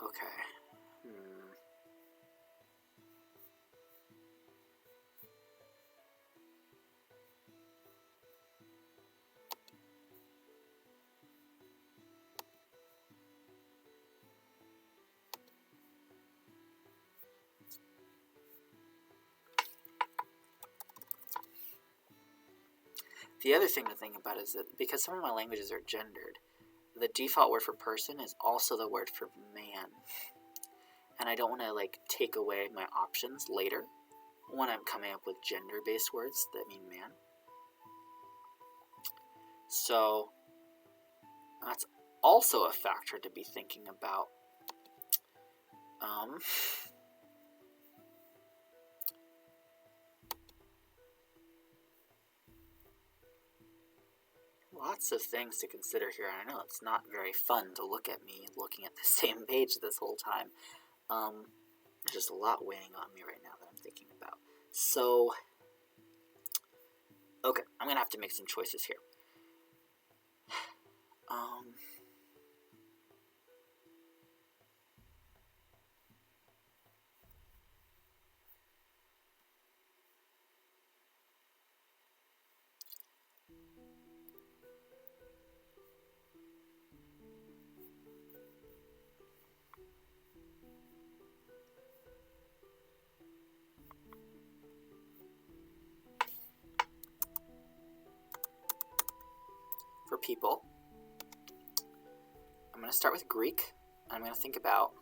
Okay. The other thing to think about is that because some of my languages are gendered, the default word for person is also the word for man. And I don't want to take away my options later when I'm coming up with gender-based words that mean man. So that's also a factor to be thinking about. Lots of things to consider here. I know it's not very fun to look at me looking at the same page this whole time. There's just a lot weighing on me right now that I'm thinking about. So, okay, I'm going to have to make some choices here. For people, I'm going to start with Greek, and I'm going to think about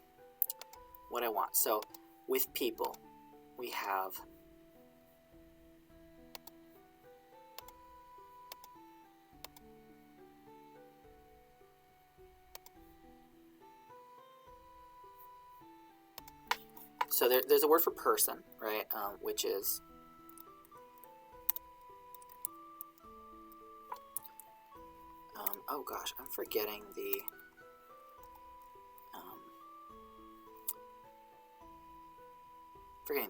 what I want. So, with people, we have so there's a word for person, right, which is oh gosh, I'm forgetting the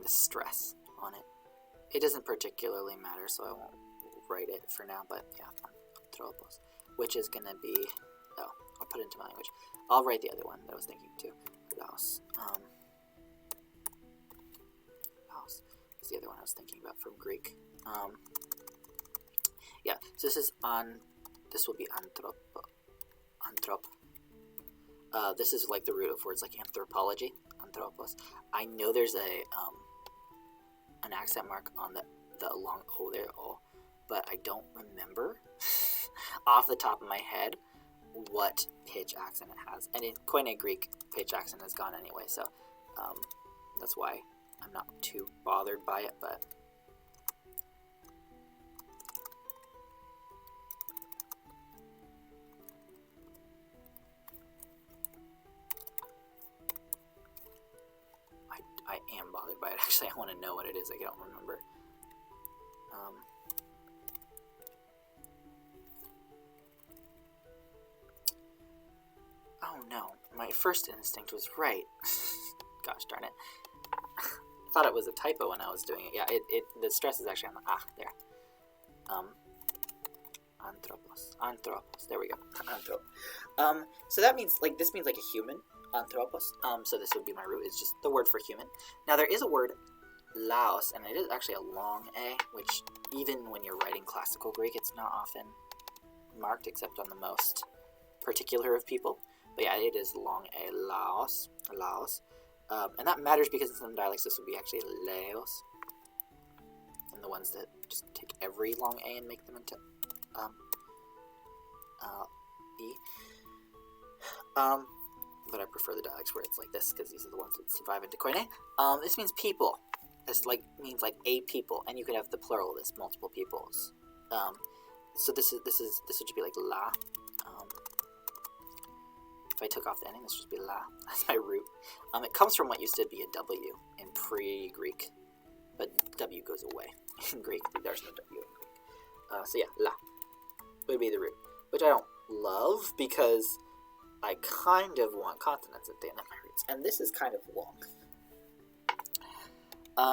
stress on it. It doesn't particularly matter, so I won't write it for now, but yeah, anthropos, which is going to be, oh, I'll put it into my language. I'll write the other one that I was thinking too. Laos. Laos is the other one I was thinking about from Greek. Yeah, so this will be anthrop. This is like the root of words like anthropology, anthropos. I know there's an accent mark on the long O there, O, but I don't remember off the top of my head what pitch accent it has. And in Koine Greek, pitch accent is gone anyway, so that's why I'm not too bothered by it, but I am bothered by it. Actually, I want to know what it is. I don't remember. Oh no, my first instinct was right. Gosh darn it. I thought it was a typo when I was doing it. Yeah, the stress is actually on the there. Anthropos. There we go. Anthrop. So that means this means like a human. Anthropos. So this would be my root. It's just the word for human. Now there is a word Laos, and it is actually a long A, which even when you're writing classical Greek, it's not often marked except on the most particular of people. But yeah, it is long A, Laos. And that matters because in some dialects this would be actually Laos. And the ones that just take every long A and make them into E. But I prefer the dialects where it's like this because these are the ones that survive into Koine. This means people. This means a people, and you could have the plural of this, multiple peoples. So this would just be like la. If I took off the ending, this would just be la. That's my root. It comes from what used to be a W in pre-Greek, but W goes away in Greek. There's no W in Greek. So yeah, la would be the root, which I don't love because I kind of want consonants at the end of my roots, and this is kind of long.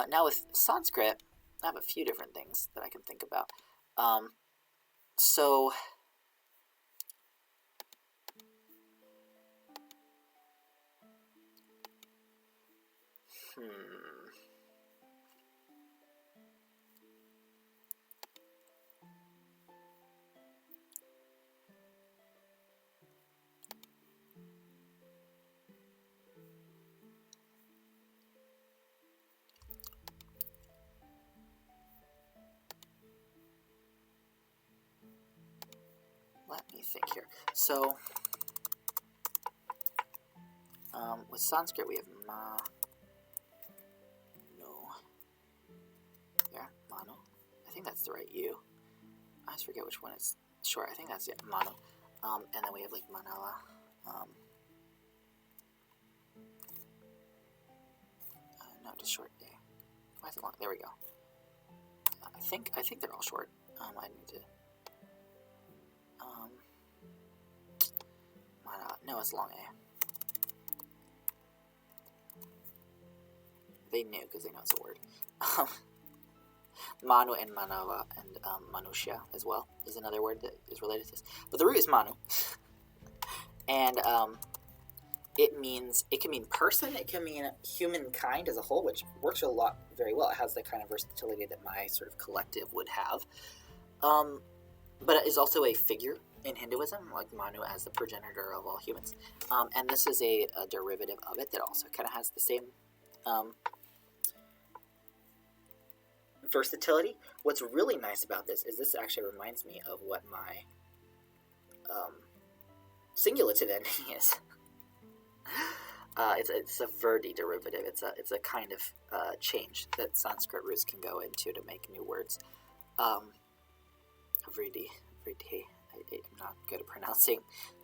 Now with Sanskrit, I have a few different things that I can think about. Let me think here. So, with Sanskrit we have ma, no, there, mano. I think that's the right U. I always forget which one is short. I think that's it, mano. And then we have like manala. No, just short A. Why is it long? There we go. I think they're all short. I need to. No, it's long A. They knew because they know it's a word. Manu and manava and manusha as well is another word that is related to this. But the root is manu. And it can mean person, it can mean humankind as a whole, which works a lot very well. It has the kind of versatility that my sort of collective would have. But it is also a figure in Hinduism, like Manu as the progenitor of all humans. And this is a derivative of it that also kind of has the same versatility. What's really nice about this is this actually reminds me of what my singulative ending is. It's a verdi derivative. It's a kind of change that Sanskrit roots can go into to make new words. Vridi. I'm not good at pronouncing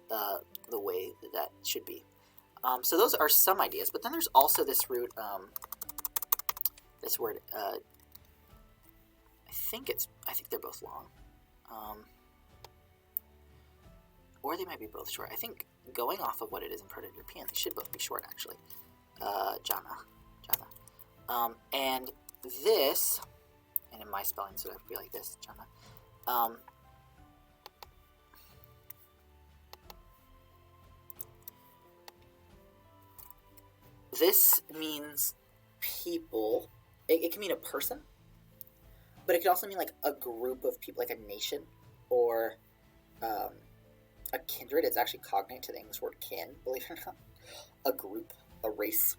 the way that should be. So those are some ideas, but then there's also this root, this word. I think they're both long, or they might be both short. I think going off of what it is in Proto-European, they should both be short actually. Jana. And this, and in my spelling, so it would be like this, Jana. This means people. It can mean a person, but it can also mean like a group of people, like a nation, or a kindred. It's actually cognate to the English word kin, believe it or not. A group, a race.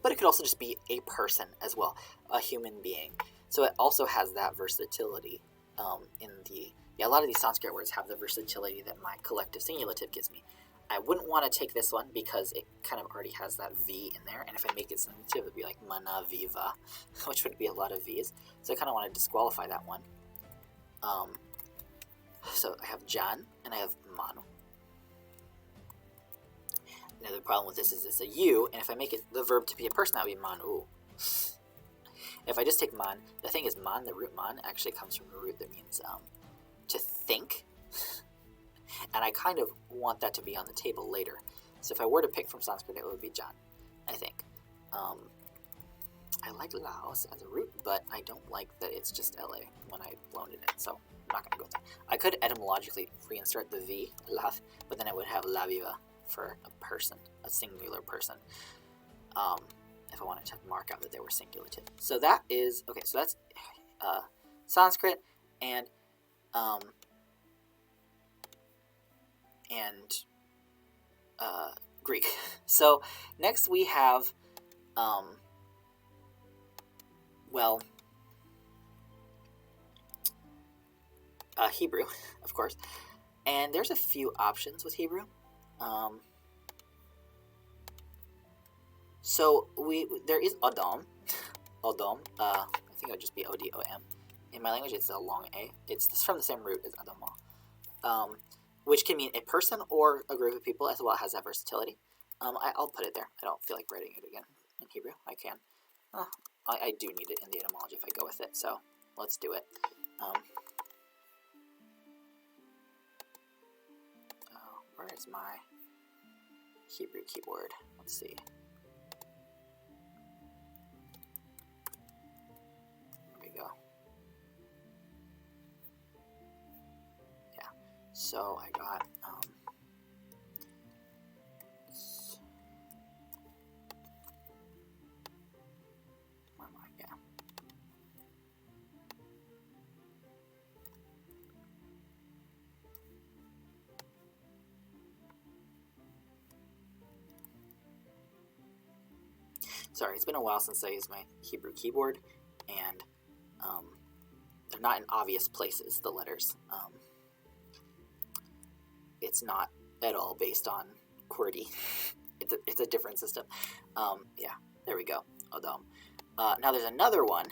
But it could also just be a person as well, a human being. So it also has that versatility in the... Yeah, a lot of these Sanskrit words have the versatility that my collective singulative gives me. I wouldn't want to take this one because it kind of already has that V in there, and if I make it singulative, it would be like mana viva, which would be a lot of V's. So I kind of want to disqualify that one. So I have Jan, and I have Manu. Now the problem with this is it's a U, and if I make it the verb to be a person, that would be Manu. If I just take man, the thing is man, the root man, actually comes from the root that means to think. And I kind of want that to be on the table later. So if I were to pick from Sanskrit, it would be Jan, I think. I like Laos as a root, but I don't like that it's just LA when I loaned it in, so I'm not going to go with that. I could etymologically reinsert the V, lav, but then I would have la viva for a person, a singular person, if I wanted to mark out that they were singulative. So that is, okay, so that's Sanskrit and Greek. So next we have, Hebrew, of course. And there's a few options with Hebrew. So there is Adam. Adam. I think it would just be O-D-O-M. In my language, it's a long A. It's from the same root as Adama, which can mean a person or a group of people, as well as has that versatility. I'll put it there. I don't feel like writing it again in Hebrew. I can. I do need it in the etymology if I go with it, so let's do it. Where is my Hebrew keyboard? Let's see. There we go. Yeah. So I got where am I? Yeah. Sorry, it's been a while since I used my Hebrew keyboard, and they're not in obvious places, the letters. It's not at all based on QWERTY. It's a different system. Yeah, there we go. Adam. Now there's another one.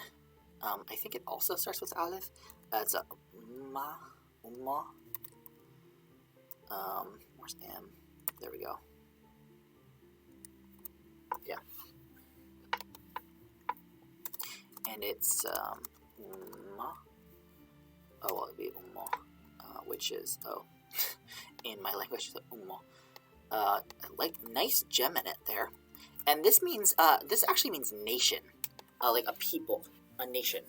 I think it also starts with Aleph. It's a Umma. Where's M? There we go. Yeah. And it's Umma. Oh, well, it'd be Umma, which is O. In my language, it's Umma. Like, nice gem in it there. And this means, this actually means nation. Like a people, a nation.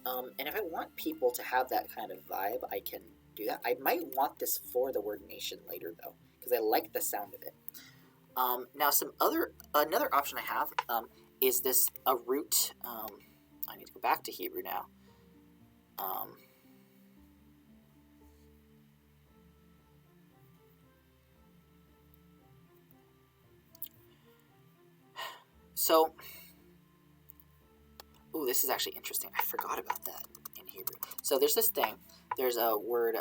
And if I want people to have that kind of vibe, I can do that. I might want this for the word nation later, though. because I like the sound of it. Now another option I have is this a root. I need to go back to Hebrew now. So, ooh, this is actually interesting. I forgot about that in Hebrew. So there's this thing. There's a word,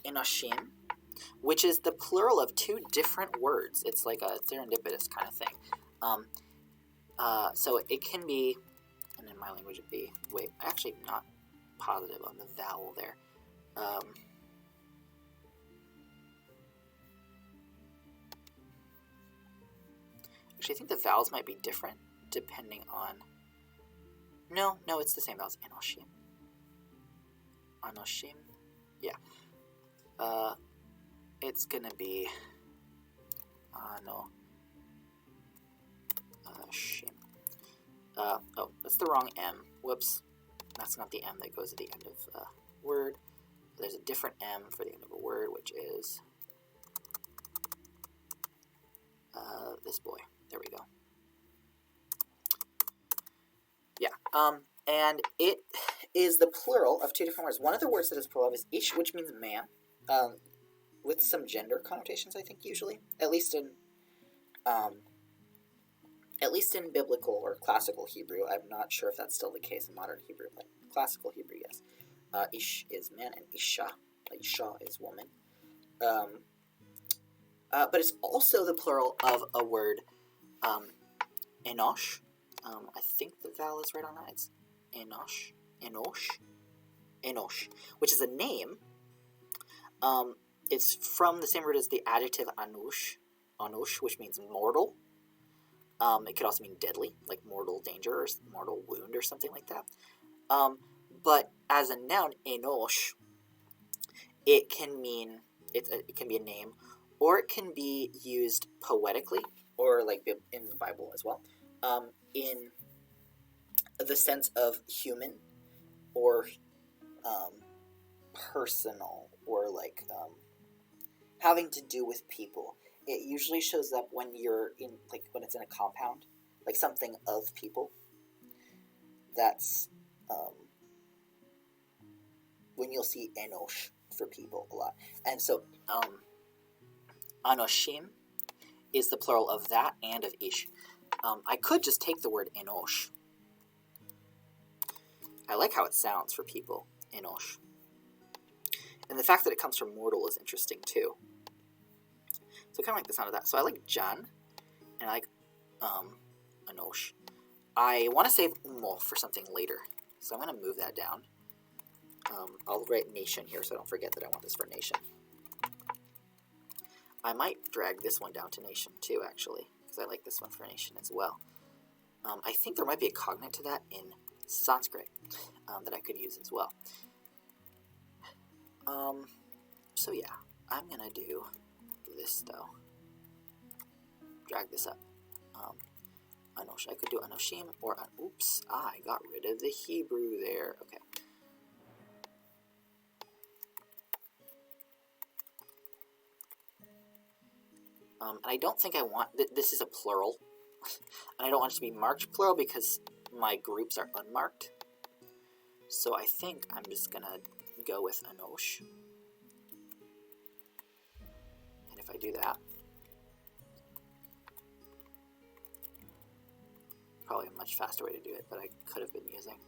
enoshim, which is the plural of two different words. It's like a serendipitous kind of thing. So it can be, and in my language it'd be, wait, actually I'm not positive on the vowel there. Actually, I think the vowels might be different depending on, no, it's the same vowels. Enoshim. Anoshim. Yeah. It's gonna be shim. Oh, that's the wrong M. Whoops. That's not the M that goes at the end of a word. There's a different M for the end of a word, which is this boy. There we go. Yeah. And it is the plural of two different words. One of the words that is plural is ish, which means man, with some gender connotations, I think, usually. At least in biblical or classical Hebrew. I'm not sure if that's still the case in modern Hebrew, but classical Hebrew, yes. Ish is man, and isha is woman. But it's also the plural of a word, enosh. I think the vowel is right on that. It's enosh, which is a name. It's from the same root as the adjective anush, which means mortal. It could also mean deadly, like mortal danger or mortal wound or something like that. But as a noun, enosh, it can mean, it can be a name, or it can be used poetically, or like in the Bible as well, in the sense of human, or personal, or like having to do with people. It usually shows up when you're in, like, when it's in a compound, like something of people. That's when you'll see enosh for people a lot. And so anoshim is the plural of that and of ish. I could just take the word enosh. I like how it sounds for people, enosh. And the fact that it comes from mortal is interesting too. So I kind of like the sound of that. So I like Jan, and I like Anosh. I want to save Umo for something later, so I'm going to move that down. I'll write nation here so I don't forget that I want this for nation. I might drag this one down to nation too, actually, because I like this one for nation as well. I think there might be a cognate to that in Sanskrit that I could use as well. So yeah, I'm going to do this though. Drag this up. Anosh. I could do anoshim or oops, I got rid of the Hebrew there. Okay. And I don't think I want this is a plural, and I don't want it to be marked plural because my groups are unmarked. So I think I'm just gonna go with anosh. And if I do that, probably a much faster way to do it, but I could have been using.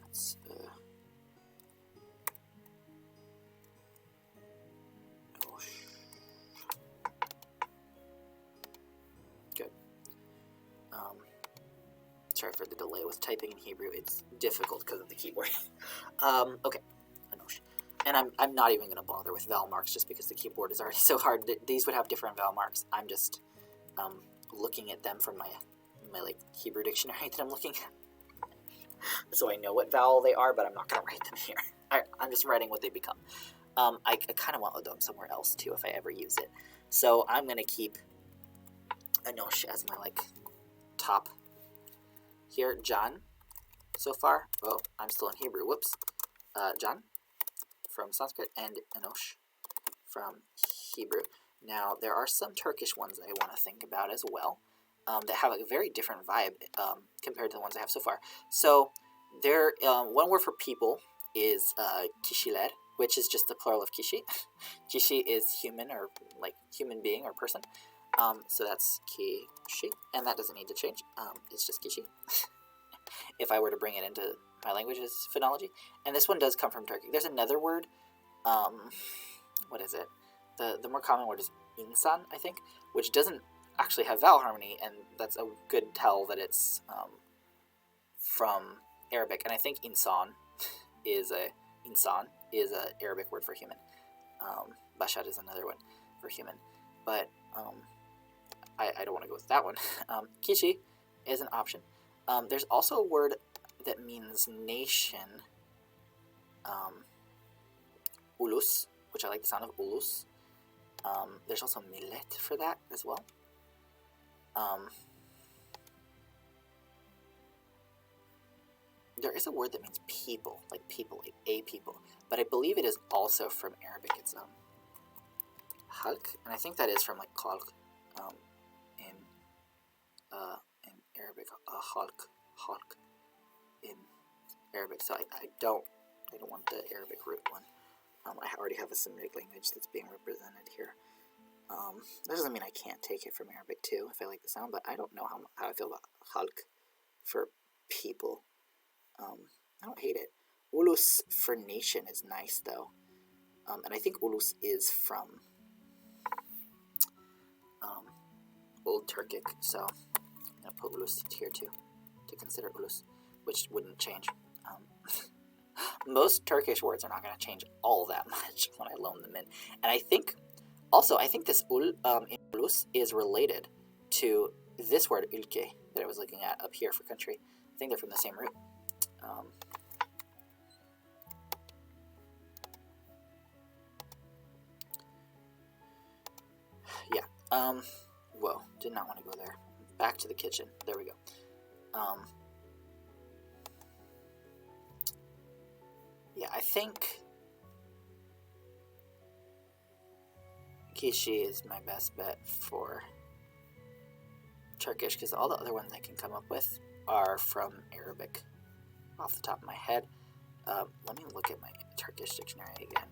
Let's, good. Sorry for the delay with typing in Hebrew. It's difficult because of the keyboard. Okay, anosh. And I'm not even going to bother with vowel marks just because the keyboard is already so hard. These would have different vowel marks. I'm just looking at them from my like Hebrew dictionary that I'm looking at. So I know what vowel they are, but I'm not going to write them here. I'm just writing what they become. I kind of want odom somewhere else too if I ever use it. So I'm going to keep Enosh as my like top here. John so far. Oh, I'm still in Hebrew. Whoops. John from Sanskrit and Enosh from Hebrew. Now, there are some Turkish ones I want to think about as well that have a very different vibe compared to the ones I have so far. So, one word for people is kişiler, which is just the plural of kişi. Kişi is human or like human being or person. So that's kişi, and that doesn't need to change. It's just kişi. If I were to bring it into my language's phonology. And this one does come from Turkey. There's another word. What is it? The more common word is insan, I think, which doesn't actually have vowel harmony, and that's a good tell that it's from Arabic. And I think insan is a Arabic word for human. Bashar is another one for human, but I don't want to go with that one. Kishi is an option. There's also a word that means nation, ulus, which I like the sound of ulus. There's also millet for that as well. There is a word that means people, like a people, but I believe it is also from Arabic. It's halk, and I think that is from like khalq, in Arabic, halk in Arabic. So I don't want the Arabic root one. I already have a Semitic language that's being represented here. That doesn't mean I can't take it from Arabic too if I like the sound, but I don't know how I feel about halk for people. I don't hate it. Ulus for nation is nice though, and I think ulus is from Old Turkic, so I'm gonna put ulus here too to consider ulus, which wouldn't change. Most Turkish words are not going to change all that much when I loan them in. And I think this ul in ulus is related to this word ülke that I was looking at up here for country. I think they're from the same root. Yeah. Whoa, did not want to go there. Back to the kitchen. There we go. Yeah, I think Kishi is my best bet for Turkish because all the other ones I can come up with are from Arabic off the top of my head. Let me look at my Turkish dictionary again.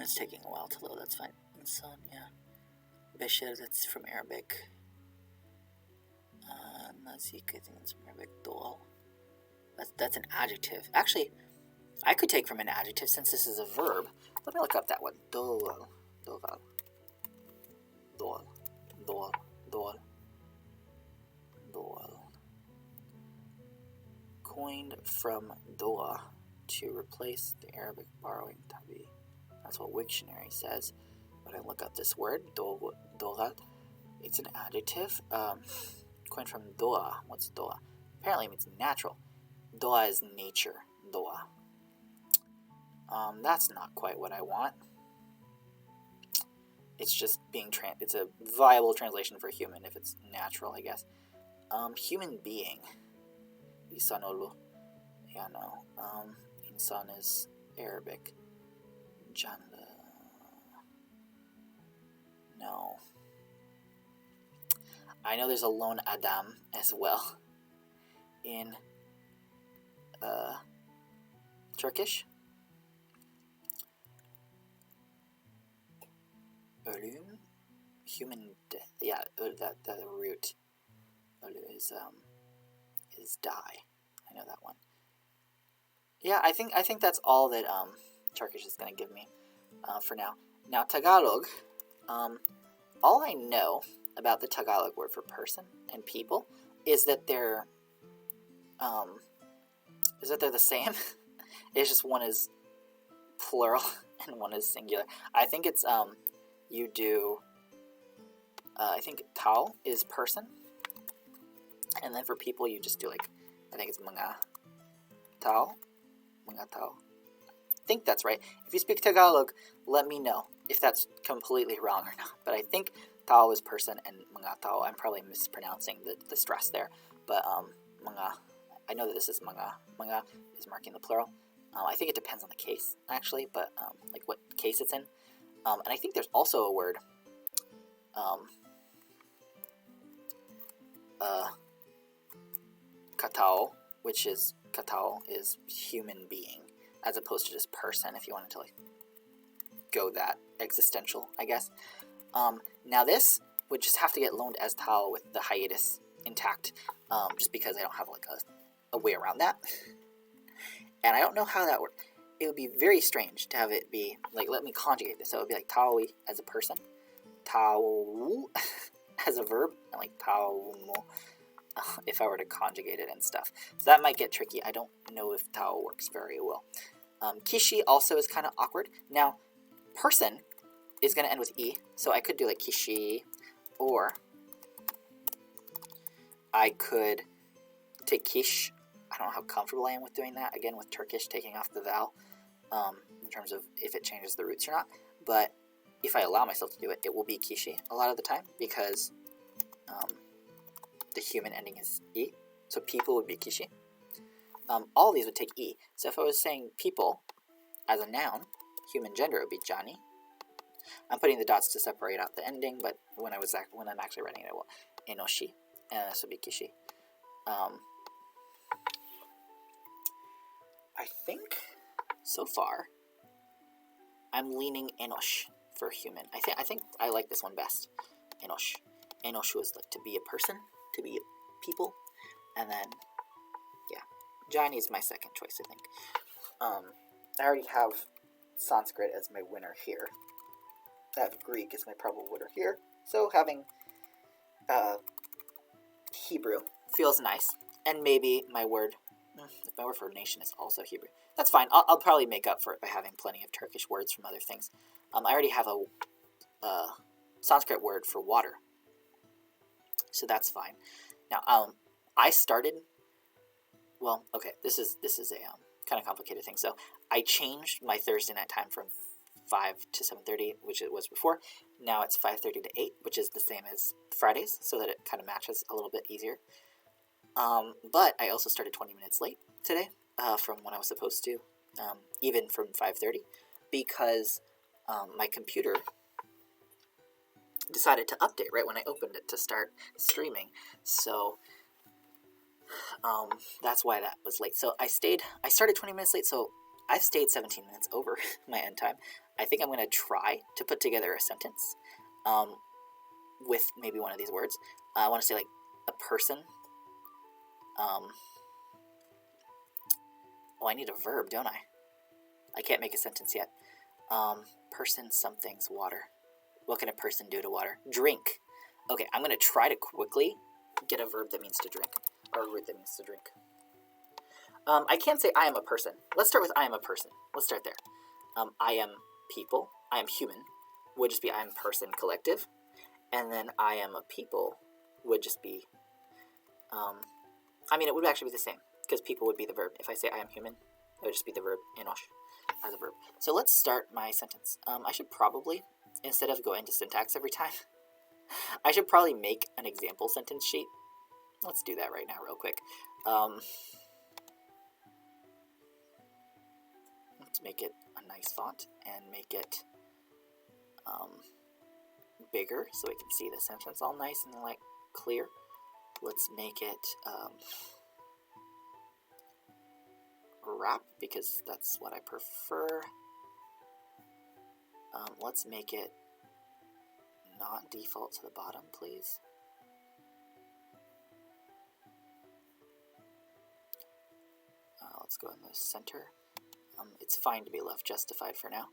It's taking a while to load, that's fine. Insan, yeah. Bashir, that's from Arabic. Nazik, I think that's from Arabic. Doal. That's an adjective. Actually, I could take from an adjective since this is a verb. Let me look up that one. Doal. Doval. Doal. Doal. Doal. Doal. Coined from doa to replace the Arabic borrowing tabi. That's what Wiktionary says. When I look up this word, dogal, it's an adjective. Coined from doa. What's doa? Apparently it means natural. Doa is nature. Doa. That's not quite what I want. It's just being it's a viable translation for human if it's natural, I guess. Human being. Isanolu. Yeah, no. Insan is Arabic. Janda. No. I know there's a lone Adam as well in Turkish. Ölüm, human death. Yeah, that the root is die. I know that one. Yeah, I think that's all that Turkish is going to give me for now. Now Tagalog, all I know about the Tagalog word for person and people is that they're the same. It's just one is plural and one is singular. I think it's you do I think tao is person. And then for people, you just do like, I think it's mga tao. Mga tao. I think that's right. If you speak Tagalog, let me know if that's completely wrong or not. But I think tao is person and mga tao. I'm probably mispronouncing the stress there. But mga, I know that this is mga. Mga is marking the plural. I think it depends on the case, actually, but like what case it's in. And I think there's also a word, katao, which is, katao is human being, as opposed to just person, if you wanted to like go that existential, I guess. Now this would just have to get loaned as tao with the hiatus intact, just because I don't have like a way around that. And I don't know how that works. It would be very strange to have it be, like, let me conjugate this. So it would be like taoi as a person, tao as a verb, and like tao if I were to conjugate it and stuff. So that might get tricky. I don't know if tao works very well. Kishi also is kind of awkward. Now, person is going to end with e, so I could do like kishi, or I could take kish. I don't know how comfortable I am with doing that, again, with Turkish, taking off the vowel, in terms of if it changes the roots or not. But if I allow myself to do it, it will be kishi a lot of the time, because the human ending is e, so people would be kishi. All of these would take e. So if I was saying people as a noun, human gender would be jani. I'm putting the dots to separate out the ending, but when I'm actually writing it, I will enoshi, and this would be kishi. I think so far I'm leaning enosh for human. I think I like this one best. Enosh. Enosh was like to be a person, to be people, and then yeah, Johnny is my second choice, I think. I already have Sanskrit as my winner here. I have Greek as my probable winner here. So having Hebrew feels nice, and maybe my word for nation is also Hebrew. That's fine. I'll probably make up for it by having plenty of Turkish words from other things. I already have a Sanskrit word for water, so that's fine. Now, I started. Well, okay. This is a kind of complicated thing. So I changed my Thursday night time from 5 to 7:30, which it was before. Now it's 5:30 to 8, which is the same as Fridays, so that it kind of matches a little bit easier. But I also started 20 minutes late today from when I was supposed to, even from 5:30, because my computer decided to update right when I opened it to start streaming. So that's why that was late. So I started 20 minutes late, so I've stayed 17 minutes over my end time. I think I'm going to try to put together a sentence with maybe one of these words. I want to say like a person. I need a verb, don't I? I can't make a sentence yet. Person, something's water. What can a person do to water? Drink. Okay, I'm going to try to quickly get a verb that means to drink, or a root that means to drink. I can't say I am a person. Let's start with I am a person. Let's start there. I am people. I am human. Would just be I am person collective. And then I am a people would just be, it would actually be the same, because people would be the verb. If I say I am human, it would just be the verb enosh as a verb. So let's start my sentence. I should probably, instead of going to syntax every time, I should probably make an example sentence sheet. Let's do that right now real quick. Let's make it a nice font and make it bigger so we can see the sentence all nice and like clear. Let's make it wrap, because that's what I prefer. Let's make it not default to the bottom, please. Let's go in the center. It's fine to be left justified for now.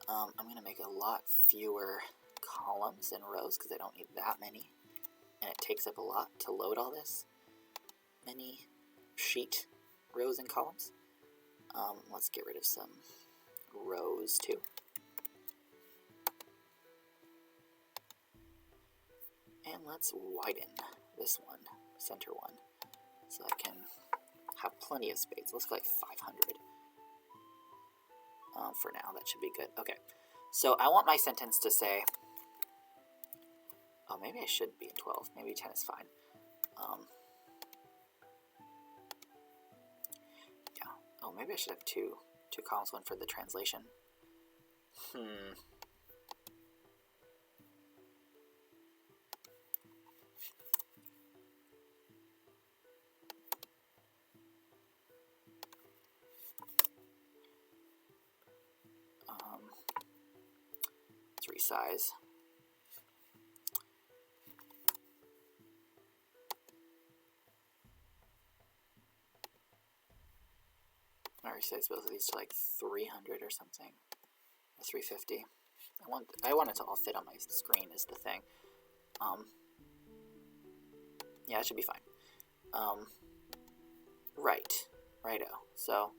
I'm going to make a lot fewer columns and rows, because I don't need that many. And it takes up a lot to load all this. Many sheet rows and columns. Let's get rid of some rows too. And let's widen this one, center one, so I can have plenty of space. Let's go like 500. For now, that should be good. Okay, so I want my sentence to say, oh, maybe I should be in 12. Maybe 10 is fine. Yeah. Oh, maybe I should have two columns, one for the translation. 3 size. I resized both of these to like 300 or something, or 350. I want it to all fit on my screen is the thing. Yeah, it should be fine. Righto. So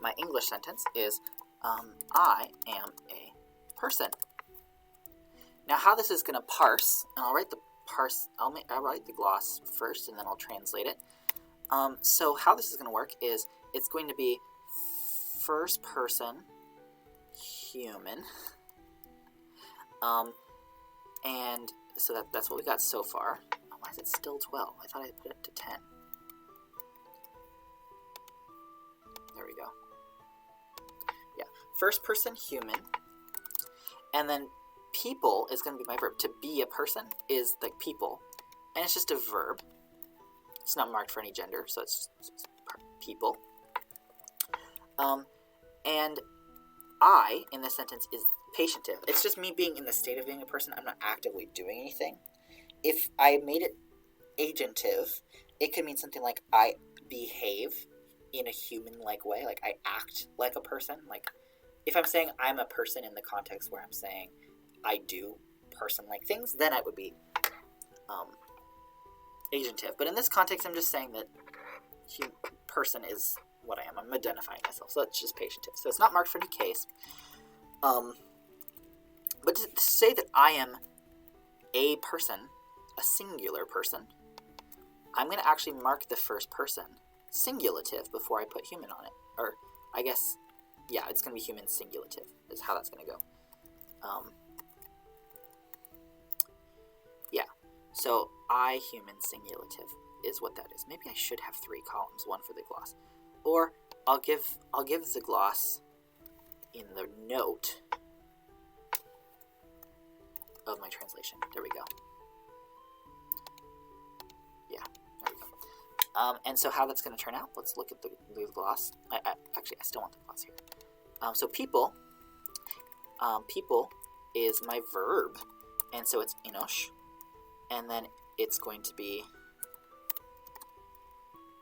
my English sentence is, I am a person. Now, how this is going to parse, and I'll write the gloss first, and then I'll translate it. So how this is going to work is it's going to be first person human, and so that's what we got so far. Oh, why is it still 12? I thought I put it to 10. There we go. Yeah, first person human, and then people is going to be my verb. To be a person is like people, and it's just a verb. It's not marked for any gender, so it's people. And I in this sentence is patientive. It's just me being in the state of being a person. I'm not actively doing anything. If I made it agentive, it could mean something like I behave in a human-like way, like I act like a person. Like if I'm saying I'm a person in the context where I'm saying I do person-like things, then I would be agentive. But in this context, I'm just saying that person is what I am. I'm identifying myself, so that's just patientive. So it's not marked for any case. But to say that I am a person, a singular person, I'm going to actually mark the first person singulative before I put human on it. Or I guess, yeah, it's going to be human singulative is how that's going to go. Yeah, so I human singulative is what that is. Maybe I should have 3 columns, one for the gloss. Or I'll give the gloss in the note of my translation. There we go. Yeah, there we go. And so how that's going to turn out, let's look at the gloss. Actually, I still want the gloss here. So people is my verb, and so it's inosh, and then it's going to be,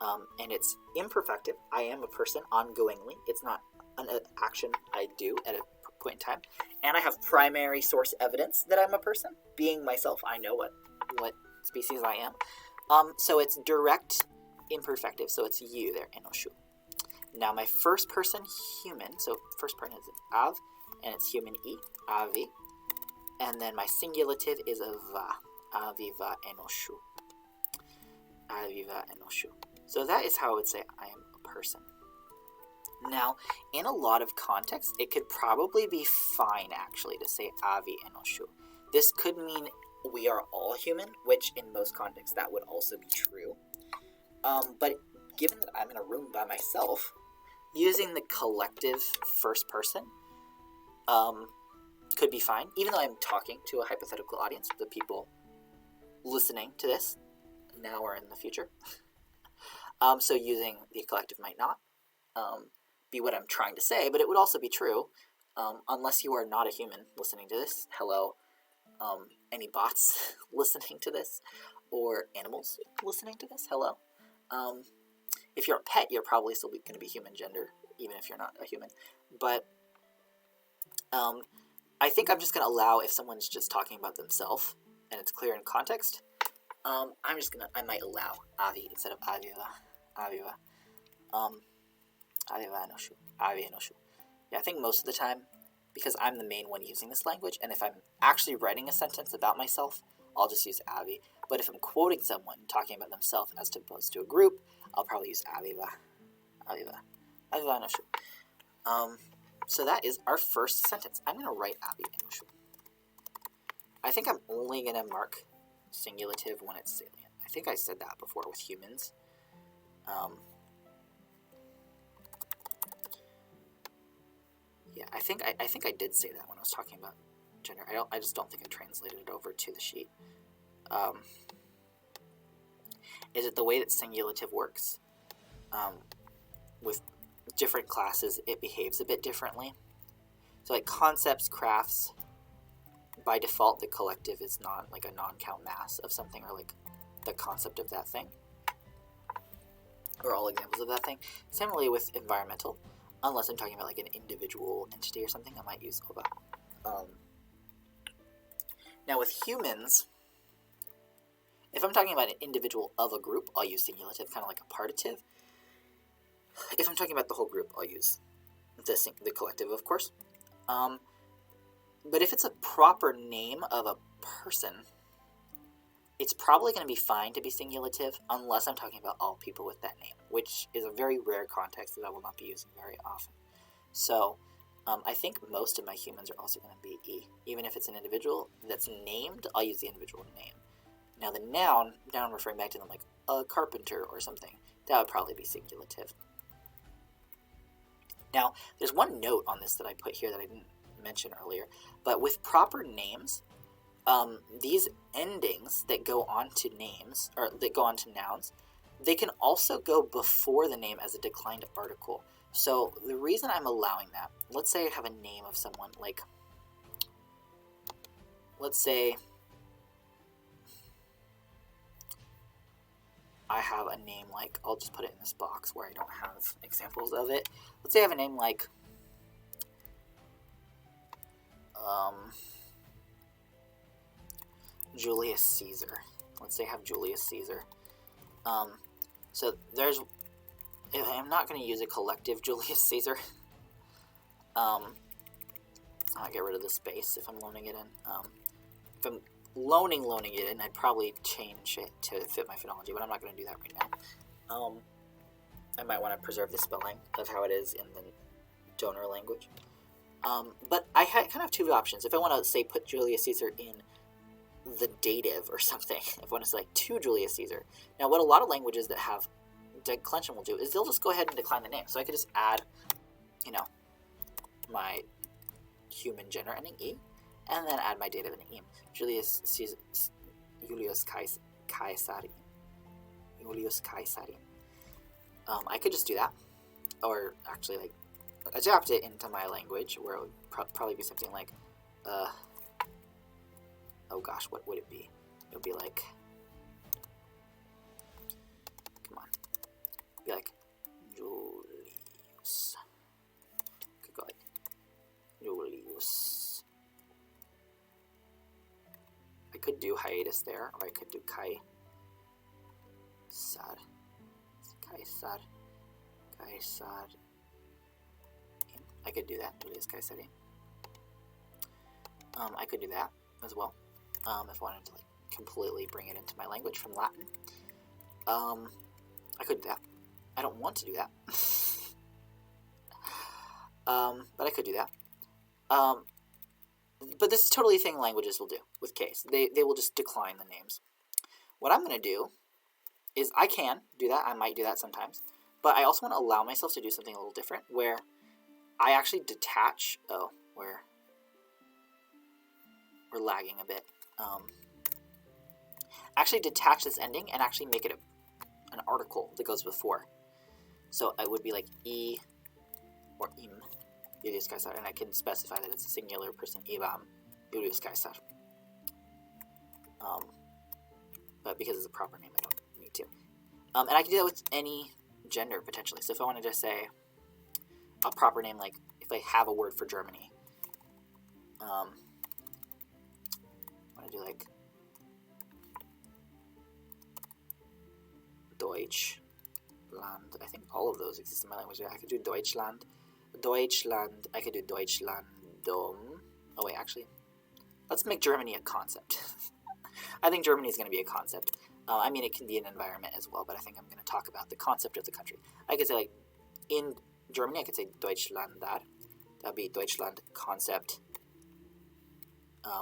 and it's imperfective. I am a person ongoingly. It's not an action I do at a point in time. And I have primary source evidence that I'm a person. Being myself, I know what species I am. So it's direct imperfective. So it's you there, enoshu. Now my first person human, so first person is an av, and it's human e, avi. And then my singulative is a va, aviva enoshu. Aviva enoshu. So that is how I would say I am a person. Now, in a lot of contexts, it could probably be fine, actually, to say avi enoshu. This could mean we are all human, which in most contexts that would also be true. But given that I'm in a room by myself, using the collective first person could be fine, even though I'm talking to a hypothetical audience, the people listening to this now or in the future. So using the collective might not be what I'm trying to say, but it would also be true unless you are not a human listening to this. Hello, any bots listening to this, or animals listening to this. Hello. If you're a pet, you're probably still going to be human gender, even if you're not a human. But I think I'm just going to allow if someone's just talking about themselves and it's clear in context. I might allow avi instead of aviva. Aviva enoshu. Avi enoshu. Yeah, I think most of the time because I'm the main one using this language, and if I'm actually writing a sentence about myself, I'll just use Abby. But if I'm quoting someone talking about themselves as opposed to a group, I'll probably use Aviva. Aviva no shu. So that is our first sentence. I'm going to write Abby no shu. I think I'm only going to mark singulative when it's salient. I think I said that before with humans. Yeah, I think I did say that when I was talking about gender. I just don't think I translated it over to the sheet. Is it the way that singulative works? With different classes, it behaves a bit differently. So like concepts, crafts, by default, the collective is not like a non-count mass of something, or like the concept of that thing, or all examples of that thing. Similarly with environmental, unless I'm talking about like an individual entity or something, I might use oba. Now with humans, if I'm talking about an individual of a group, I'll use singulative, kind of like a partitive. If I'm talking about the whole group, I'll use the collective, of course. But if it's a proper name of a person, it's probably going to be fine to be singulative, unless I'm talking about all people with that name, which is a very rare context that I will not be using very often. So I think most of my humans are also going to be E. Even if it's an individual that's named, I'll use the individual name. Now the noun referring back to them, like a carpenter or something, that would probably be singulative. Now, there's one note on this that I put here that I didn't mention earlier, but with proper names, these endings that go on to names, or that go on to nouns, they can also go before the name as a declined article. So the reason I'm allowing that, let's say I have a name of someone, like, let's say I have a name like, I'll just put it in this box where I don't have examples of it. Let's say I have a name like Julius Caesar. Let's say I have Julius Caesar. So there's, I'm not going to use a collective Julius Caesar. I'll get rid of the space if I'm loaning it in. If I'm loaning it in, I'd probably change it to fit my phonology, but I'm not going to do that right now. I might want to preserve the spelling of how it is in the donor language. But I kind of have two options. If I want to, say, put Julius Caesar in the dative or something, if I want to say, like, to Julius Caesar. Now, what a lot of languages that have declension will do is they'll just go ahead and decline the name. So I could just add, my human gender ending E, and then add my dative ending E. Julius Caesar, Julius Caesari. Julius Caesari. I could just do that, or actually, like, adapt it into my language, where it would probably be something like, oh gosh, what would it be? It would be like, come on, it'd be like Julius. Could go like Julius. I could do hiatus there, or I could do Kaisar. I could do that, Julius Caesari. I could do that as well, if I wanted to, like, completely bring it into my language from Latin. I could do that. I don't want to do that. But I could do that. But this is totally a thing languages will do with case. They will just decline the names. What I'm going to do is, I can do that. I might do that sometimes. But I also want to allow myself to do something a little different, where I actually detach... Oh, we're lagging a bit. Actually detach this ending and actually make it an article that goes before. So it would be like E or im, Julius Caesar, and I can specify that it's a singular person, Ivam, Julius Caesar. But because it's a proper name, I don't need to. And I can do that with any gender, potentially. So if I wanted to say a proper name, like if I have a word for Germany, I want to do like Deutschland. I think all of those exist in my language. I could do Deutschland. I could do Deutschland. dom. Oh wait, actually, let's make Germany a concept. I think Germany is going to be a concept. I mean, it can be an environment as well, but I think I'm going to talk about the concept of the country. I could say, like, in Germany, I could say Deutschland. That would be Deutschland concept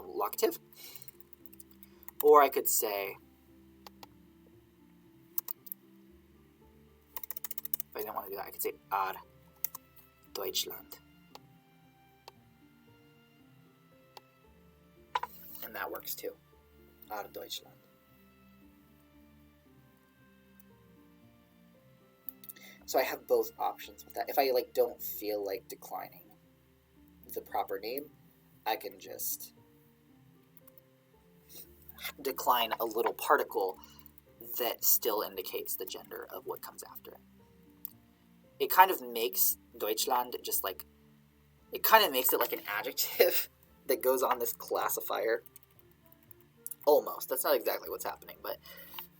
locative. Or I could say, if I didn't want to do that, I could say Ad Deutschland. And that works too. Ad Deutschland. So I have both options with that. If I like don't feel like declining the proper name, I can just decline a little particle that still indicates the gender of what comes after it. It kind of makes Deutschland just like, it kind of makes it like an adjective that goes on this classifier. Almost. That's not exactly what's happening, but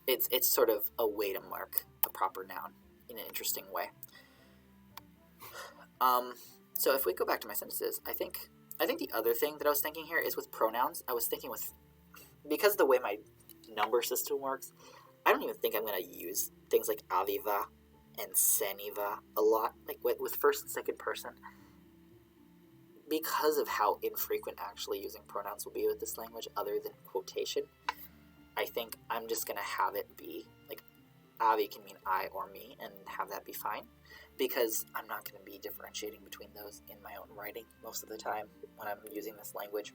it's sort of a way to mark a proper noun in an interesting way. So if we go back to my sentences, I think the other thing that I was thinking here is with pronouns. I was thinking with, because of the way my number system works, I don't even think I'm going to use things like aviva and seniva a lot, like with first and second person, because of how infrequent actually using pronouns will be with this language other than quotation. I think I'm just going to have it be, like, avi can mean I or me, and have that be fine, because I'm not going to be differentiating between those in my own writing most of the time when I'm using this language.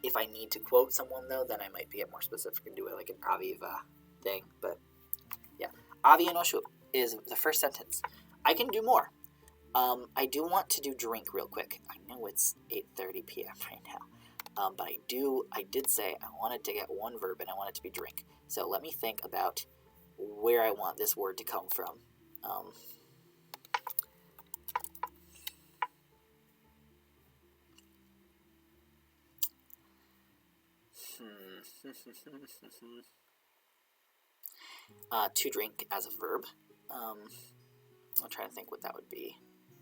If I need to quote someone, though, then I might be more specific and do it like an aviva thing, but yeah. Avi anoshu is the first sentence. I can do more. I do want to do drink real quick. I know it's 8:30 p.m. right now, but I did say I wanted to get one verb, and I want it to be drink. So let me think about where I want this word to come from. To drink as a verb. I'm trying to think what that would be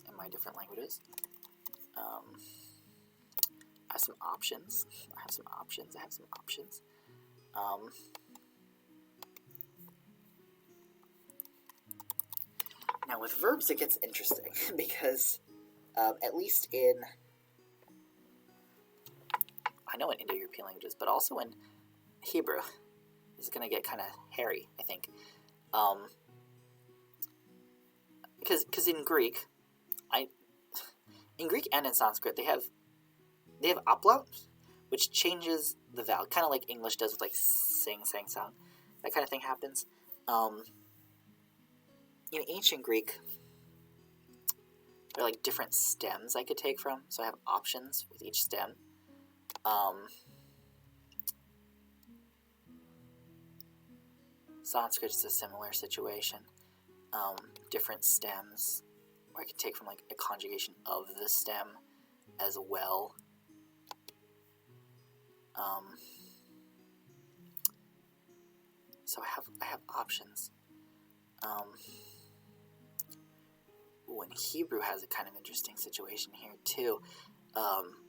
in my different languages. I have some options. Now with verbs it gets interesting because at least in, I know in Indo-European languages, but also in Hebrew, this is going to get kind of hairy, I think. Because in Greek, in Greek and in Sanskrit, they have uplout, which changes the vowel, kind of like English does with like sing, sang, sung. That kind of thing happens. In ancient Greek, there are like different stems I could take from, so I have options with each stem. Sanskrit is a similar situation. Different stems, or I can take from like a conjugation of the stem as well. So I have options. When Hebrew has a kind of interesting situation here too,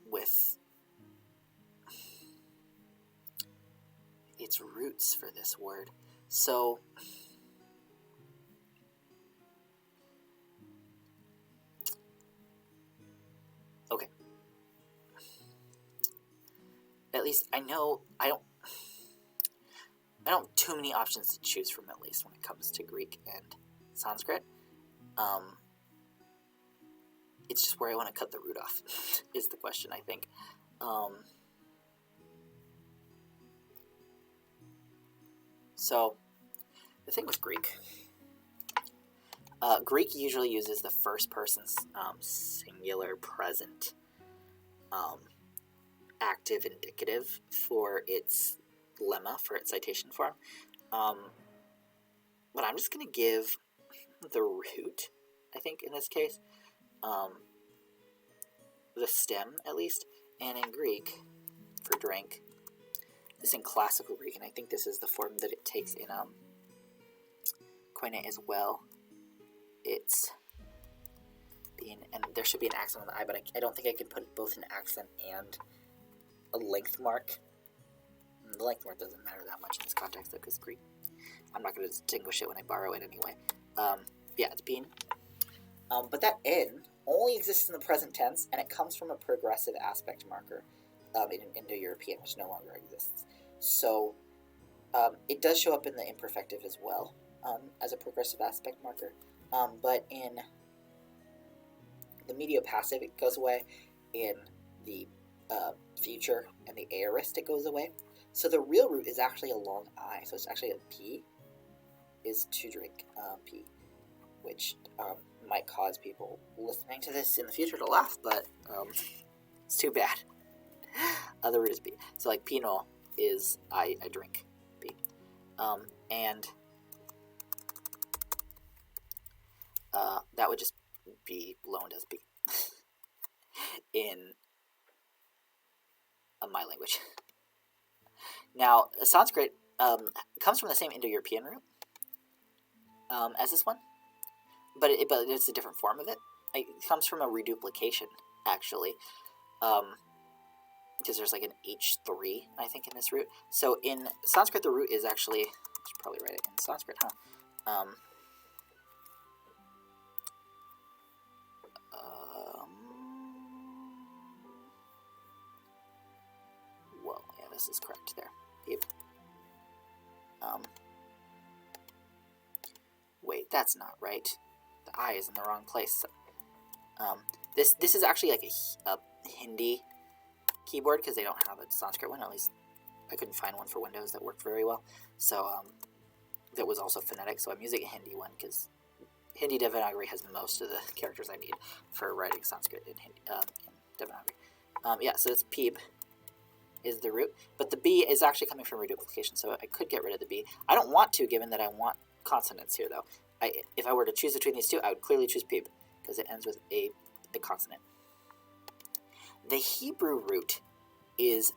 with its roots for this word. So okay. At least I know I don't have too many options to choose from, at least when it comes to Greek and Sanskrit. It's just where I want to cut the root off is the question, I think. So the thing with Greek, Greek usually uses the first person's singular present active indicative for its lemma, for its citation form. But I'm just going to give the root, I think, in this case, the stem, at least. And in Greek, for drink, this in classical Greek, and I think this is the form that it takes in Koine as well. It's bean, and there should be an accent on the I, but I don't think I could put both an accent and a length mark. The length mark doesn't matter that much in this context, though, because Greek. I'm not going to distinguish it when I borrow it anyway. Yeah, it's bean. But that N only exists in the present tense, and it comes from a progressive aspect marker in Indo-European, which no longer exists. So it does show up in the imperfective as well as a progressive aspect marker. But in the mediopassive, it goes away. In the future and the aorist, it goes away. So the real root is actually a long I. So it's actually a P is to drink P, which might cause people listening to this in the future to laugh, but it's too bad. The root is B. So like Pinot is I drink B. And that would just be loaned as B in my language. Now, Sanskrit comes from the same Indo-European root as this one, but it's a different form of it. It comes from a reduplication, actually, because there's like an H3, I think, in this root. So in Sanskrit, the root is actually, I should probably write it in Sanskrit, huh? Whoa, yeah, this is correct there. Yep. Wait, that's not right. The I is in the wrong place. This is actually like a Hindi keyboard, because they don't have a Sanskrit one. At least I couldn't find one for Windows that worked very well. So that was also phonetic. So I'm using a Hindi one because Hindi Devanagari has most of the characters I need for writing Sanskrit in Hindi, in Devanagari. Yeah, so it's Peeb is the root, but the B is actually coming from reduplication, so I could get rid of the B. I don't want to, given that I want consonants here, though. If I were to choose between these two, I would clearly choose Peeb, because it ends with a consonant. The Hebrew root is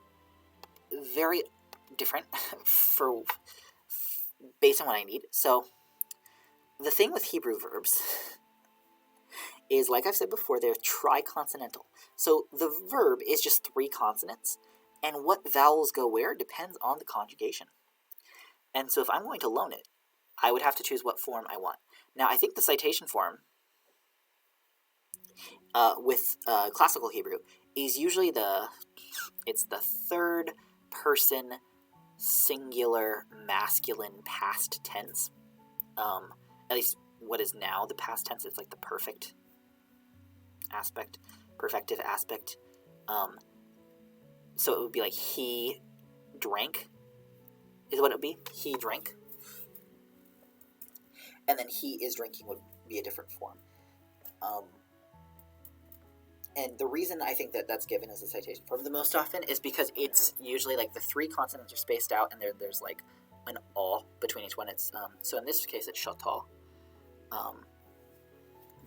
very different based on what I need. So the thing with Hebrew verbs is, like I've said before, they're triconsonantal. So the verb is just 3 consonants, and what vowels go where depends on the conjugation. And so if I'm going to loan it, I would have to choose what form I want. Now, I think the citation form with classical Hebrew is usually it's the third person singular masculine past tense. At least what is now the past tense. It's like the perfective aspect. So it would be like he drank is what it would be. He drank. And then he is drinking would be a different form. And the reason I think that that's given as a citation form the most often is because it's usually like the 3 consonants are spaced out, and there's like an aw between each one. It's so in this case it's shata. Let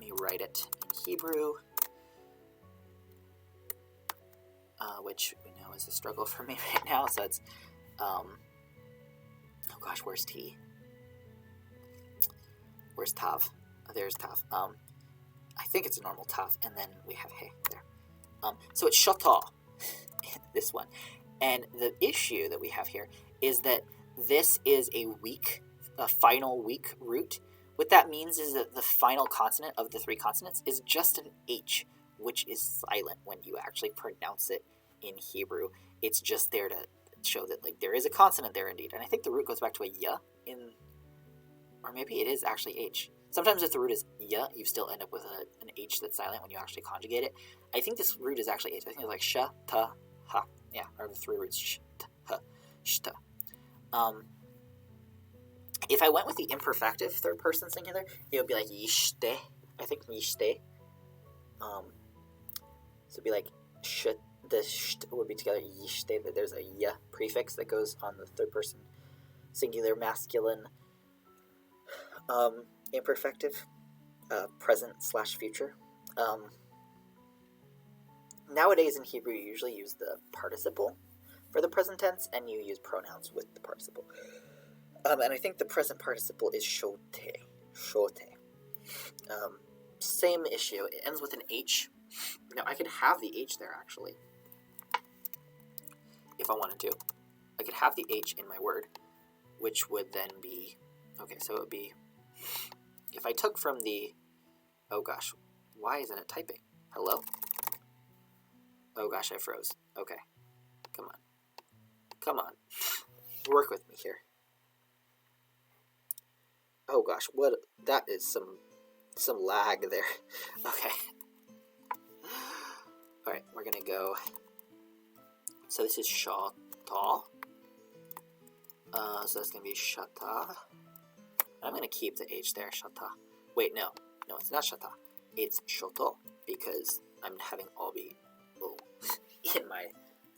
me write it in Hebrew, which we know is a struggle for me right now. So it's oh gosh, where's T? Where's Tav? Oh, there's Tav. I think it's a normal Tav, and then we have He there. So it's shata, this one. And the issue that we have here is that this is a final weak root. What that means is that the final consonant of the 3 consonants is just an H, which is silent when you actually pronounce it in Hebrew. It's just there to show that like there is a consonant there indeed. And I think the root goes back to a ya or maybe it is actually H. Sometimes if the root is ya, you still end up with an H that's silent when you actually conjugate it. I think this root is actually H. I think it's like sha, ta, ha. Yeah, are the 3 roots sh, ta, ha, shta. If I went with the imperfective third person singular, it would be like yishte. I think yishte. So it'd be like sh. The sh would be together yishte. But there's a ya prefix that goes on the third person singular masculine imperfective, present/future. Nowadays in Hebrew, you usually use the participle for the present tense, and you use pronouns with the participle. And I think the present participle is shote. same issue. It ends with an H. Now, I could have the H there, actually, if I wanted to. I could have the H in my word, which would then be, okay, so it would be, if I took from the, oh gosh, why isn't it typing? Hello? Oh gosh, I froze. Okay, come on. Come on. Work with me here. Oh gosh, what, that is some lag there. Okay. Alright, we're gonna go, so this is shata. So that's gonna be shata. I'm gonna keep the H there, shata. Wait, no, it's not shata. It's shoto, because I'm having all be O in my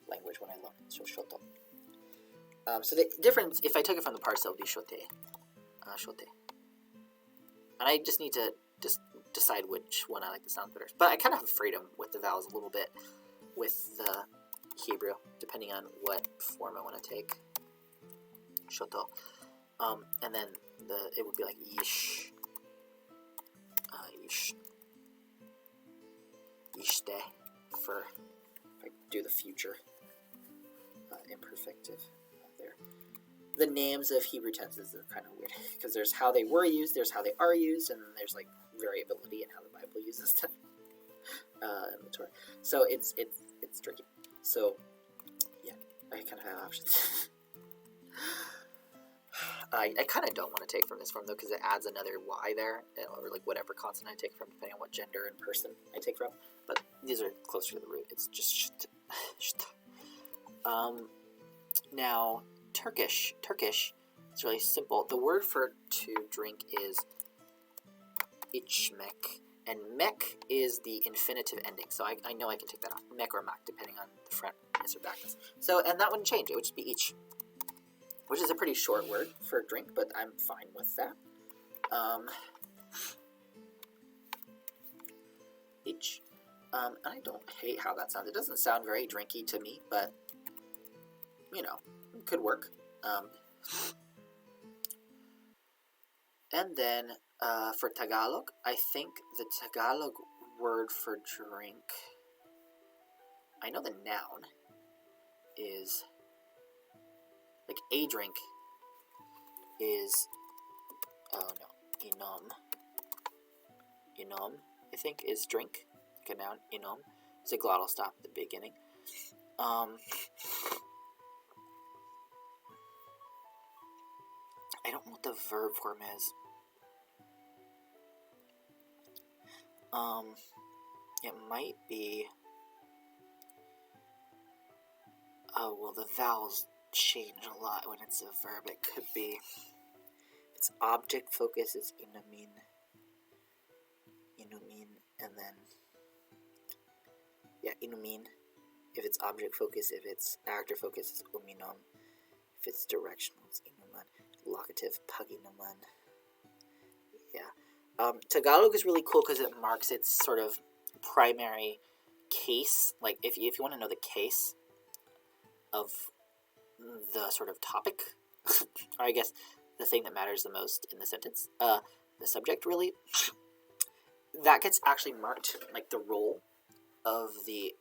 language when I learn. So shoto. So the difference, if I took it from the parts, that would be shote. Shote. And I just need to decide which one I like the sound better. But I kind of have freedom with the vowels a little bit with the Hebrew, depending on what form I want to take. Shoto. And then it would be like yish. Yish. Yishte for if I do the future imperfective there. The names of Hebrew tenses are kind of weird because there's how they were used, there's how they are used, and then there's like variability in how the Bible uses them. In the Torah. So it's tricky. So yeah, I kind of have options. I kind of don't want to take from this form though because it adds another Y there, or like whatever consonant I take from, depending on what gender and person I take from. But these are closer to the root. It's just now Turkish. It's really simple. The word for to drink is içmek, and mek is the infinitive ending. So I know I can take that off, mek or mak, depending on the frontness or backness. So, and that wouldn't change. It would just be ich, which is a pretty short word for drink, but I'm fine with that. Ich. And I don't hate how that sounds. It doesn't sound very drinky to me, but, you know, it could work. And then for Tagalog, I think the Tagalog word for drink, I know the noun is, like a drink is, oh no, inom, I think is drink, like a noun, inom. It's a glottal stop at the beginning. I don't know what the verb form is. It might be, oh, well, the vowels change a lot when it's a verb. It could be, if it's object focus, it's inumin, and then, yeah, inumin. If it's object focus, if it's actor focus, it's uminom. If it's directional, it's inuman. Locative, paginaman. Yeah. Tagalog is really cool because it marks its sort of primary case. Like, if you want to know the case of the sort of topic, or I guess the thing that matters the most in the sentence, the subject really, that gets actually marked, like the role of the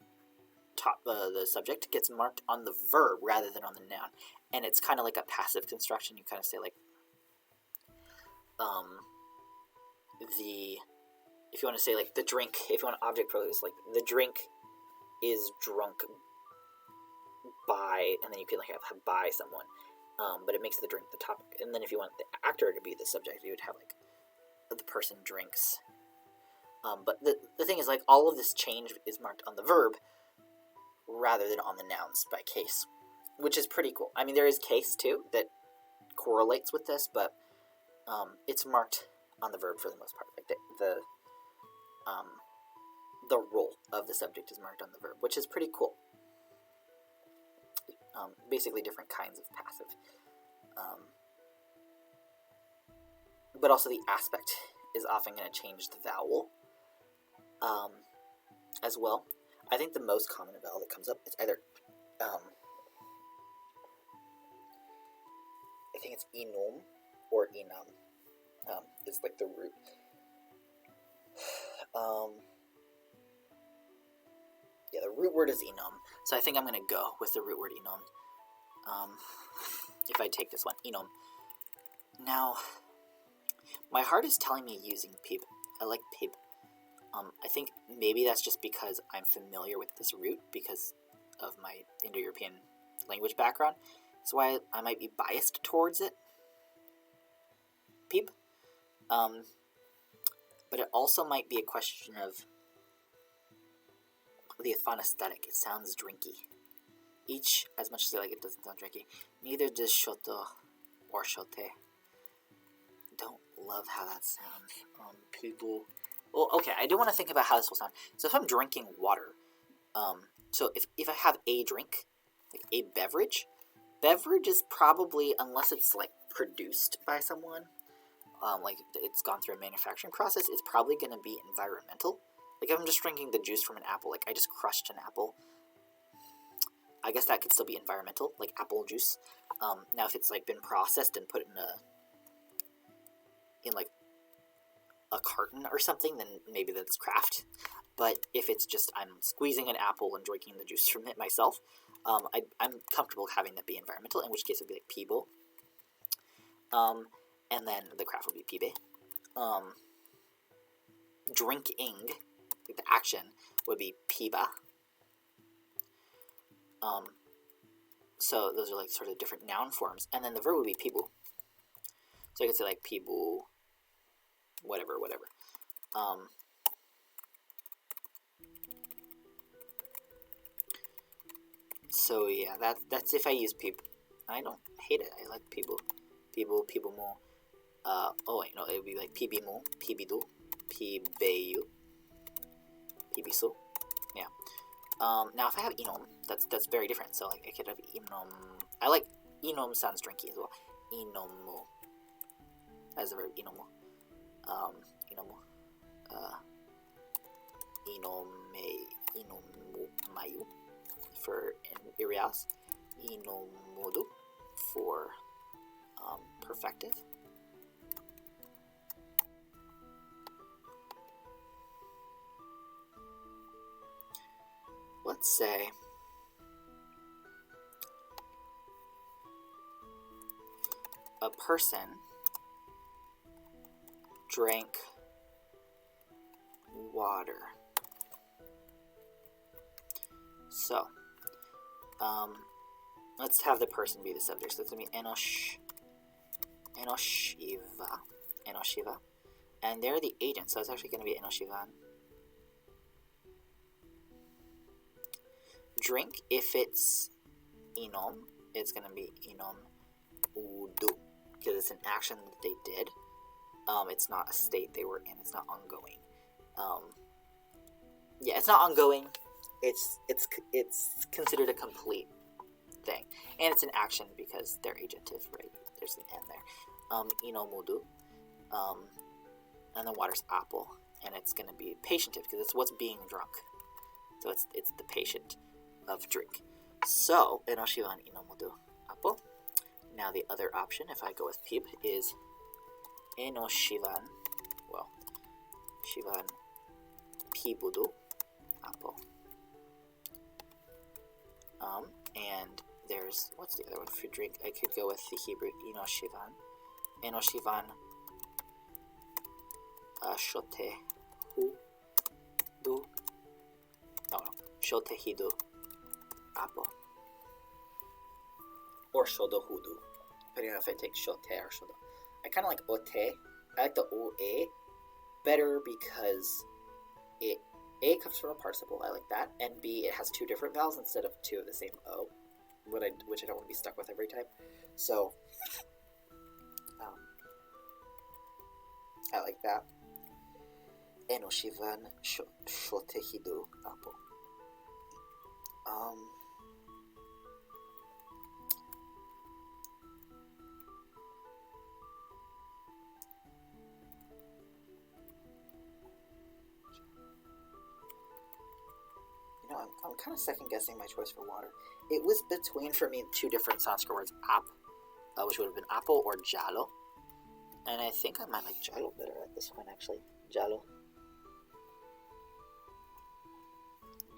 the subject gets marked on the verb rather than on the noun. And it's kind of like a passive construction. You kind of say like, if you want to say like the drink, if you want object focus, like the drink is drunk by, and then you could like have by someone, but it makes the drink the topic. And then if you want the actor to be the subject, you would have like the person drinks. But the thing is, like, all of this change is marked on the verb rather than on the nouns by case, which is pretty cool. I mean, there is case too that correlates with this, but it's marked on the verb for the most part. Like the role of the subject is marked on the verb, which is pretty cool. Basically different kinds of passive. But also the aspect is often going to change the vowel as well. I think the most common vowel that comes up is either, I think it's inum or inam. It's like the root. Yeah, the root word is enum. So I think I'm going to go with the root word enum. If I take this one, enum. Now, my heart is telling me using pib. I like pib. I think maybe that's just because I'm familiar with this root because of my Indo-European language background. That's why I might be biased towards it. Pib. But it also might be a question of the phonesthetic. It sounds drinky. Each, as much as I like it, doesn't sound drinky. Neither does shoto or shote. Don't love how that sounds. People. Well, okay, I do want to think about how this will sound. So if I'm drinking water, so if I have a drink, like a beverage is probably, unless it's like produced by someone, like it's gone through a manufacturing process, it's probably going to be environmental. Like if I'm just drinking the juice from an apple, like I just crushed an apple, I guess that could still be environmental, like apple juice. Now if it's like been processed and put in like a carton or something, then maybe that's craft. But if it's just I'm squeezing an apple and drinking the juice from it myself, I'm comfortable having that be environmental, in which case it would be like pibo. And then the craft would be pibe. Drinking, like the action, would be piba. So those are like sort of different noun forms. And then the verb would be pibu. So I could say like pibu, whatever. So yeah, that's if I use pib. I don't hate it. I like pibu. Pibu mo. Oh wait, no, it would be like pibimu, pibidu, pibeyu, pibisu. Yeah. Now if I have inom, that's very different. So like I could have inom. I like inom sounds drinky as well. Inomu as the verb inomu. Inomu. Inomu mayu for irias. Inomudu for perfective. Let's say a person drank water. So, let's have the person be the subject. So it's going to be Enoshiva. And they're the agent, so it's actually going to be Enoshivan. Drink, if it's inom, it's going to be inom udu, because it's an action that they did. It's not a state they were in. It's not ongoing. Yeah, it's not ongoing. It's considered a complete thing, and it's an action because they're agentive, right? There's an N there. Inomudu, and the water's apple, and it's going to be patientive because it's what's being drunk. So it's the patient of drink. So enoshivan inomudu apple. Now the other option, if I go with pib, is enoshivan. Well, shivan pibudu apple. And there's, what's the other one for drink? I could go with the Hebrew enoshivan. Enoshivan shote hu du. No, shote hidu apple. Or shodo hudu. Depending on if I take shote or shodo. I kind of like ote. I like the oe better because A comes from a participle, I like that, and B, it has two different vowels instead of two of the same O, which I don't want to be stuck with every time. So, I like that. Enoshivan shotehidu apple. I'm kind of second guessing my choice for water. It was between, for me, two different Sanskrit words, ap, which would have been apple, or jalo. And I think I might like jalo better at this point, actually. Jalo.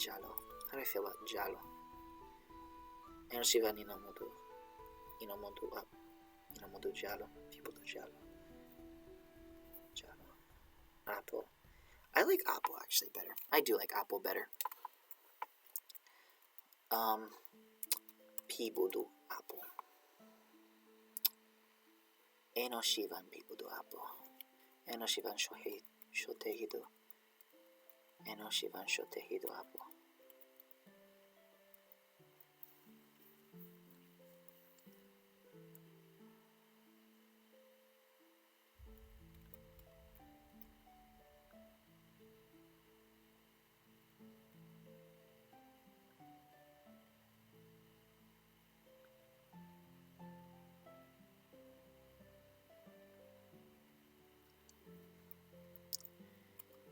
giallo. How do I feel about giallo? Enoshiva ni no modo. Inomodo giallo. People do giallo. Giallo. Apple. I like apple actually better. I do like apple better. People do apple. Enoshivan people do apple. Enoshivan shotehido. Enoshivan shotehido apple.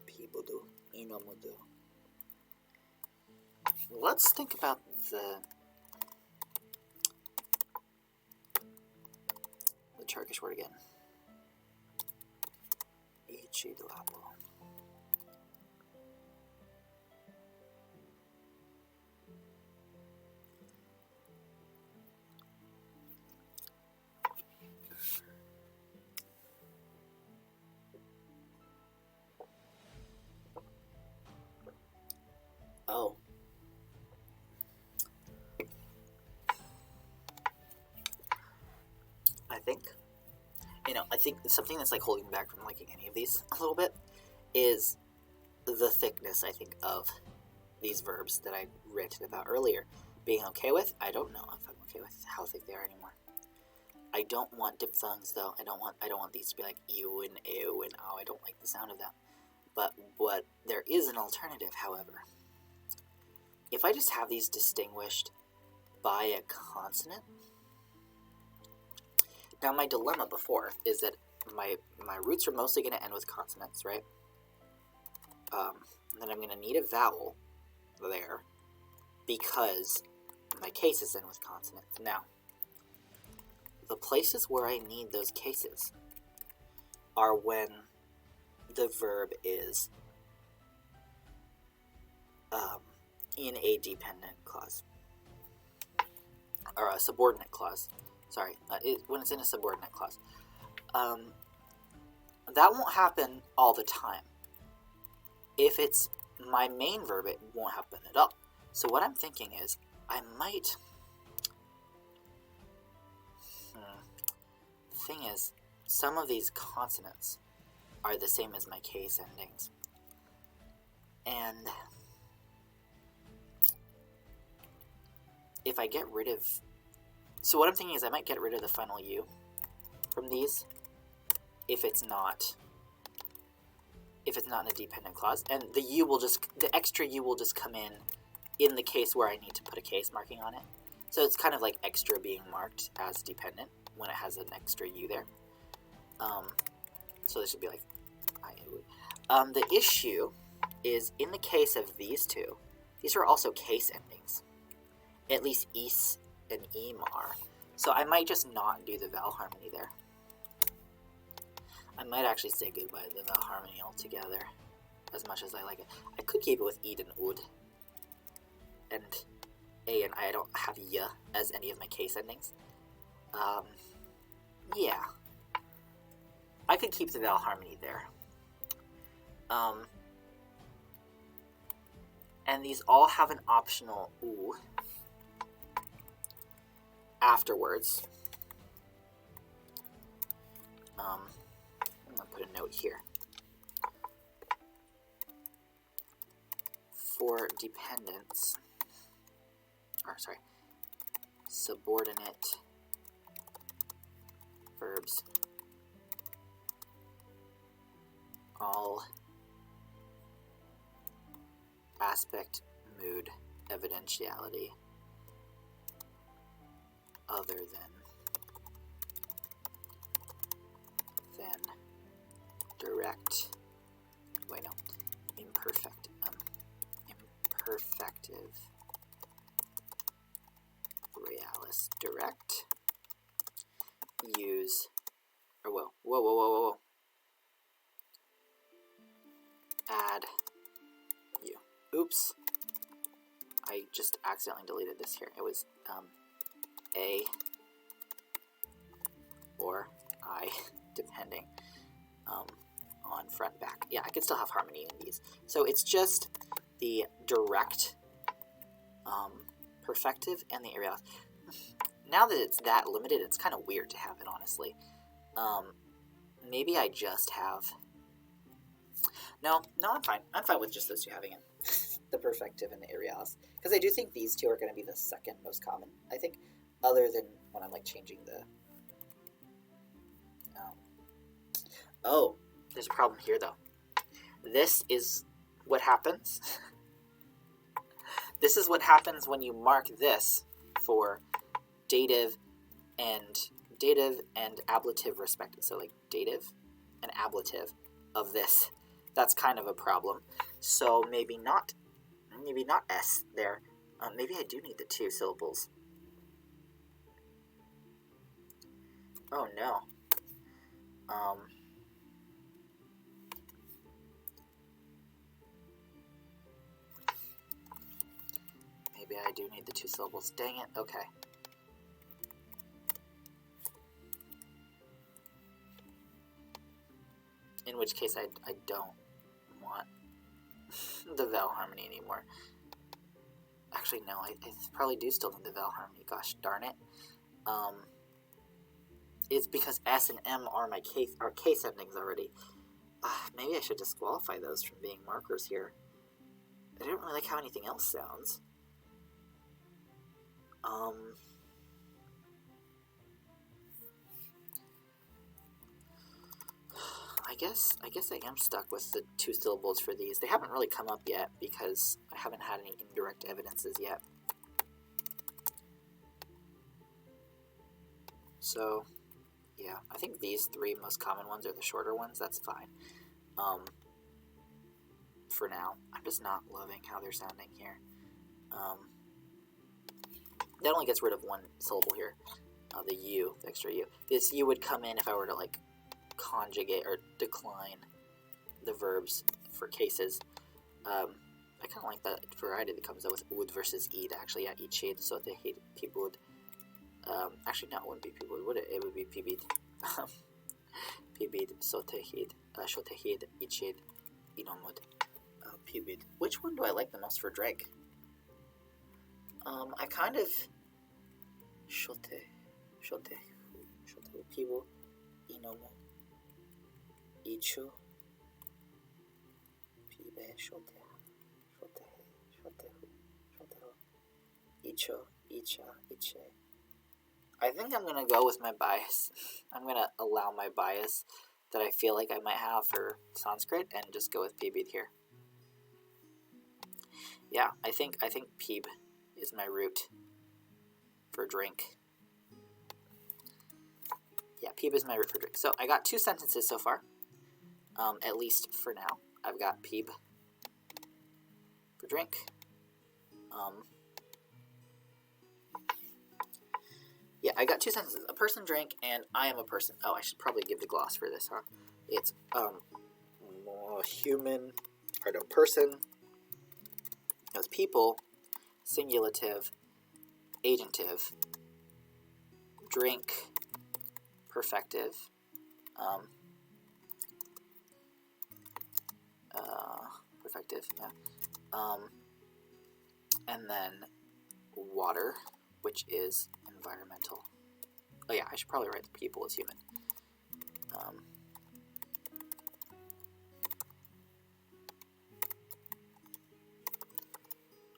People do. Inomodo. Let's think about the Turkish word again. Ichido apple. Oh. I think something that's like holding me back from liking any of these a little bit is the thickness, I think, of these verbs that I ranted about earlier. Being okay with, I don't know if I'm okay with how thick they are anymore. I don't want diphthongs though. I don't want these to be like ew and ew and oh, I don't like the sound of them. But there is an alternative, however. If I just have these distinguished by a consonant. Now, my dilemma before is that my roots are mostly going to end with consonants, right? Then I'm going to need a vowel there because my cases end with consonants. Now, the places where I need those cases are when the verb is in a dependent clause or a subordinate clause. Sorry, when it's in a subordinate clause. That won't happen all the time. If it's my main verb, it won't happen at all. So what I'm thinking is, I might... Thing is, some of these consonants are the same as my case endings. And if I get rid of... So what I'm thinking is I might get rid of the final U from these if it's not in a dependent clause, and the extra U will just come in the case where I need to put a case marking on it. So it's kind of like extra being marked as dependent when it has an extra U there. So this should be like the issue is in the case of these two, these are also case endings, at least is and emar. So I might just not do the vowel harmony there. I might actually say goodbye to the vowel harmony altogether, as much as I like it. I could keep it with ed and ud, and a and I don't have y as any of my case endings. Yeah. I could keep the vowel harmony there. And these all have an optional oo afterwards. I'm going to put a note here. For dependents, subordinate verbs, all aspect, mood, evidentiality, other than, direct, imperfective, realis, direct, use, or whoa, add, you, oops, I just accidentally deleted this here. It was A or I, depending on front, back. Yeah, I could still have harmony in these. So it's just the direct perfective and the arealis. Now that it's that limited, it's kind of weird to have it, honestly. Maybe I just have... No, I'm fine. I'm fine with just those two having it. The perfective and the arealis. Because I do think these two are going to be the second most common, I think, other than when I'm like changing the... Oh, there's a problem here, though. This is what happens. This is what happens when you mark this for dative and ablative respective. So like dative and ablative of this. That's kind of a problem. So maybe not S there. Maybe I do need the two syllables. Oh no. Maybe I do need the two syllables. Dang it. Okay. In which case I don't want the vowel harmony anymore. Actually, no, I probably do still need the vowel harmony. Gosh darn it. It's because S and M are my case endings already. Maybe I should disqualify those from being markers here. I don't really like how anything else sounds. I guess I am stuck with the two syllables for these. They haven't really come up yet because I haven't had any indirect evidences yet. So, yeah, I think these three most common ones are the shorter ones. That's fine. For now, I'm just not loving how they're sounding here. That only gets rid of one syllable here, the U, the extra U. This U would come in if I were to like conjugate or decline the verbs for cases. I kind of like that variety that comes out with ud versus ed. Actually, yeah, içid, sotehid, pibud. Actually, no, it wouldn't be pibud, would it? It would be pibid. Pibid, sotehid, shotehid, içid, inomud, pibid. Which one do I like the most for drink? I kind of shote, pibu, inomo, icho, pibe, shote, icho, icha, iche. I think I'm gonna go with my bias. I'm gonna allow my bias that I feel like I might have for Sanskrit and just go with pibid here. Yeah, I think pib is my root for drink. Yeah, pib is my root for drink. So I got two sentences so far, at least for now. I've got pib for drink. Yeah, I got two sentences. A person drank and I am a person. Oh, I should probably give the gloss for this, huh? It's human, or no, person. As people, singulative, agentive, drink, perfective, perfective, yeah, and then water, which is environmental. Oh yeah, I should probably write the people as human.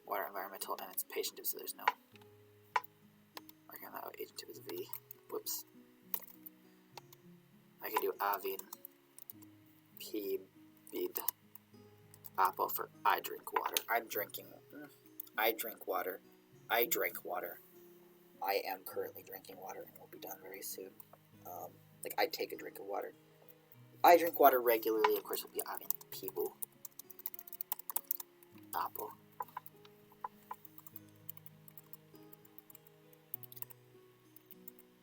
Water, environmental, and it's patientive, so there's no marking on that. Oh, agentive is V. Whoops. I could do avin, pibid, apo for I drink water. I'm drinking. I drink water. I drink water. I am currently drinking water and will be done very soon. Like, I take a drink of water. I drink water regularly, of course, would be avin, pibu, apo.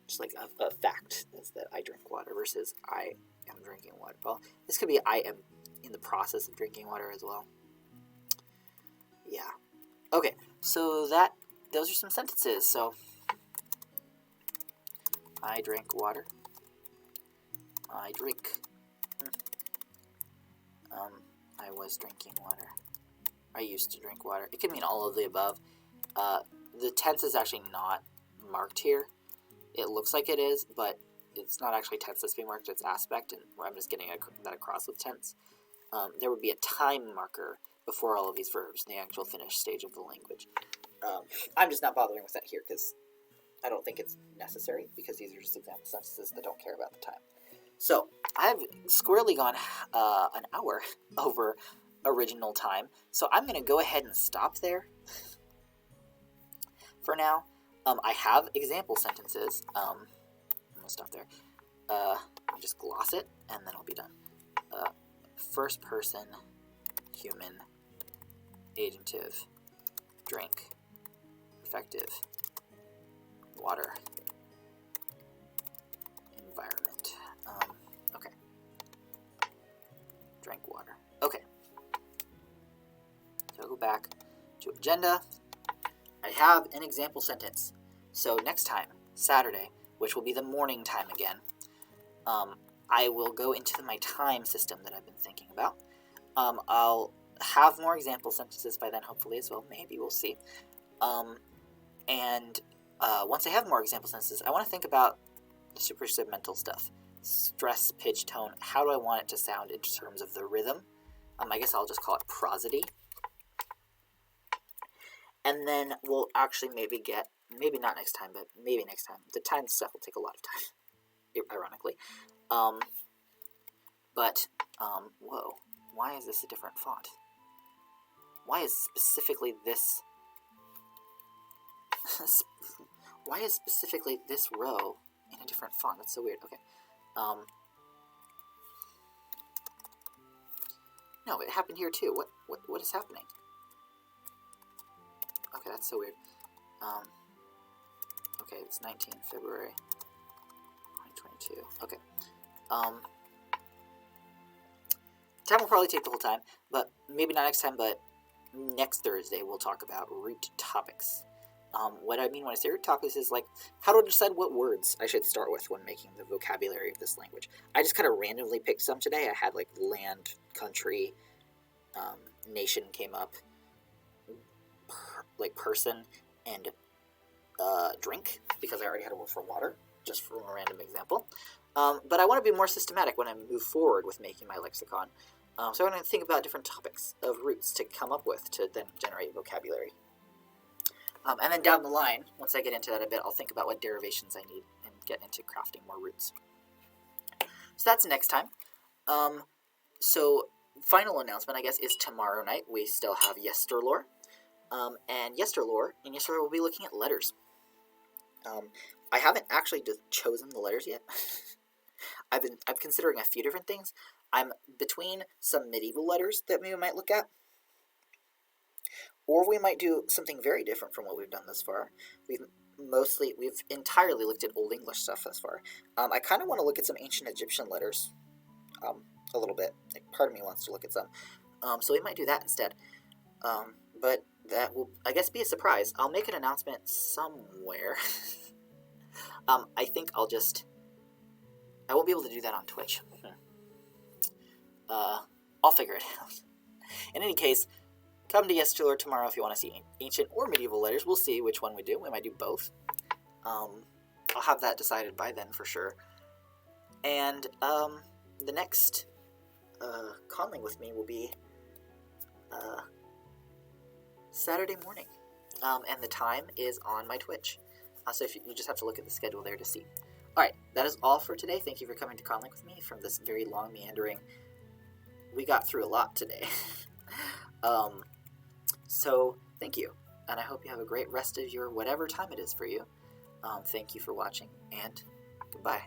Just like a fact is that I drink water versus I am drinking water. Well, this could be I am in the process of drinking water as well. Yeah. Okay, So those are some sentences. So, I drank water. I drink. I was drinking water. I used to drink water. It could mean all of the above. The tense is actually not marked here. It looks like it is, but it's not actually tense that's being marked. It's aspect, and I'm just getting that across with tense. There would be a time marker before all of these verbs in the actual finished stage of the language. I'm just not bothering with that here because I don't think it's necessary, because these are just example sentences that don't care about the time. So I've squarely gone an hour over original time, so I'm going to go ahead and stop there for now. I have example sentences. I'm going to stop there. I'll just gloss it, and then I'll be done. First person, human, agentive, drink, effective, water, environment. Okay. Drank water. Okay. So I'll go back to agenda. I have an example sentence. So next time, Saturday, which will be the morning time again, I will go into my time system that I've been thinking about. I'll have more example sentences by then, hopefully, as well. Maybe, we'll see. And once I have more example sentences, I want to think about the super mental stuff. Stress, pitch, tone. How do I want it to sound in terms of the rhythm? I guess I'll just call it prosody. And then we'll actually maybe not next time, but maybe next time. The time stuff will take a lot of time, ironically. Whoa, why is this a different font? Why is specifically this row in a different font? That's so weird. Okay. No, it happened here too. What is happening? Okay, that's so weird. Okay, it's 19 February 2022. Okay. Time will probably take the whole time, but maybe not next time, but next Thursday we'll talk about root topics. What I mean when I say root topics is like how to decide what words I should start with when making the vocabulary of this language. I just kind of randomly picked some today. I had like land, country, nation came up, like person, and drink, because I already had a word for water, just from a random example. But I want to be more systematic when I move forward with making my lexicon. So I'm going to think about different topics of roots to come up with to then generate vocabulary. And then down the line, once I get into that a bit, I'll think about what derivations I need and get into crafting more roots. So that's next time. So final announcement, I guess, is tomorrow night. We still have Yesterlore. In Yesterlore, we'll be looking at letters. I haven't actually chosen the letters yet. I'm considering a few different things. I'm between some medieval letters that we might look at, or we might do something very different from what we've done thus far. We've entirely looked at Old English stuff thus far. I kind of want to look at some ancient Egyptian letters, a little bit. Like, part of me wants to look at some. So we might do that instead. But that will, I guess, be a surprise. I'll make an announcement somewhere. I think I won't be able to do that on Twitch. I'll figure it out. In any case, come to Yesterlore tomorrow if you want to see ancient or medieval letters. We'll see which one we do. We might do both. I'll have that decided by then for sure. And the next conlang with me will be Saturday morning. And the time is on my Twitch. So if you just have to look at the schedule there to see. Alright, that is all for today. Thank you for coming to conlang with me from this very long, meandering... We got through a lot today. So, thank you. And I hope you have a great rest of your whatever time it is for you. Thank you for watching, and goodbye.